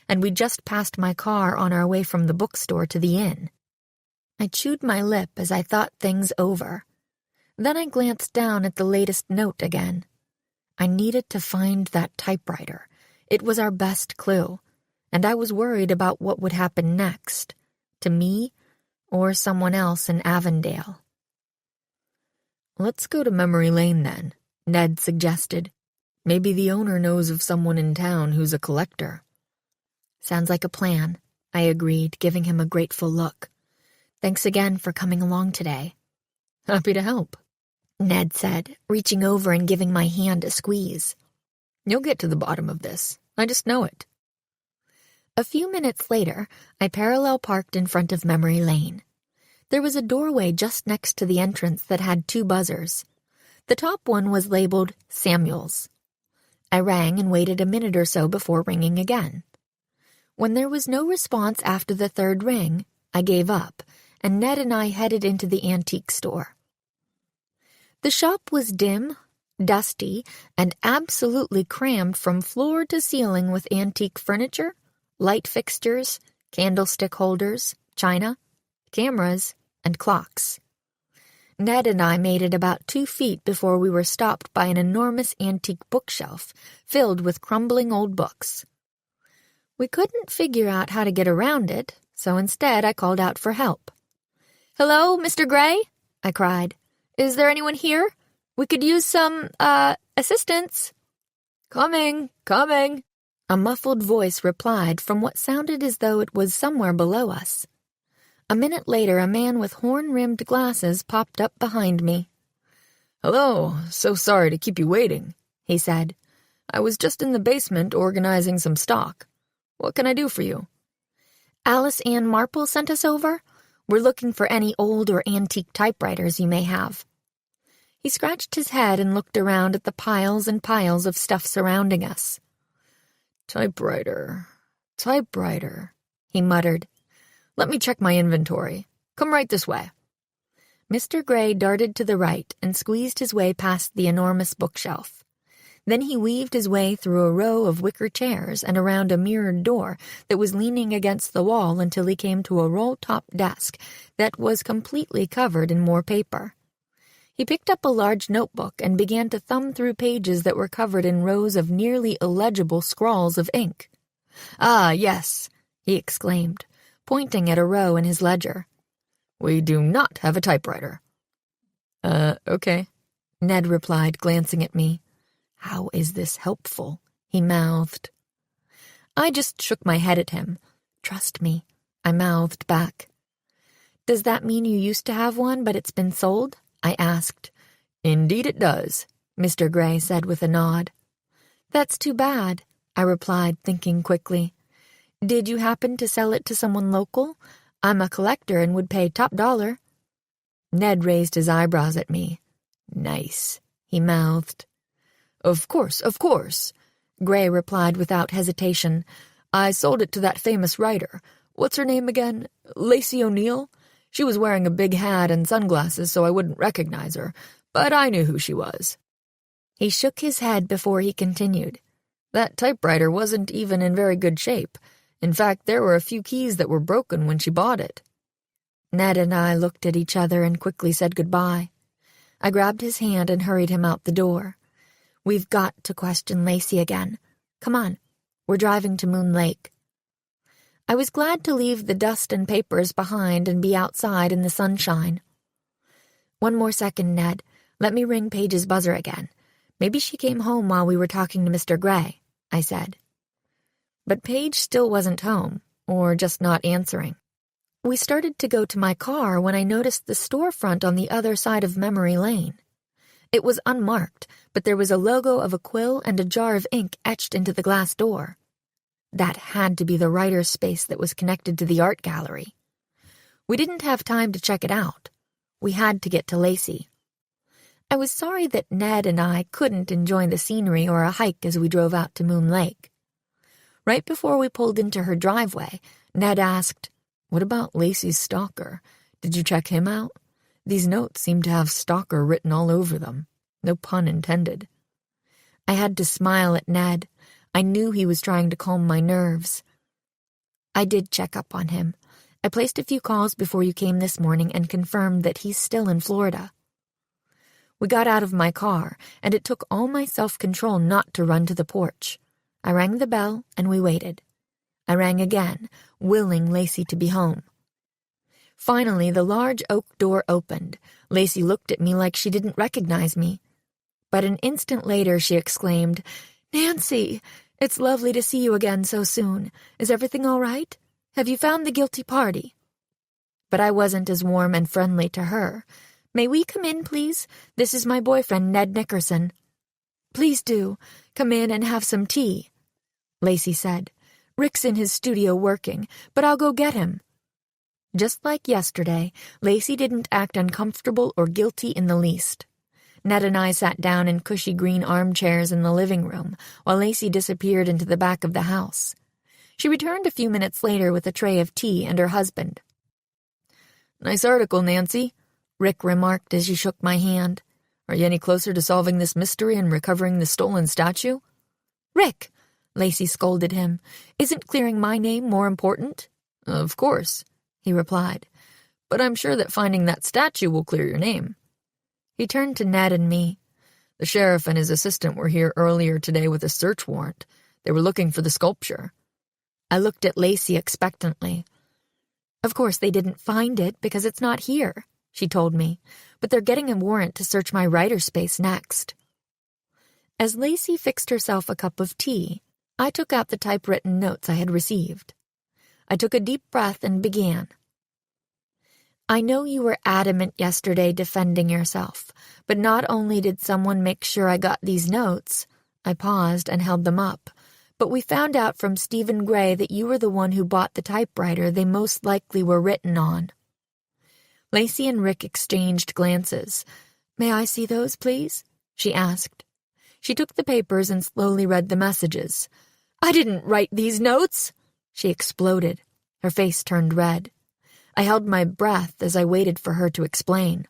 And we just passed my car on our way from the bookstore to the inn." I chewed my lip as I thought things over. Then I glanced down at the latest note again. I needed to find that typewriter. It was our best clue, and I was worried about what would happen next, to me or someone else in Avondale. "Let's go to Memory Lane then," Ned suggested. "Maybe the owner knows of someone in town who's a collector." "Sounds like a plan," I agreed, giving him a grateful look. "Thanks again for coming along today." "Happy to help," Ned said, reaching over and giving my hand a squeeze. "You'll get to the bottom of this. I just know it." A few minutes later, I parallel parked in front of Memory Lane. There was a doorway just next to the entrance that had 2 buzzers. The top one was labeled Samuels. I rang and waited a minute or so before ringing again. When there was no response after the 3rd ring, I gave up, and Ned and I headed into the antique store. The shop was dim, dusty, and absolutely crammed from floor to ceiling with antique furniture, light fixtures, candlestick holders, china, cameras, and clocks. Ned and I made it about 2 feet before we were stopped by an enormous antique bookshelf filled with crumbling old books. We couldn't figure out how to get around it, so instead I called out for help. "Hello, Mr. Gray?" I cried. "Is there anyone here? We could use some, assistance." "Coming, coming," a muffled voice replied from what sounded as though it was somewhere below us. A minute later, a man with horn-rimmed glasses popped up behind me. "Hello, so sorry to keep you waiting," he said. "I was just in the basement organizing some stock. What can I do for you?" "Alice Ann Marple sent us over. We're looking for any old or antique typewriters you may have." He scratched his head and looked around at the piles and piles of stuff surrounding us. Typewriter, he muttered. "Let me check my inventory. Come right this way." Mr. Gray darted to the right and squeezed his way past the enormous bookshelf. Then he weaved his way through a row of wicker chairs and around a mirrored door that was leaning against the wall until he came to a roll-top desk that was completely covered in more paper. He picked up a large notebook and began to thumb through pages that were covered in rows of nearly illegible scrawls of ink. "Ah, yes," he exclaimed, pointing at a row in his ledger. "We do not have a typewriter." Okay," Ned replied, glancing at me. "How is this helpful?" he mouthed. I just shook my head at him. "Trust me," I mouthed back. "Does that mean you used to have one, but it's been sold?" I asked. "Indeed it does," Mr. Gray said with a nod. "That's too bad," I replied, thinking quickly. "Did you happen to sell it to someone local? I'm a collector and would pay top dollar." Ned raised his eyebrows at me. "Nice," he mouthed. Of course," Gray replied without hesitation. "I sold it to that famous writer. What's her name again? Lacey O'Neill? She was wearing a big hat and sunglasses, so I wouldn't recognize her, but I knew who she was." He shook his head before he continued. "That typewriter wasn't even in very good shape. In fact, there were a few keys that were broken when she bought it." Ned and I looked at each other and quickly said goodbye. I grabbed his hand and hurried him out the door. "We've got to question Lacey again. Come on, we're driving to Moon Lake." I was glad to leave the dust and papers behind and be outside in the sunshine. "One more second, Ned. Let me ring Paige's buzzer again. Maybe she came home while we were talking to Mr. Gray," I said. But Paige still wasn't home, or just not answering. We started to go to my car when I noticed the storefront on the other side of Memory Lane. It was unmarked, but there was a logo of a quill and a jar of ink etched into the glass door. That had to be the writer's space that was connected to the art gallery. We didn't have time to check it out. We had to get to Lacey. I was sorry that Ned and I couldn't enjoy the scenery or a hike as we drove out to Moon Lake. Right before we pulled into her driveway, Ned asked, "What about Lacey's stalker? Did you check him out? These notes seem to have stalker written all over them. No pun intended." I had to smile at Ned. I knew he was trying to calm my nerves. "I did check up on him. I placed a few calls before you came this morning and confirmed that he's still in Florida." We got out of my car, and it took all my self-control not to run to the porch. I rang the bell, and we waited. I rang again, willing Lacey to be home. Finally, the large oak door opened. Lacey looked at me like she didn't recognize me. But an instant later, she exclaimed, "Nancy, it's lovely to see you again so soon. Is everything all right? Have you found the guilty party?" But I wasn't as warm and friendly to her. "May we come in, please? This is my boyfriend, Ned Nickerson." "Please do. Come in and have some tea," Lacey said. "Rick's in his studio working, but I'll go get him." Just like yesterday, Lacey didn't act uncomfortable or guilty in the least. Ned and I sat down in cushy green armchairs in the living room, while Lacey disappeared into the back of the house. She returned a few minutes later with a tray of tea and her husband. "Nice article, Nancy," Rick remarked as she shook my hand. "Are you any closer to solving this mystery and recovering the stolen statue?" "Rick," Lacey scolded him, "isn't clearing my name more important?" "Of course," he replied, "but I'm sure that finding that statue will clear your name." He turned to Ned and me. "The sheriff and his assistant were here earlier today with a search warrant. They were looking for the sculpture." I looked at Lacey expectantly. "Of course they didn't find it because it's not here," she told me, "but they're getting a warrant to search my writer space next." As Lacey fixed herself a cup of tea, I took out the typewritten notes I had received. I took a deep breath and began. "I know you were adamant yesterday defending yourself, but not only did someone make sure I got these notes," I paused and held them up, "but we found out from Stephen Gray that you were the one who bought the typewriter they most likely were written on." Lacey and Rick exchanged glances. "May I see those, please?" she asked. She took the papers and slowly read the messages. "I didn't write these notes!" she exploded. Her face turned red. I held my breath as I waited for her to explain.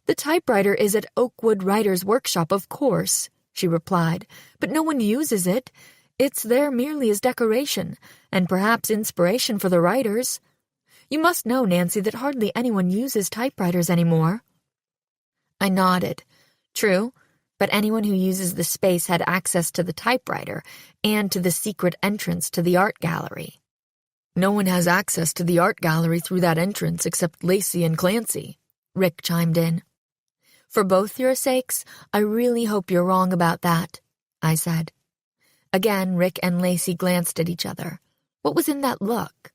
"The typewriter is at Oakwood Writers' Workshop, of course," she replied, "but no one uses it. It's there merely as decoration, and perhaps inspiration for the writers. You must know, Nancy, that hardly anyone uses typewriters anymore." I nodded. True, but anyone who uses the space had access to the typewriter and to the secret entrance to the art gallery. "No one has access to the art gallery through that entrance except Lacey and Clancy," Rick chimed in. "For both your sakes, I really hope you're wrong about that," I said. Again, Rick and Lacey glanced at each other. What was in that look?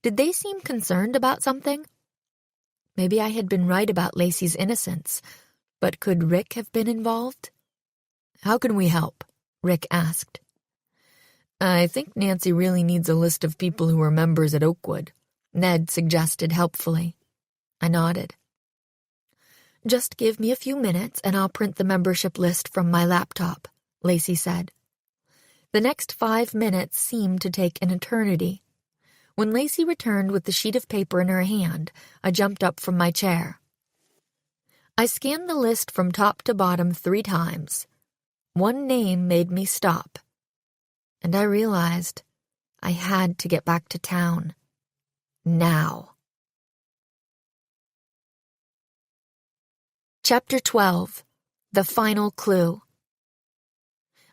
Did they seem concerned about something? Maybe I had been right about Lacey's innocence, but could Rick have been involved? "How can we help?" Rick asked. "I think Nancy really needs a list of people who are members at Oakwood," Ned suggested helpfully. I nodded. "Just give me a few minutes and I'll print the membership list from my laptop," Lacey said. The next 5 minutes seemed to take an eternity. When Lacey returned with the sheet of paper in her hand, I jumped up from my chair. I scanned the list from top to bottom 3 times. One name made me stop. And I realized I had to get back to town. Now. Chapter 12. The Final Clue.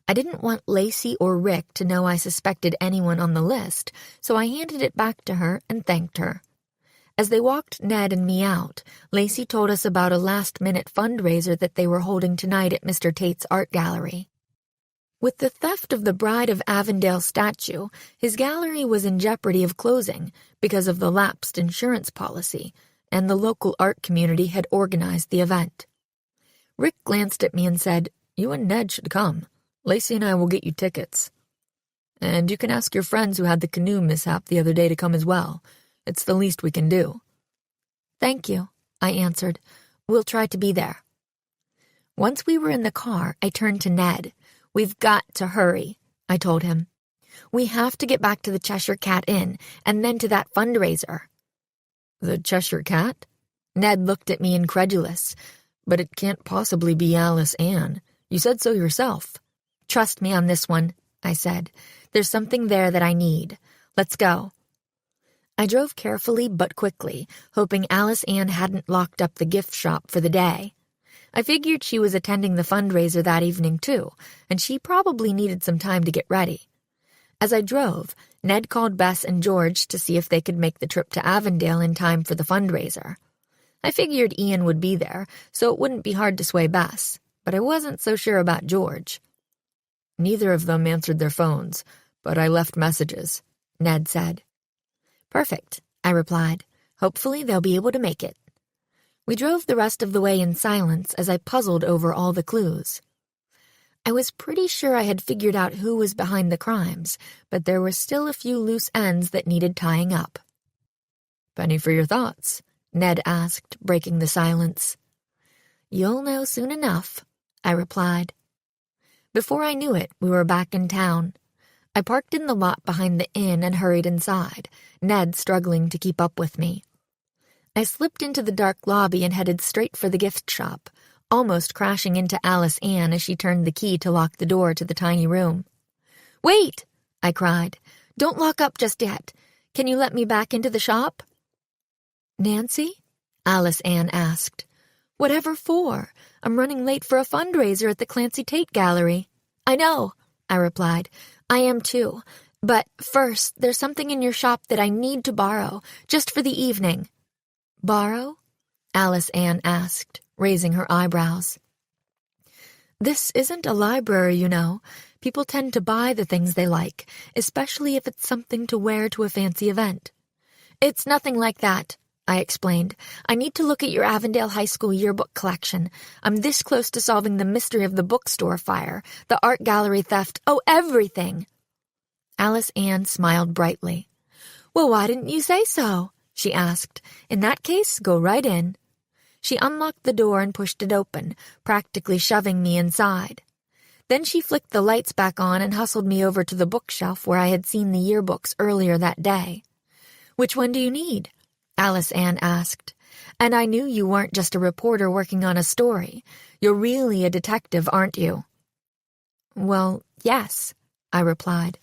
I didn't want Lacey or Rick to know I suspected anyone on the list, so I handed it back to her and thanked her. As they walked Ned and me out, Lacey told us about a last-minute fundraiser that they were holding tonight at Mr. Tate's art gallery. With the theft of the Bride of Avondale statue, his gallery was in jeopardy of closing because of the lapsed insurance policy, and the local art community had organized the event. Rick glanced at me and said, "You and Ned should come. Lacey and I will get you tickets. And you can ask your friends who had the canoe mishap the other day to come as well. It's the least we can do." "Thank you," I answered. "We'll try to be there." Once we were in the car, I turned to Ned. "We've got to hurry," I told him. "We have to get back to the Cheshire Cat Inn, and then to that fundraiser." "The Cheshire Cat?" Ned looked at me incredulous. "But it can't possibly be Alice Ann. You said so yourself." "Trust me on this one," I said. "There's something there that I need. Let's go." I drove carefully but quickly, hoping Alice Ann hadn't locked up the gift shop for the day. I figured she was attending the fundraiser that evening too, and she probably needed some time to get ready. As I drove, Ned called Bess and George to see if they could make the trip to Avondale in time for the fundraiser. I figured Ian would be there, so it wouldn't be hard to sway Bess, but I wasn't so sure about George. "Neither of them answered their phones, but I left messages," Ned said. "Perfect," I replied. "Hopefully they'll be able to make it." We drove the rest of the way in silence as I puzzled over all the clues. I was pretty sure I had figured out who was behind the crimes, but there were still a few loose ends that needed tying up. "Penny for your thoughts?" Ned asked, breaking the silence. "You'll know soon enough," I replied. Before I knew it, we were back in town. I parked in the lot behind the inn and hurried inside, Ned struggling to keep up with me. I slipped into the dark lobby and headed straight for the gift shop, almost crashing into Alice Ann as she turned the key to lock the door to the tiny room. "Wait!" I cried. "Don't lock up just yet. Can you let me back into the shop?" "Nancy?" Alice Ann asked. "Whatever for? I'm running late for a fundraiser at the Clancy Tate Gallery." "I know," I replied. "I am too. But first, there's something in your shop that I need to borrow, just for the evening." "Borrow?" Alice Ann asked, raising her eyebrows. "This isn't a library, you know. People tend to buy the things they like, especially if it's something to wear to a fancy event." "It's nothing like that," I explained. "I need to look at your Avondale High School yearbook collection. I'm this close to solving the mystery of the bookstore fire, the art gallery theft, everything." Alice Ann smiled brightly. "Well, why didn't you say so?" she asked. "In that case, go right in." She unlocked the door and pushed it open, practically shoving me inside. Then she flicked the lights back on and hustled me over to the bookshelf where I had seen the yearbooks earlier that day. "Which one do you need?" Alice Ann asked. "And I knew you weren't just a reporter working on a story. You're really a detective, aren't you?" "Well, yes," I replied.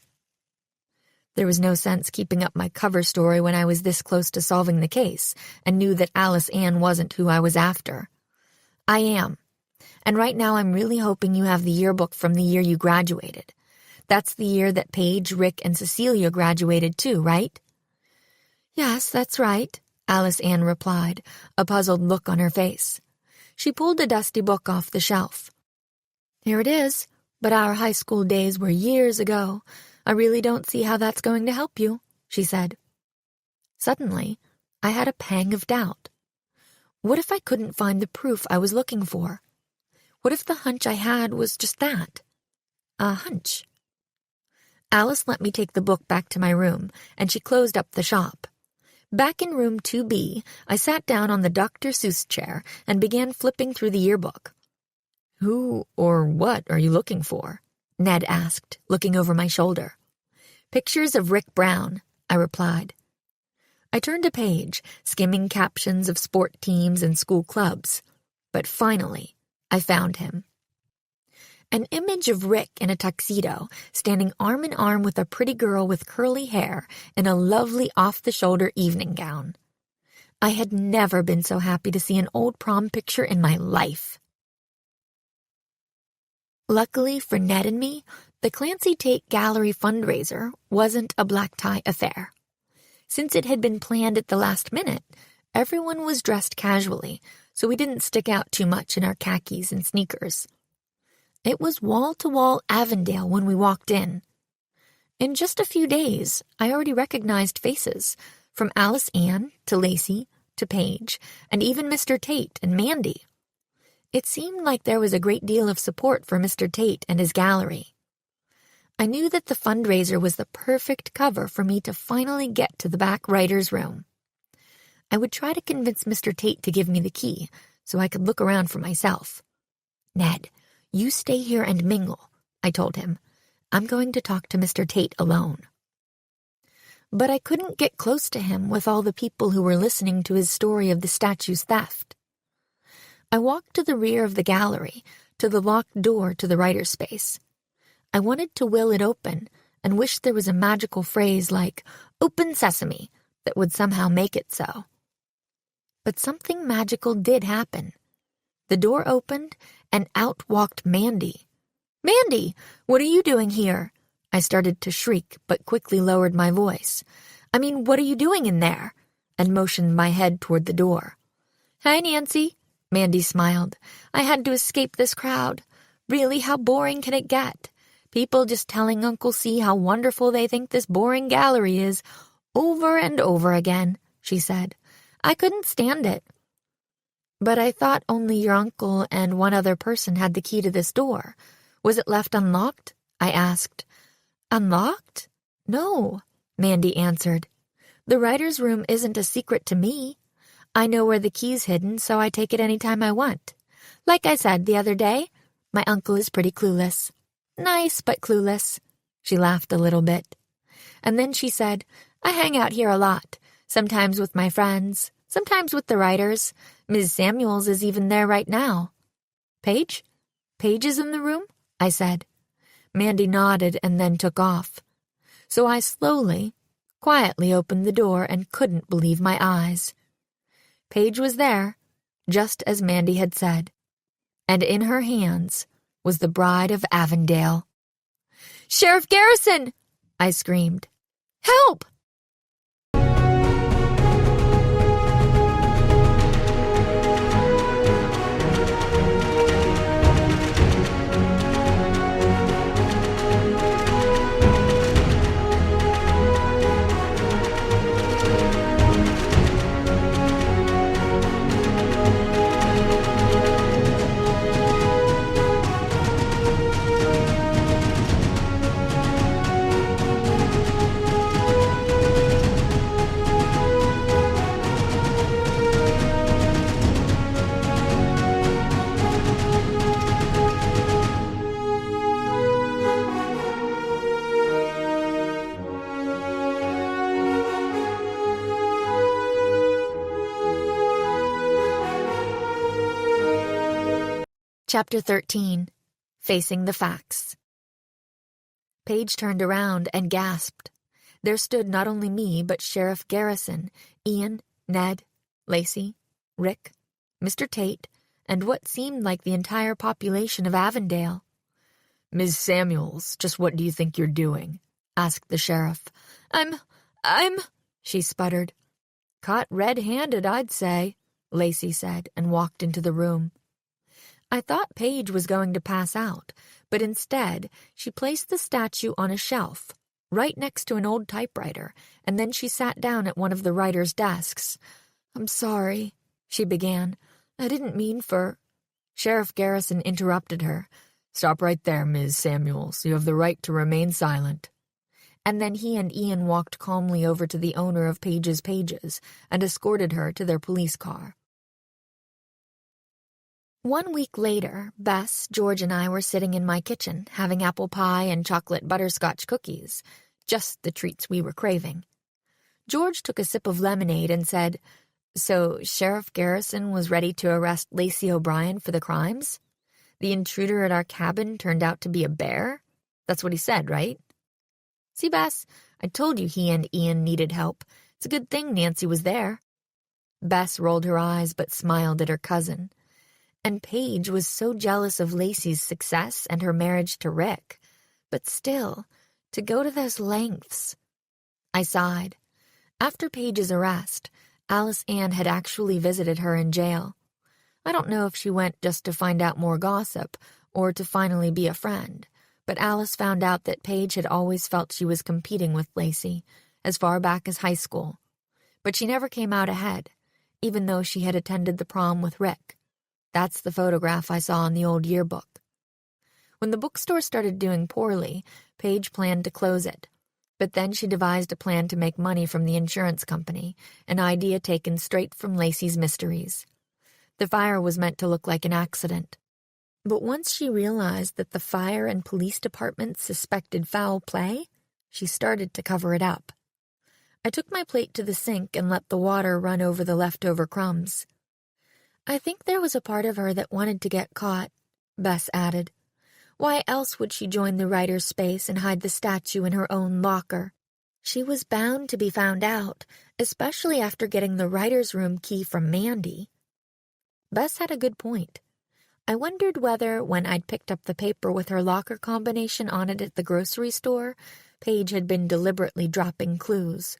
There was no sense keeping up my cover story when I was this close to solving the case and knew that Alice Ann wasn't who I was after. "I am. And right now I'm really hoping you have the yearbook from the year you graduated. That's the year that Paige, Rick, and Cecilia graduated too, right?" "Yes, that's right," Alice Ann replied, a puzzled look on her face. She pulled a dusty book off the shelf. "Here it is, but our high school days were years ago. I really don't see how that's going to help you," she said. Suddenly, I had a pang of doubt. What if I couldn't find the proof I was looking for? What if the hunch I had was just that? A hunch. Alice let me take the book back to my room, and she closed up the shop. Back in room 2B, I sat down on the Dr. Seuss chair and began flipping through the yearbook. "Who or what are you looking for?" Ned asked, looking over my shoulder. "Pictures of Rick Brown," I replied. I turned a page, skimming captions of sport teams and school clubs. But finally, I found him. An image of Rick in a tuxedo, standing arm in arm with a pretty girl with curly hair in a lovely off-the-shoulder evening gown. I had never been so happy to see an old prom picture in my life. Luckily for Ned and me, the Clancy Tate Gallery fundraiser wasn't a black-tie affair. Since it had been planned at the last minute, everyone was dressed casually, so we didn't stick out too much in our khakis and sneakers. It was wall-to-wall Avondale when we walked in. In just a few days, I already recognized faces, from Alice Ann to Lacey to Paige, and even Mr. Tate and Mandy. It seemed like there was a great deal of support for Mr. Tate and his gallery. I knew that the fundraiser was the perfect cover for me to finally get to the back writer's room. I would try to convince Mr. Tate to give me the key so I could look around for myself. "Ned, you stay here and mingle," I told him. "I'm going to talk to Mr. Tate alone." But I couldn't get close to him with all the people who were listening to his story of the statue's theft. I walked to the rear of the gallery, to the locked door to the writer's space. I wanted to will it open and wished there was a magical phrase like, "Open Sesame," that would somehow make it so. But something magical did happen. The door opened, and out walked Mandy. "Mandy, what are you doing here?" I started to shriek, but quickly lowered my voice. What are you doing in there?" and motioned my head toward the door. "Hi, Nancy," Mandy smiled. "I had to escape this crowd. Really, how boring can it get? People just telling Uncle C how wonderful they think this boring gallery is, over and over again," she said. "I couldn't stand it." "But I thought only your uncle and one other person had the key to this door. Was it left unlocked?" I asked. "Unlocked? No," Mandy answered. The writer's room isn't a secret to me. I know where the key's hidden, so I take it any time I want. Like I said the other day, my uncle is pretty clueless. Nice, but clueless. She laughed a little bit. And then she said, I hang out here a lot, sometimes with my friends, sometimes with the writers. Ms. Samuels is even there right now. Paige? Paige is in the room? I said. Mandy nodded and then took off. So I slowly, quietly opened the door and couldn't believe my eyes. Paige was there, just as Mandy had said, and in her hands was the Bride of Avondale. Sheriff Garrison! I screamed. Help! Chapter 13. Facing the Facts. Paige turned around and gasped. There stood not only me, but Sheriff Garrison, Ian, Ned, Lacey, Rick, Mr. Tate, and what seemed like the entire population of Avondale. Ms. Samuels, just what do you think you're doing? Asked the sheriff. I'm, she sputtered. Caught red-handed, I'd say, Lacey said, and walked into the room. I thought Paige was going to pass out, but instead she placed the statue on a shelf, right next to an old typewriter, and then she sat down at one of the writer's desks. I'm sorry, she began. I didn't mean for... Sheriff Garrison interrupted her. Stop right there, Ms. Samuels. You have the right to remain silent. And then he and Ian walked calmly over to the owner of Paige's Pages and escorted her to their police car. 1 week later, Bess, George, and I were sitting in my kitchen, having apple pie and chocolate butterscotch cookies, just the treats we were craving. George took a sip of lemonade and said, So Sheriff Garrison was ready to arrest Lacey O'Brien for the crimes? The intruder at our cabin turned out to be a bear? That's what he said, right? See, Bess, I told you he and Ian needed help. It's a good thing Nancy was there. Bess rolled her eyes but smiled at her cousin. And Paige was so jealous of Lacey's success and her marriage to Rick. But still, to go to those lengths. I sighed. After Paige's arrest, Alice Ann had actually visited her in jail. I don't know if she went just to find out more gossip or to finally be a friend, but Alice found out that Paige had always felt she was competing with Lacey, as far back as high school. But she never came out ahead, even though she had attended the prom with Rick. That's the photograph I saw in the old yearbook. When the bookstore started doing poorly, Paige planned to close it. But then she devised a plan to make money from the insurance company, an idea taken straight from Lacey's mysteries. The fire was meant to look like an accident. But once she realized that the fire and police departments suspected foul play, she started to cover it up. I took my plate to the sink and let the water run over the leftover crumbs. I think there was a part of her that wanted to get caught, Bess added. Why else would she join the writer's space and hide the statue in her own locker? She was bound to be found out, especially after getting the writer's room key from Mandy. Bess had a good point. I wondered whether, when I'd picked up the paper with her locker combination on it at the grocery store, Paige had been deliberately dropping clues.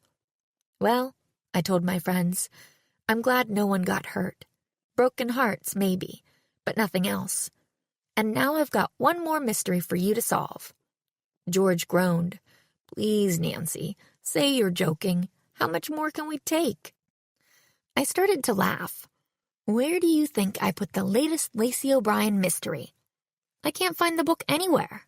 Well, I told my friends, I'm glad no one got hurt. Broken hearts, maybe, but nothing else. And now I've got one more mystery for you to solve. George groaned. Please, Nancy, say you're joking. How much more can we take? I started to laugh. Where do you think I put the latest Lacey O'Brien mystery? I can't find the book anywhere.